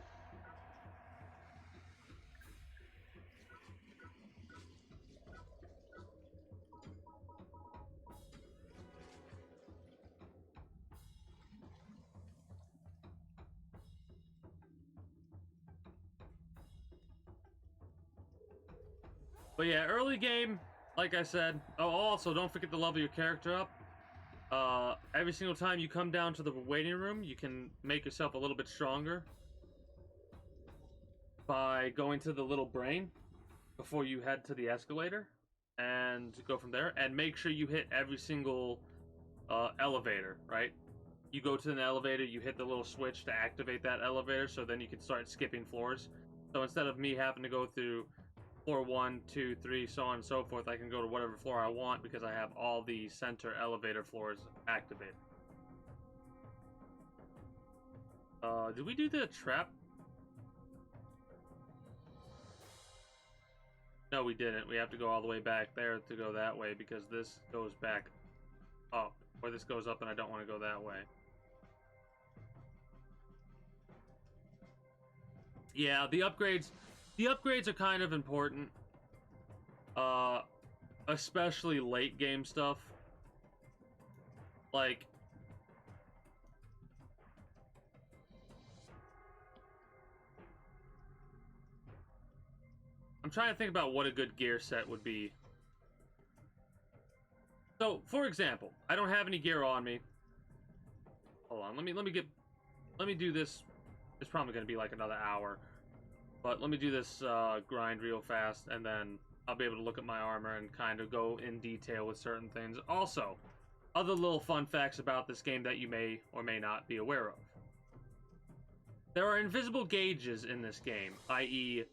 But yeah, early game, like I said. Oh, also, don't forget to level your character up. Every single time you come down to the waiting room, you can make yourself a little bit stronger by going to the little brain before you head to the escalator and go from there. And make sure you hit every single elevator, right? You go to an elevator, you hit the little switch to activate that elevator, so then you can start skipping floors. So instead of me having to go through floor 1, 2, 3, so on and so forth, I can go to whatever floor I want because I have all the center elevator floors activated. Did we do the trap? No, we didn't. We have to go all the way back there to go that way because this goes back up. Or this goes up and I don't want to go that way. Yeah, the upgrades are kind of important. Especially late game stuff. Like, I'm trying to think about what a good gear set would be. So, for example, I don't have any gear on me. Hold on, let me do this. It's probably going to be like another hour. But let me do this grind real fast, and then I'll be able to look at my armor and kind of go in detail with certain things. Also, other little fun facts about this game that you may or may not be aware of. There are invisible gauges in this game, i.e.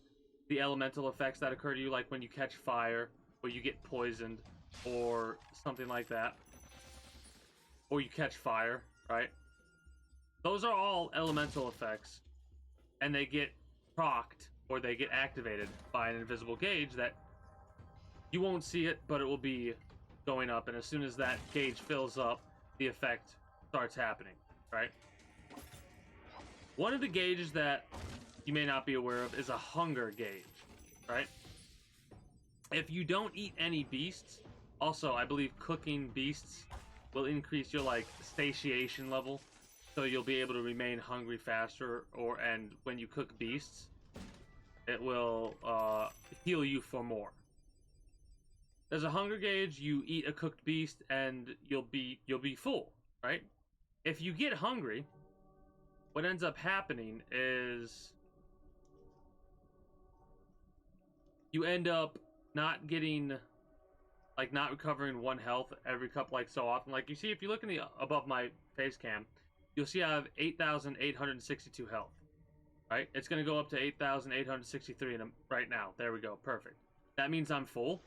the elemental effects that occur to you, like when you catch fire, or you get poisoned, or something like that. or you catch fire, right? Those are all elemental effects, and they get procced or they get activated by an invisible gauge that you won't see it, but it will be going up, and as soon as that gauge fills up, the effect starts happening, right? One of the gauges that you may not be aware of is a hunger gauge, right? If you don't eat any beasts, also, I believe cooking beasts will increase your, like, satiation level, so you'll be able to remain hungry faster, and when you cook beasts, it will heal you for more. There's a hunger gauge, you eat a cooked beast, and you'll be full, right? If you get hungry, what ends up happening is you end up not recovering 1 health every cup like so often. Like you see, if you look in the above my face cam, you'll see I have 8,862 health, right? It's going to go up to 8,863 right now. There we go, perfect. That means I'm full.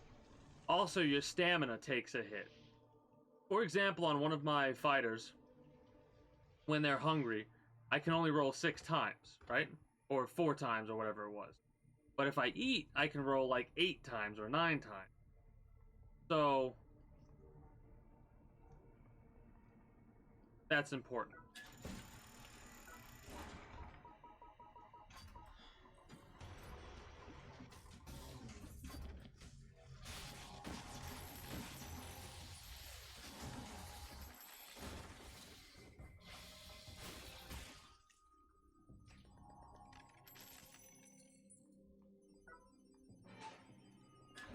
Also, your stamina takes a hit. For example, on one of my fighters, when they're hungry, I can only roll 6 times, right? Or 4 times, or whatever it was. But if I eat, I can roll like 8 times or 9 times. So, that's important.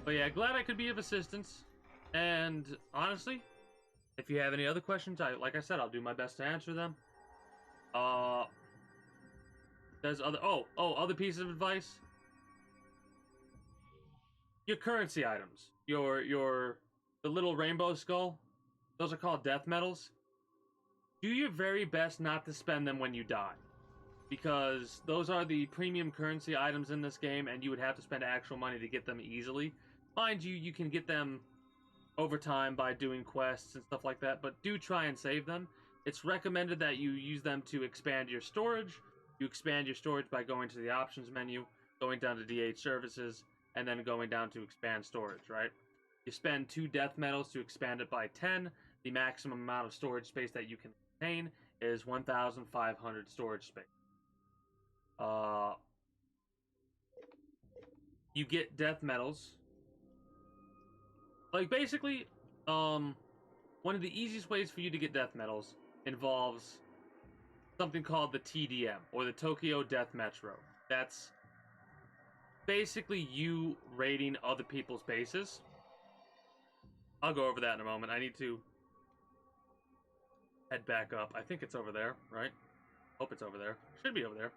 But yeah, glad I could be of assistance. And honestly, if you have any other questions, like I said, I'll do my best to answer them. There's other pieces of advice. Your currency items, the little rainbow skull, those are called death medals. Do your very best not to spend them when you die, because those are the premium currency items in this game, and you would have to spend actual money to get them easily. Mind you, you can get them over time by doing quests and stuff like that, but do try and save them. It's recommended that you use them to expand your storage. You expand your storage by going to the options menu, going down to DH services, and then going down to expand storage, right? You spend 2 death medals to expand it by 10. The maximum amount of storage space that you can contain is 1,500 storage space. You get death medals. Like, basically, one of the easiest ways for you to get death medals involves something called the TDM, or the Tokyo Death Metro. That's basically you raiding other people's bases. I'll go over that in a moment. I need to head back up. I think it's over there, right? Hope it's over there. Should be over there.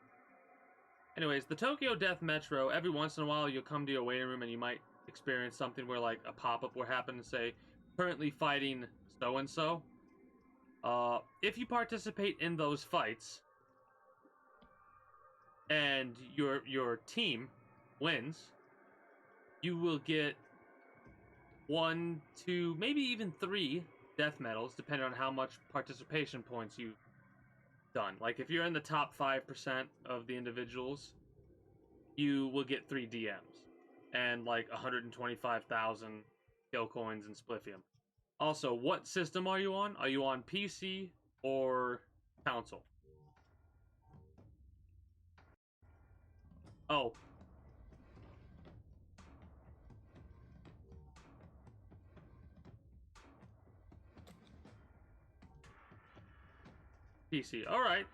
Anyways, the Tokyo Death Metro, every once in a while you'll come to your waiting room and you might experience something where, like, a pop-up will happen and say, currently fighting so-and-so. If you participate in those fights and your team wins, you will get 1, 2, maybe even 3 death medals, depending on how much participation points you've done. Like, if you're in the top 5% of the individuals, you will get 3 DMs and like 125,000 kill coins and spliffium. Also, what system are you on? Are you on PC or console? Oh. PC. Alright.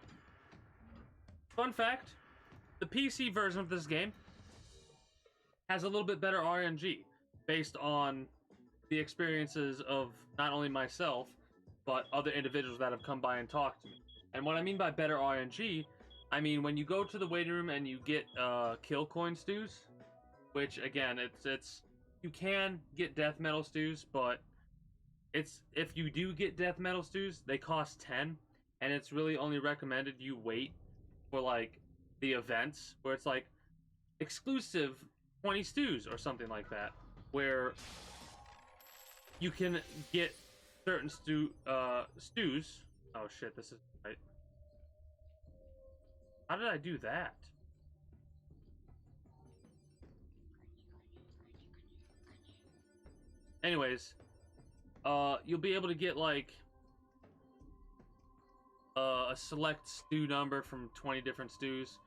Fun fact, the PC version of this game has a little bit better RNG based on the experiences of not only myself, but other individuals that have come by and talked to me. And what I mean by better RNG, I mean when you go to the waiting room and you get kill coin stews, which again, it's you can get death metal stews, but if you do get death metal stews, they cost 10, and it's really only recommended you wait for like the events where it's like exclusive 20 stews or something like that, where you can get certain stews. Oh shit, this is right. How did I do that? Anyways, you'll be able to get like a select stew number from 20 different stews.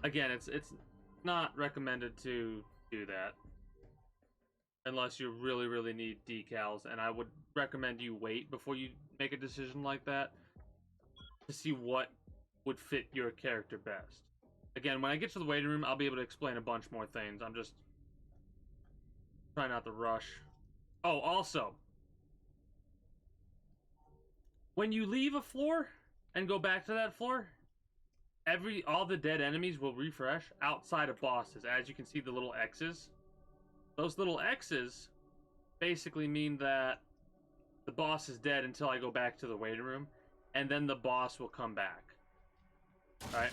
Again, it's not recommended to do that unless you really need decals, and I would recommend you wait before you make a decision like that to see what would fit your character best. Again, when I get to the waiting room, I'll be able to explain a bunch more things. I'm just trying not to rush. Oh, also, when you leave a floor and go back to that floor, all the dead enemies will refresh outside of bosses. As you can see, the little X's. Those little X's basically mean that the boss is dead until I go back to the waiting room, and then the boss will come back. Alright?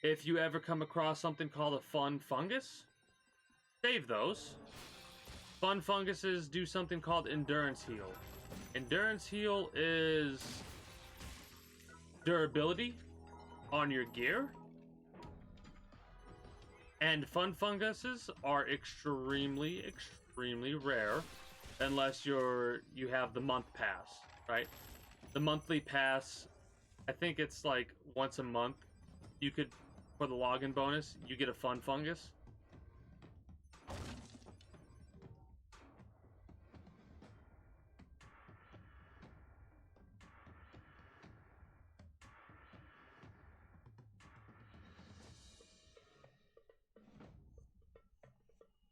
If you ever come across something called a fun fungus, save those. Fun funguses do something called endurance heal. Endurance heal is durability on your gear. And fun funguses are extremely rare unless you have the month pass, right? The monthly pass, I think it's like once a month. You could, for the login bonus, you get a fun fungus.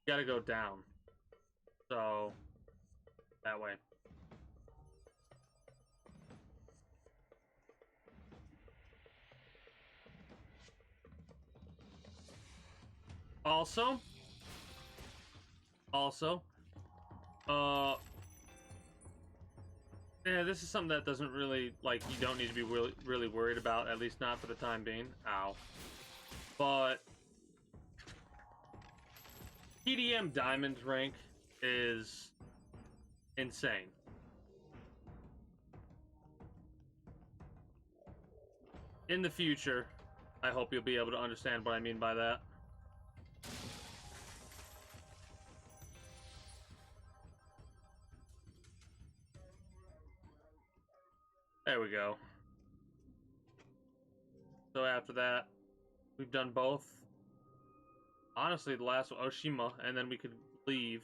You gotta go down. So, that way. Also, yeah, this is something that doesn't really, like, you don't need to be really worried about, at least not for the time being. Ow. But PDM Diamond rank is insane. In the future, I hope you'll be able to understand what I mean by that. There we go. So after that, we've done both. Honestly, the last one, Oshima, and then we could leave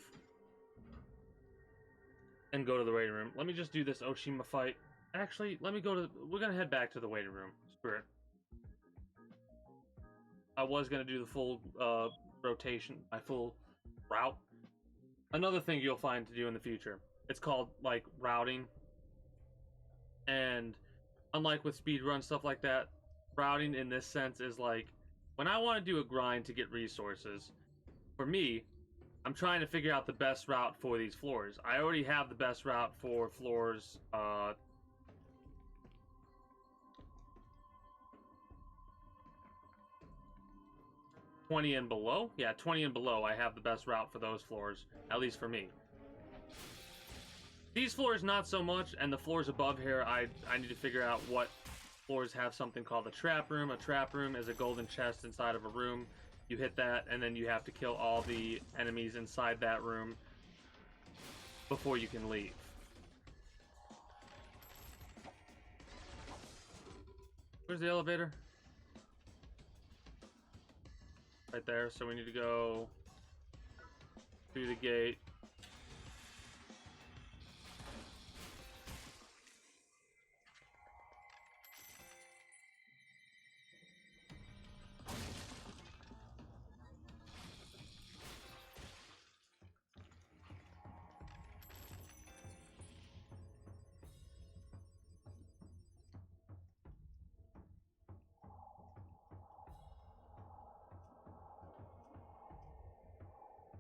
and go to the waiting room. Let me just do this Oshima fight. Actually, let me go to... We're gonna head back to the waiting room. Screw it. I was gonna do the full rotation, my full route. Another thing you'll find to do in the future. It's called, like, routing. And unlike with speedrun stuff like that, routing in this sense is like, when I want to do a grind to get resources, for me, I'm trying to figure out the best route for these floors. I already have the best route for floors 20 and below. Yeah, 20 and below, I have the best route for those floors, at least for me. These floors, not so much, and the floors above here, I need to figure out what floors have something called a trap room. A trap room is a golden chest inside of a room. You hit that, and then you have to kill all the enemies inside that room before you can leave. Where's the elevator? Right there, so we need to go through the gate.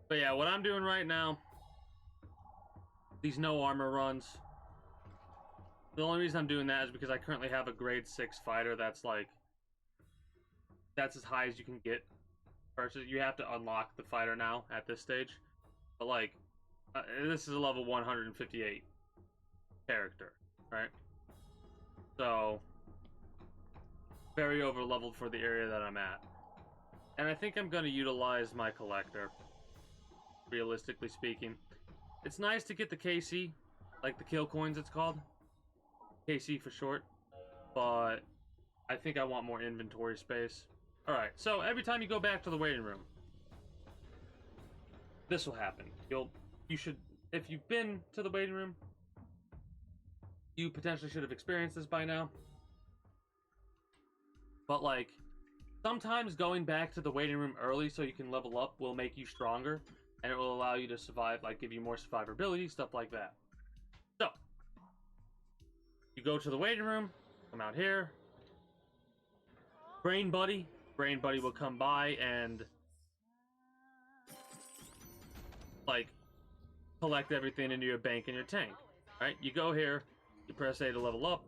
But yeah, what I'm doing right now, these no armor runs. The only reason I'm doing that is because I currently have a grade 6 fighter that's like, that's as high as you can get. Versus, you have to unlock the fighter now at this stage. But like, this is a level 158 character, right? So, very over leveled for the area that I'm at. And I think I'm going to utilize my collector, realistically speaking. It's nice to get the KC, like the kill coins it's called. KC for short. But I think I want more inventory space. Alright, so every time you go back to the waiting room, this will happen. You should, if you've been to the waiting room, you potentially should have experienced this by now. But like, sometimes going back to the waiting room early so you can level up will make you stronger, and it will allow you to survive, like give you more survivability, stuff like that. So, you go to the waiting room, come out here, Brain Buddy will come by and like collect everything into your bank and your tank, right? You go here, you press A to level up,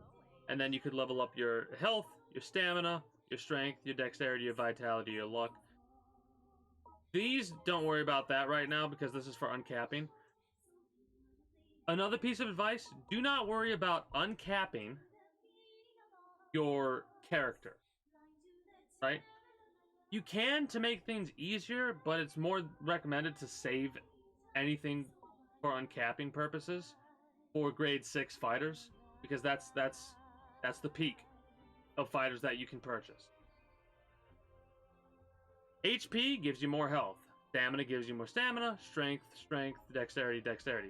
and then you could level up your health, your stamina, your strength, your dexterity, your vitality, your luck. These, don't worry about that right now because this is for uncapping. Another piece of advice, do not worry about uncapping your character, right? You can to make things easier, but it's more recommended to save anything for uncapping purposes for grade 6 fighters, because that's the peak of fighters that you can purchase. HP gives you more health. Stamina gives you more stamina. Strength, dexterity.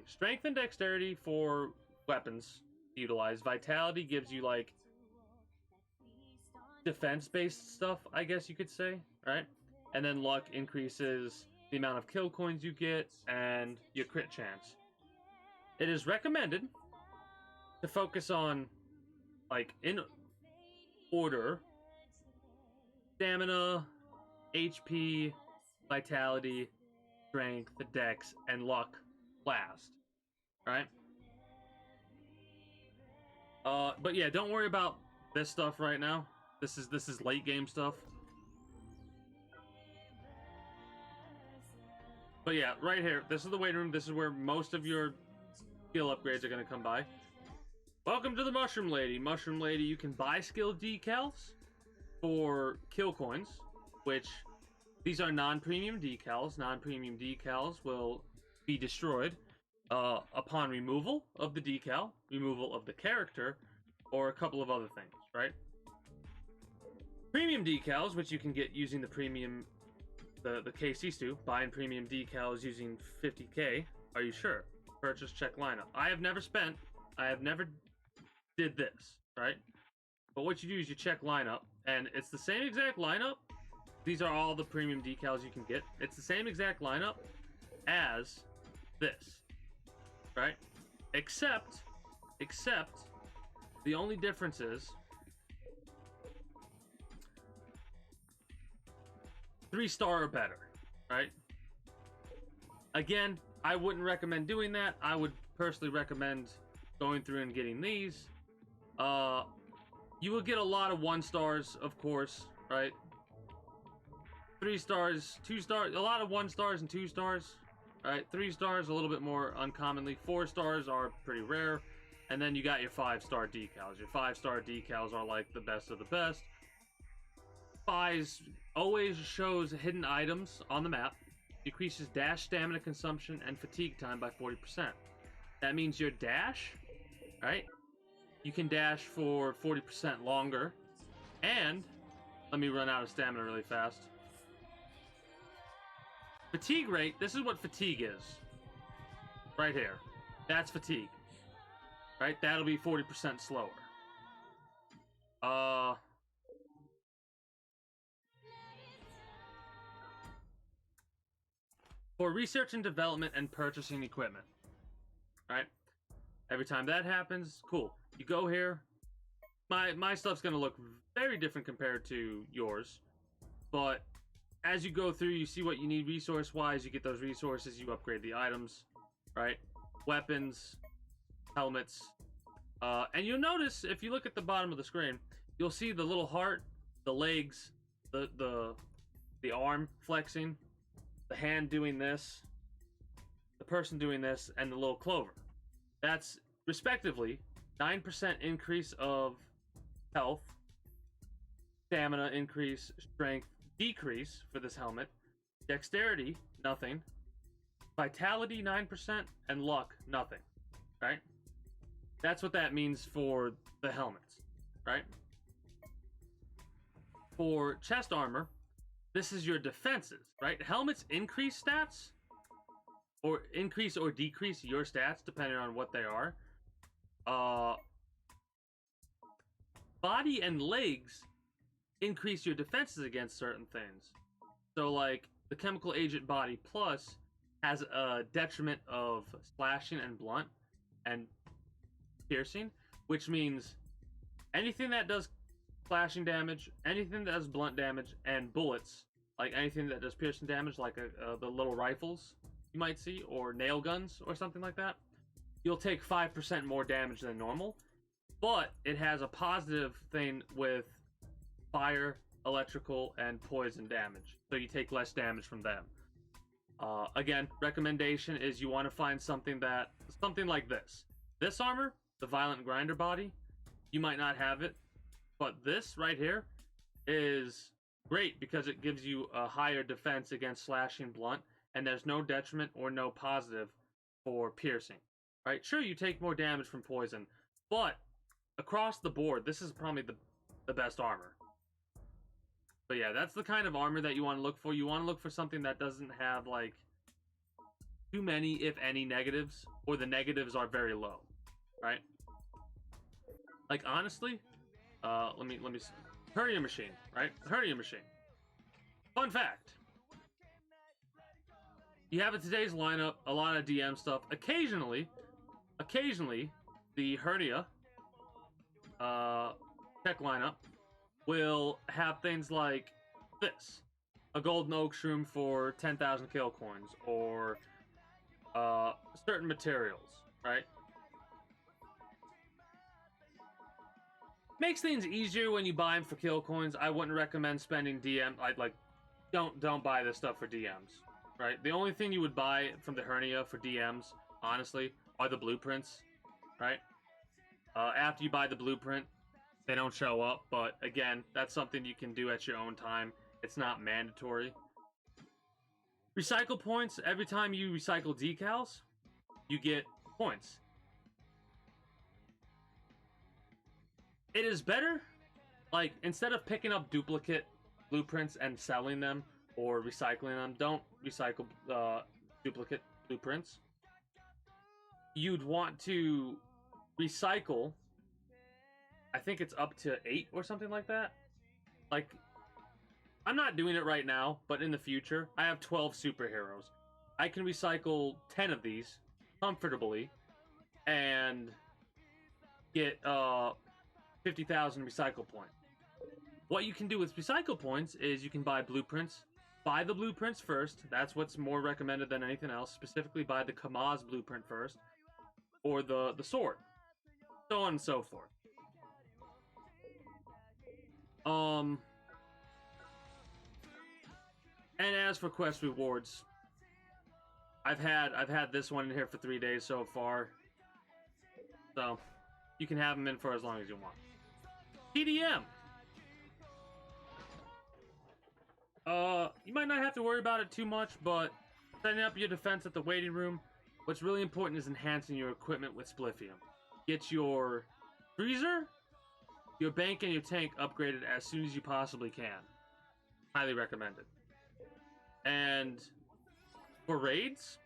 Strength and dexterity for weapons to utilize. Vitality gives you like defense-based stuff, I guess you could say, right? And then luck increases the amount of kill coins you get and your crit chance. It is recommended to focus on, like, in order, stamina, HP, vitality, strength, dex, and luck last, right? But yeah, don't worry about this stuff right now. This is late game stuff. But yeah, right here, this is the waiting room. This is where most of your skill upgrades are going to come by. Welcome to the Mushroom Lady. Mushroom Lady, you can buy skill decals for kill coins, which these are non-premium decals. Non-premium decals will be destroyed upon removal of the decal, removal of the character, or a couple of other things, right? Premium decals, which you can get using the premium, the KC stew, buying premium decals using 50k. Are you sure? Purchase, check lineup. I have never did this, right? But what you do is you check lineup, and it's the same exact lineup. These are all the premium decals you can get. It's the same exact lineup as this, right? Except the only difference is 3-star or better, right? Again, I wouldn't recommend doing that. I would personally recommend going through and getting these. You will get a lot of 1-stars, of course, right? 3 stars, 2 stars, a lot of 1 stars and 2 stars, right? 3 stars a little bit more uncommonly. 4 stars are pretty rare, and then you got your 5-star decals. Your 5-star decals are like the best of the best. Spies always shows hidden items on the map, decreases dash stamina consumption and fatigue time by 40%. That means your dash, right? You can dash for 40% longer, and let me run out of stamina really fast. Fatigue rate, this is what fatigue is. Right here. That's fatigue. Right? That'll be 40% slower. For research and development and purchasing equipment. Right? Every time that happens, cool. You go here. My stuff's gonna look very different compared to yours. But as you go through, you see what you need resource-wise. You get those resources, you upgrade the items, right? Weapons, helmets. And you'll notice, if you look at the bottom of the screen, you'll see the little heart, the legs, the arm flexing, the hand doing this, the person doing this, and the little clover. That's, respectively, 9% increase of health, stamina increase, strength decrease for this helmet, dexterity, nothing, vitality, 9%, and luck, nothing, right? That's what that means for the helmets, right? For chest armor, this is your defenses, right? Helmets increase stats, or increase or decrease your stats depending on what they are. Body and legs increase your defenses against certain things. So, like, the chemical agent body plus has a detriment of slashing and blunt and piercing, which means anything that does slashing damage, anything that does blunt damage, and bullets, like anything that does piercing damage, like the little rifles you might see, or nail guns or something like that, you'll take 5% more damage than normal. But it has a positive thing with fire, electrical, and poison damage, so you take less damage from them. Again, recommendation is you want to find something like this. This armor, the Violent Grinder body, you might not have it, but this right here is great because it gives you a higher defense against slashing blunt, and there's no detriment or no positive for piercing, right? Sure, you take more damage from poison, but across the board, this is probably the best armor. But yeah, that's the kind of armor that you want to look for. You want to look for something that doesn't have, like, too many, if any, negatives, or the negatives are very low, right? Like, honestly, let me hernia machine, right? Hernia machine. Fun fact. You have in today's lineup a lot of DM stuff. Occasionally, the hernia tech lineup will have things like this: a golden oak shroom for 10,000 kill coins, or certain materials, right? Makes things easier when you buy them for kill coins. I wouldn't recommend spending DM. Don't buy this stuff for DMs, right? The only thing you would buy from the hernia for DMs, honestly, are the blueprints, right? After you buy the blueprint, they don't show up, but again, that's something you can do at your own time. It's not mandatory. Recycle points. Every time you recycle decals, you get points. It is better, like, instead of picking up duplicate blueprints and selling them or recycling them, don't recycle duplicate blueprints. You'd want to recycle, I think it's up to 8 or something like that. Like, I'm not doing it right now, but in the future, I have 12 superheroes. I can recycle 10 of these comfortably and get 50,000 recycle points. What you can do with recycle points is you can buy blueprints. Buy the blueprints first. That's what's more recommended than anything else. Specifically, buy the Kamaz blueprint first, or the sword, so on and so forth. And as for quest rewards, I've had this one in here for 3 days so far, so you can have them in for as long as you want. TDM. You might not have to worry about it too much, but setting up your defense at the waiting room, what's really important is enhancing your equipment with Spliffium. Get your freezer, your bank, and your tank upgraded as soon as you possibly can. Highly recommended. And for raids,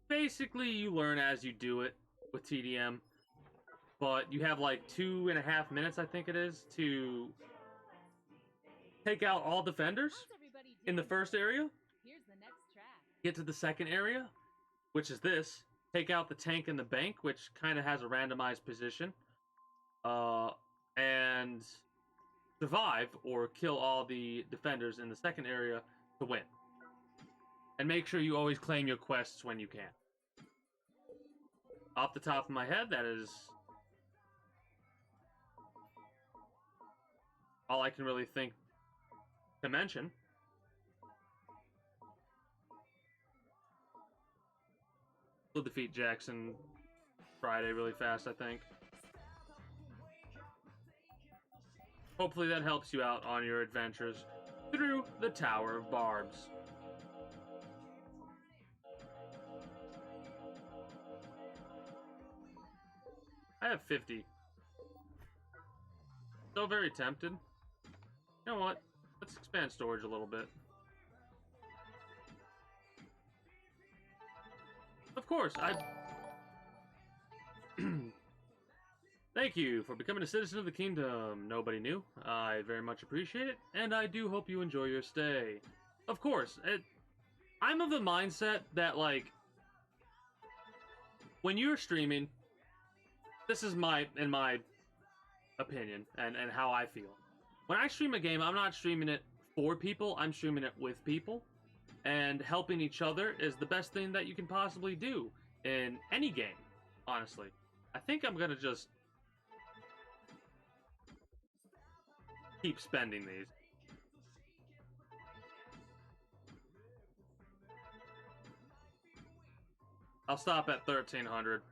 basically you learn as you do it with TDM, but you have like 2.5 minutes, I think it is, to take out all defenders in the first area. Here's the next track. Get to the second area, which is this. Take out the tank and the bank, which kind of has a randomized position. and survive or kill all the defenders in the second area to win. And make sure you always claim your quests when you can. Off the top of my head, that is all I can really think to mention. We'll defeat Jackson Friday really fast, I think. Hopefully that helps you out on your adventures through the Tower of Barbs. I have 50. Still very tempted. You know what? Let's expand storage a little bit. Of course, Thank you for becoming a citizen of the kingdom. Nobody knew. I very much appreciate it, and I do hope you enjoy your stay. Of course, I'm of the mindset that, like, when you're streaming, this is in my opinion, and how I feel. When I stream a game, I'm not streaming it for people, I'm streaming it with people. And helping each other is the best thing that you can possibly do in any game, honestly. I think I'm gonna just keep spending these. I'll stop at 1,300.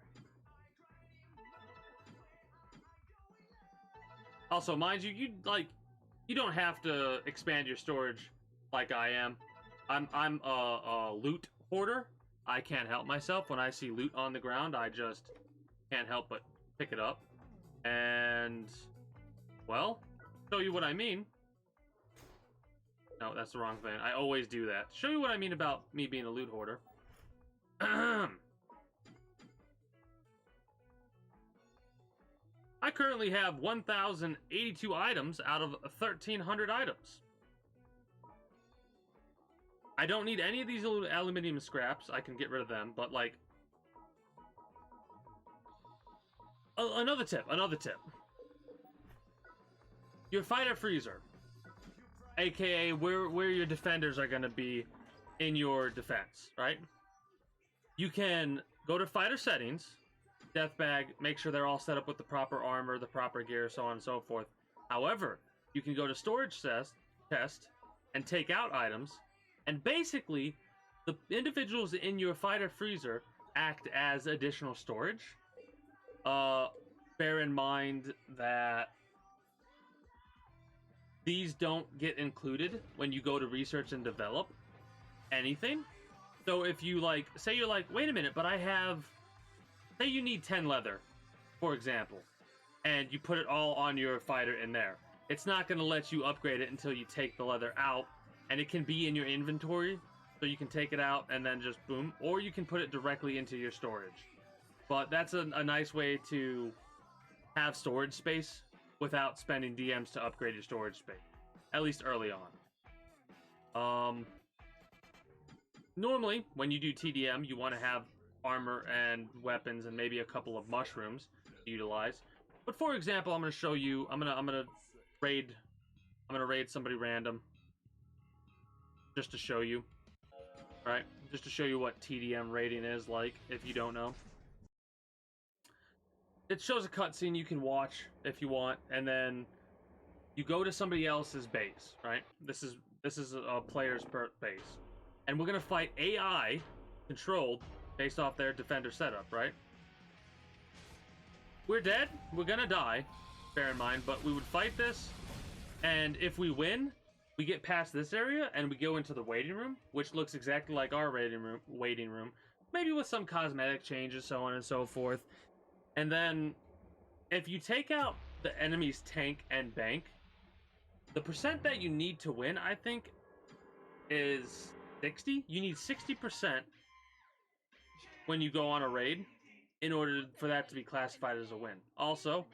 Also, mind you, you don't have to expand your storage like I am. I'm a loot hoarder. I can't help myself. When I see loot on the ground, I just can't help but pick it up. And, well, show you what I mean. No, that's the wrong thing. I always do that. Show you what I mean about me being a loot hoarder. I currently have 1,082 items out of 1,300 items. I don't need any of these aluminum scraps. I can get rid of them, but, like... Another tip. Your fighter freezer, aka where your defenders are going to be in your defense, right? You can go to fighter settings, death bag, make sure they're all set up with the proper armor, the proper gear, so on and so forth. However, you can go to storage test and take out items, and basically the individuals in your fighter freezer act as additional storage. Bear in mind that these don't get included when you go to research and develop anything. So if you, like, say you're like, wait a minute, but I have, say you need 10 leather, for example, and you put it all on your fighter in there. It's not going to let you upgrade it until you take the leather out, and it can be in your inventory, so you can take it out and then just boom, or you can put it directly into your storage. But that's a nice way to have storage space without spending DMs to upgrade your storage space, at least early on. Normally, when you do TDM, you want to have armor and weapons and maybe a couple of mushrooms to utilize. But for example, I'm going to show you. I'm gonna raid somebody random just to show you. All right, just to show you what TDM raiding is like if you don't know. It shows a cutscene you can watch if you want, and then you go to somebody else's base, right? This is a player's base, and we're gonna fight AI controlled based off their defender setup, right? We're dead. We're gonna die. Bear in mind, but we would fight this, and if we win, we get past this area and we go into the waiting room, which looks exactly like our waiting room, maybe with some cosmetic changes, so on and so forth. And then, if you take out the enemy's tank and bank, the percent that you need to win, I think, is 60. You need 60% when you go on a raid in order for that to be classified as a win. Also,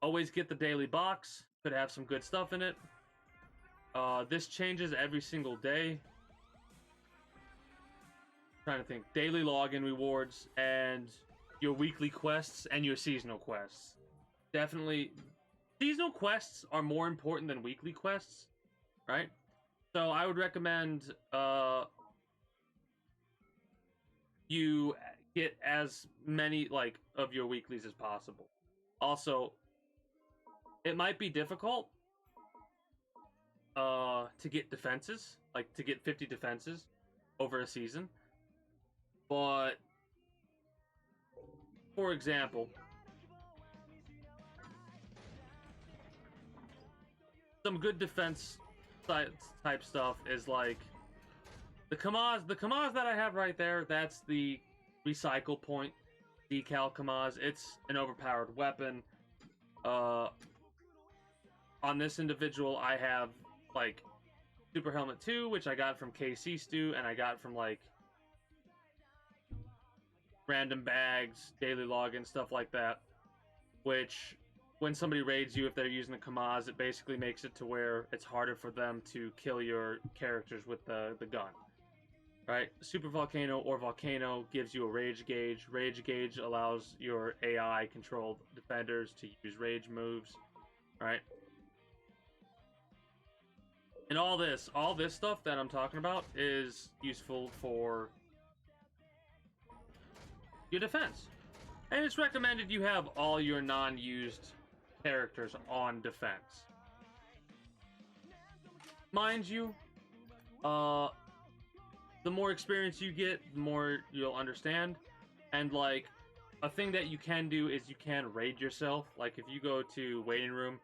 always get the daily box. Could have some good stuff in it. This changes every single day. Trying to think. Daily login rewards and your weekly quests and your seasonal quests. definitely seasonal quests are more important than weekly quests, right? So I would recommend you get as many like of your weeklies as possible. Also, it might be difficult to get defenses, like to get 50 defenses over a season. But for example, some good defense type stuff is like the Kamaz that I have right there. That's the recycle point decal Kamaz. It's an overpowered weapon. On this individual, I have like Super Helmet 2, which I got from KC Stew, and I got from like random bags, daily login, stuff like that. Which, when somebody raids you, if they're using the Kamaz, it basically makes it to where it's harder for them to kill your characters with the gun. Right? Super Volcano or Volcano gives you a Rage Gauge. Rage Gauge allows your AI-controlled defenders to use rage moves. Right? And all this stuff that I'm talking about is useful for your defense. And it's recommended you have all your non-used characters on defense. Mind you, the more experience you get, the more you'll understand. And like, a thing that you can do is you can raid yourself. Like if you go to waiting room,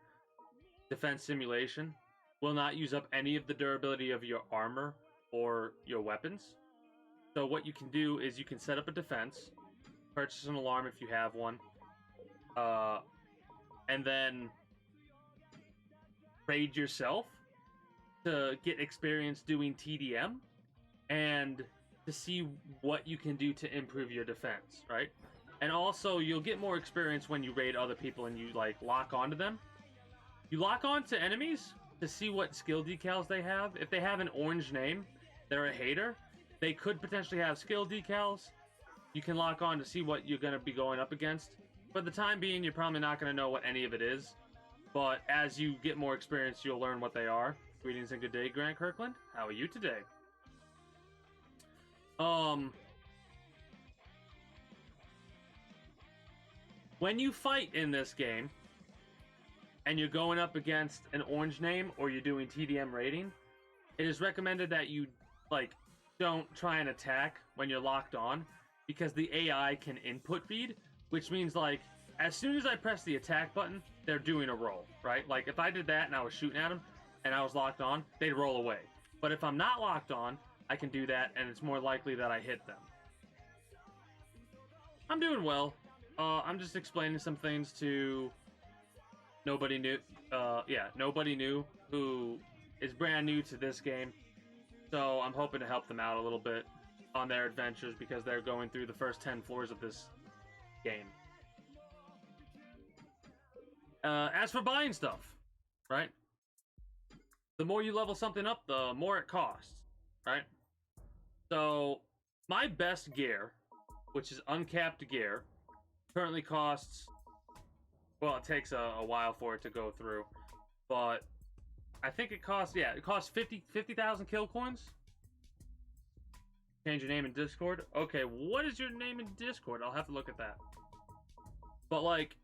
defense simulation will not use up any of the durability of your armor or your weapons. So what you can do is you can set up a defense, purchase an alarm if you have one, and then raid yourself to get experience doing TDM and to see what you can do to improve your defense, right? And also, you'll get more experience when you raid other people and you like lock onto them. You lock onto enemies to see what skill decals they have. If they have an orange name, they're a hater. They could potentially have skill decals. You can lock on to see what you're going to be going up against. For the time being, you're probably not going to know what any of it is. But as you get more experience, you'll learn what they are. Greetings and good day, Grant Kirkland. How are you today? When you fight in this game, and you're going up against an orange name, or you're doing TDM rating, it is recommended that you, like, don't try and attack when you're locked on, because the AI can input read, which means, like, as soon as I press the attack button, they're doing a roll, right? Like, if I did that and I was shooting at them, and I was locked on, they'd roll away. But if I'm not locked on, I can do that, and it's more likely that I hit them. I'm doing well. I'm just explaining some things to nobody new. Nobody new who is brand new to this game. So I'm hoping to help them out a little bit on their adventures because they're going through the first 10 floors of this game. As for buying stuff, right? The more you level something up, the more it costs, right? So my best gear, which is uncapped gear, currently costs, well, it takes a while for it to go through, but I think it costs, it costs 50,000 kill coins. Change your name in Discord. Okay, what is your name in Discord? I'll have to look at that. But like,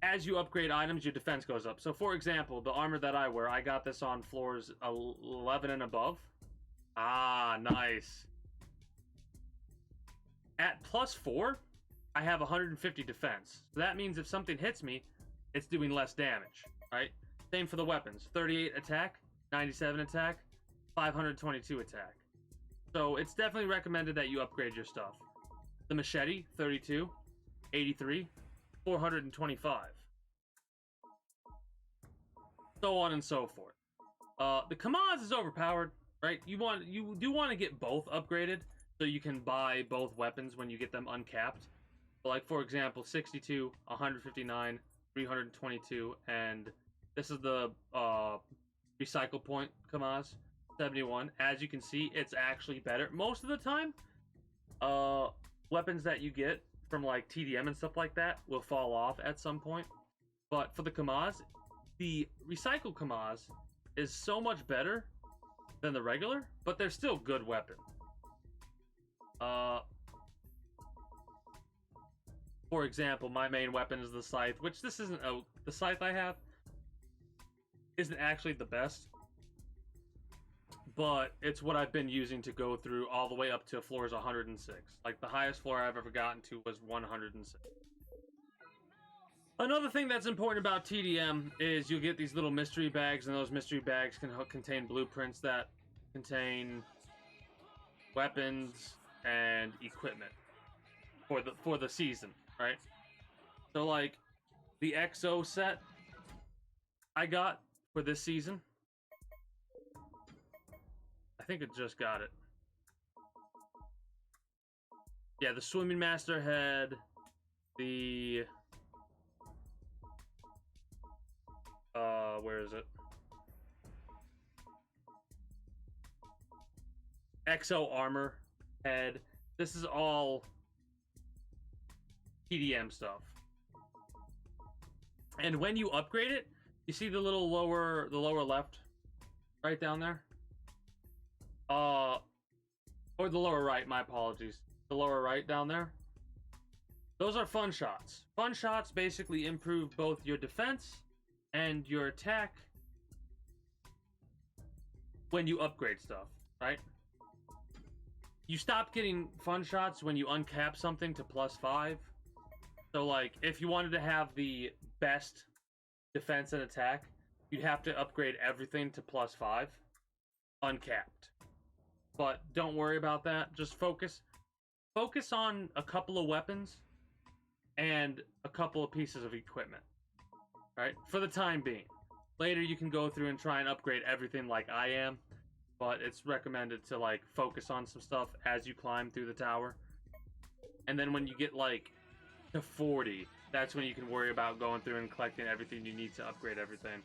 as you upgrade items, your defense goes up. So for example, the armor that I wear, I got this on floors 11 and above. Ah, nice. At +4, I have 150 defense. So that means if something hits me, it's doing less damage, right? Same for the weapons. 38 attack, 97 attack, 522 attack. So it's definitely recommended that you upgrade your stuff. The machete, 32, 83, 425. So on and so forth. The Kamaz is overpowered, right? You do want to get both upgraded so you can buy both weapons when you get them uncapped. So like for example, 62, 159, 322, and this is the recycle point Kamaz, 71. As you can see, it's actually better. Most of the time, weapons that you get from like TDM and stuff like that will fall off at some point. But for the Kamaz, the recycled Kamaz is so much better than the regular, but they're still good weapons. For example, my main weapon is the scythe, which this isn't the scythe I have isn't actually the best, but it's what I've been using to go through all the way up to floors 106. Like the highest floor I've ever gotten to was 106. Another thing that's important about TDM is you'll get these little mystery bags, and those mystery bags can contain blueprints that contain weapons and equipment for the season, right? So like the XO set I got for this season, I think it just got it. Yeah, the Swimming Master head, the where is it? XO armor head. This is all TDM stuff. And when you upgrade it, you see the little lower left, right down there? Or the lower right, my apologies. The lower right down there. Those are fun shots. Fun shots basically improve both your defense and your attack when you upgrade stuff, right? You stop getting fun shots when you uncap something to +5. So like, if you wanted to have the best defense and attack, you'd have to upgrade everything to +5, uncapped. But don't worry about that. Just focus on a couple of weapons and a couple of pieces of equipment, right? For the time being. Later you can go through and try and upgrade everything like I am, but it's recommended to like focus on some stuff as you climb through the tower. And then when you get like to 40, that's when you can worry about going through and collecting everything you need to upgrade everything.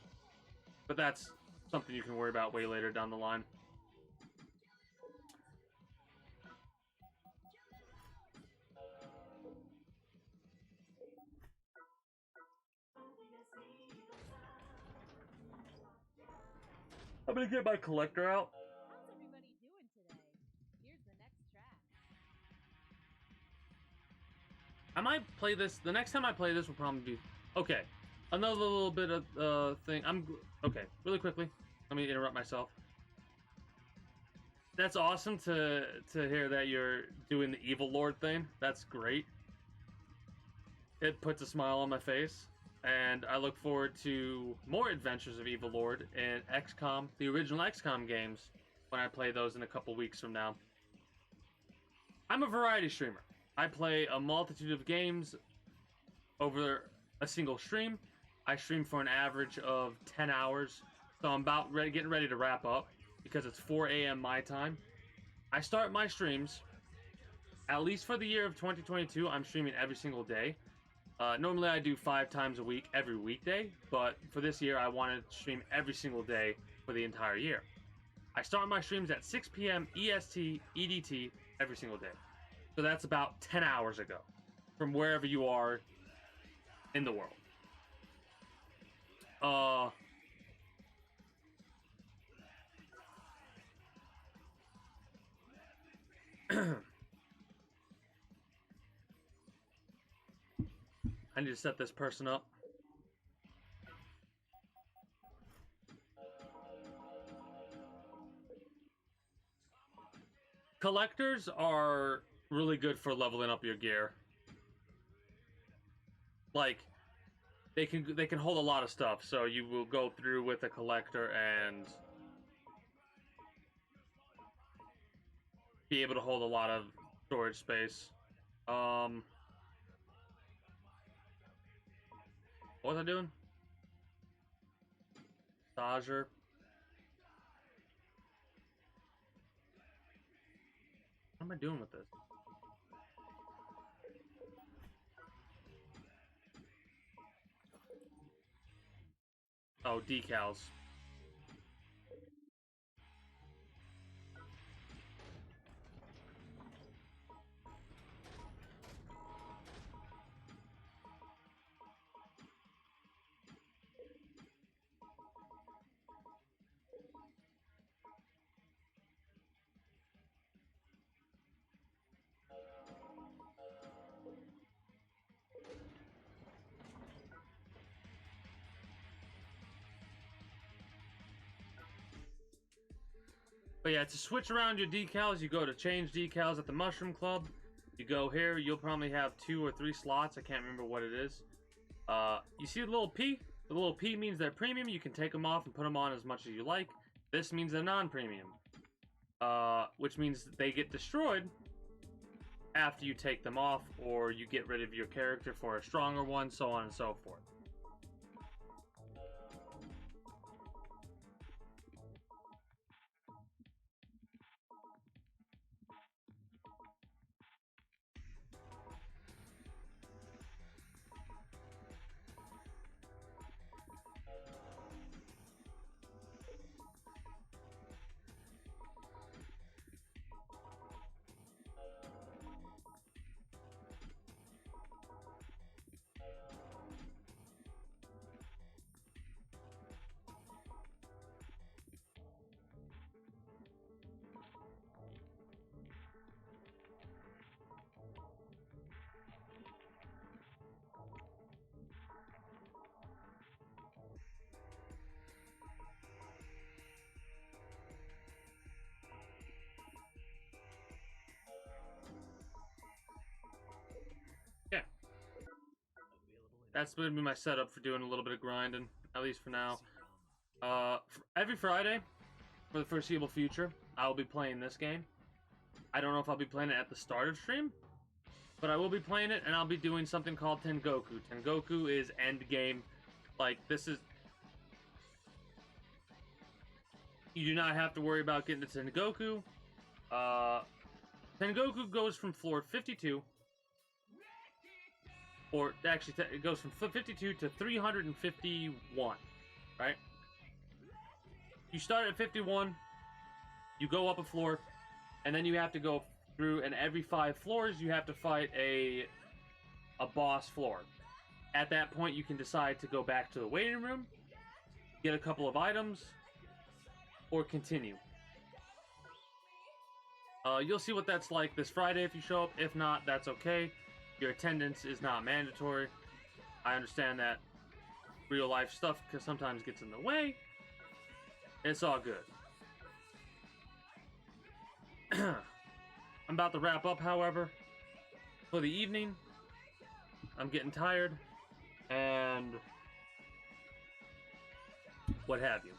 But that's something you can worry about way later down the line. I'm gonna get my collector out. How's everybody doing today? Here's the next track. I might play this. The next time I play this will probably be... Okay. Another little bit of thing. Okay, really quickly. Let me interrupt myself. That's awesome to hear that you're doing the Evil Lord thing. That's great. It puts a smile on my face. And I look forward to more adventures of Evil Lord in XCOM, the original XCOM games, when I play those in a couple weeks from now. I'm a variety streamer. I play a multitude of games over a single stream. I stream for an average of 10 hours, so I'm getting ready to wrap up because it's 4 a.m. my time. I start my streams, at least for the year of 2022, I'm streaming every single day. Normally I do 5 times a week, every weekday, but for this year I wanted to stream every single day for the entire year. I start my streams at 6 p.m. EST, EDT, every single day. So that's about 10 hours ago, from wherever you are in the world. I need to set this person up. Collectors are really good for leveling up your gear. Like, they can hold a lot of stuff, so you will go through with a collector and be able to hold a lot of storage space. What was I doing? Dodger. What am I doing with this? Oh, decals. But yeah, to switch around your decals, you go to change decals at the Mushroom Club. You go here, you'll probably have 2 or 3 slots. I can't remember what it is. You see the little P? The little P means they're premium. You can take them off and put them on as much as you like. This means they're non-premium. Which means they get destroyed after you take them off, or you get rid of your character for a stronger one, so on and so forth. Yeah. That's going to be my setup for doing a little bit of grinding, at least for now. Every Friday, for the foreseeable future, I'll be playing this game. I don't know if I'll be playing it at the start of stream, but I will be playing it, and I'll be doing something called Tengoku. Tengoku is end game. Like, this is... You do not have to worry about getting to Tengoku. Tengoku goes from floor 52... Or, actually, it goes from 52 to 351, right? You start at 51, you go up a floor, and then you have to go through, and every 5 floors, you have to fight a boss floor. At that point, you can decide to go back to the waiting room, get a couple of items, or continue. You'll see what that's like this Friday if you show up. If not, that's okay. Your attendance is not mandatory. I understand that real life stuff sometimes gets in the way. It's all good. I'm about to wrap up, however, for the evening. I'm getting tired, and what have you.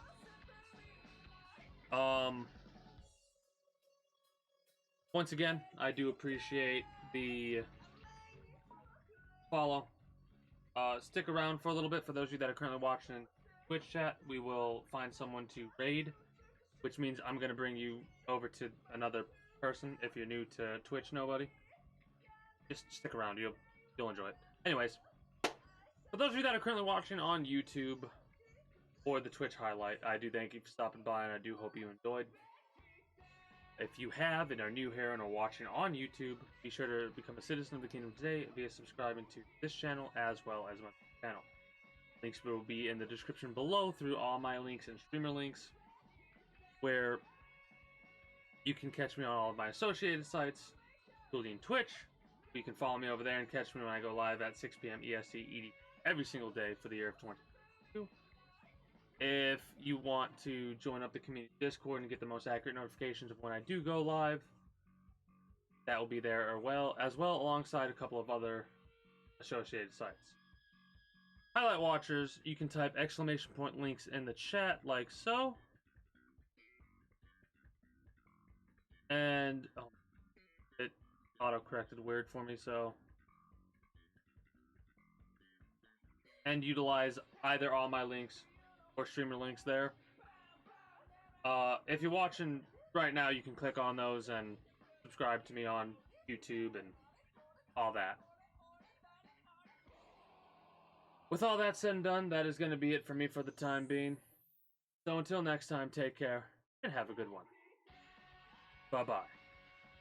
Once again, I do appreciate the follow. Stick around for a little bit. For those of you that are currently watching in Twitch chat, we will find someone to raid, which means I'm going to bring you over to another person. If you're new to Twitch, nobody, just stick around. You'll enjoy it. Anyways, for those of you that are currently watching on YouTube or the Twitch highlight, I do thank you for stopping by, and I do hope you enjoyed. If you have and are new here and are watching on YouTube, be sure to become a citizen of the kingdom today via subscribing to this channel as well as my channel. Links will be in the description below through all my links and streamer links, where you can catch me on all of my associated sites, including Twitch. You can follow me over there and catch me when I go live at 6 p.m. EST ED every single day for the year of 2022. If you want to join up the community Discord and get the most accurate notifications of when I do go live, that will be there as well alongside a couple of other associated sites. Highlight watchers, you can type !point links in the chat like so. And it auto-corrected weird for me, so. And utilize either all my links or streamer links there. If you're watching right now, you can click on those and subscribe to me on YouTube and all that. With all that said and done, that is going to be it for me for the time being. So until next time, take care and have a good one. Bye-bye.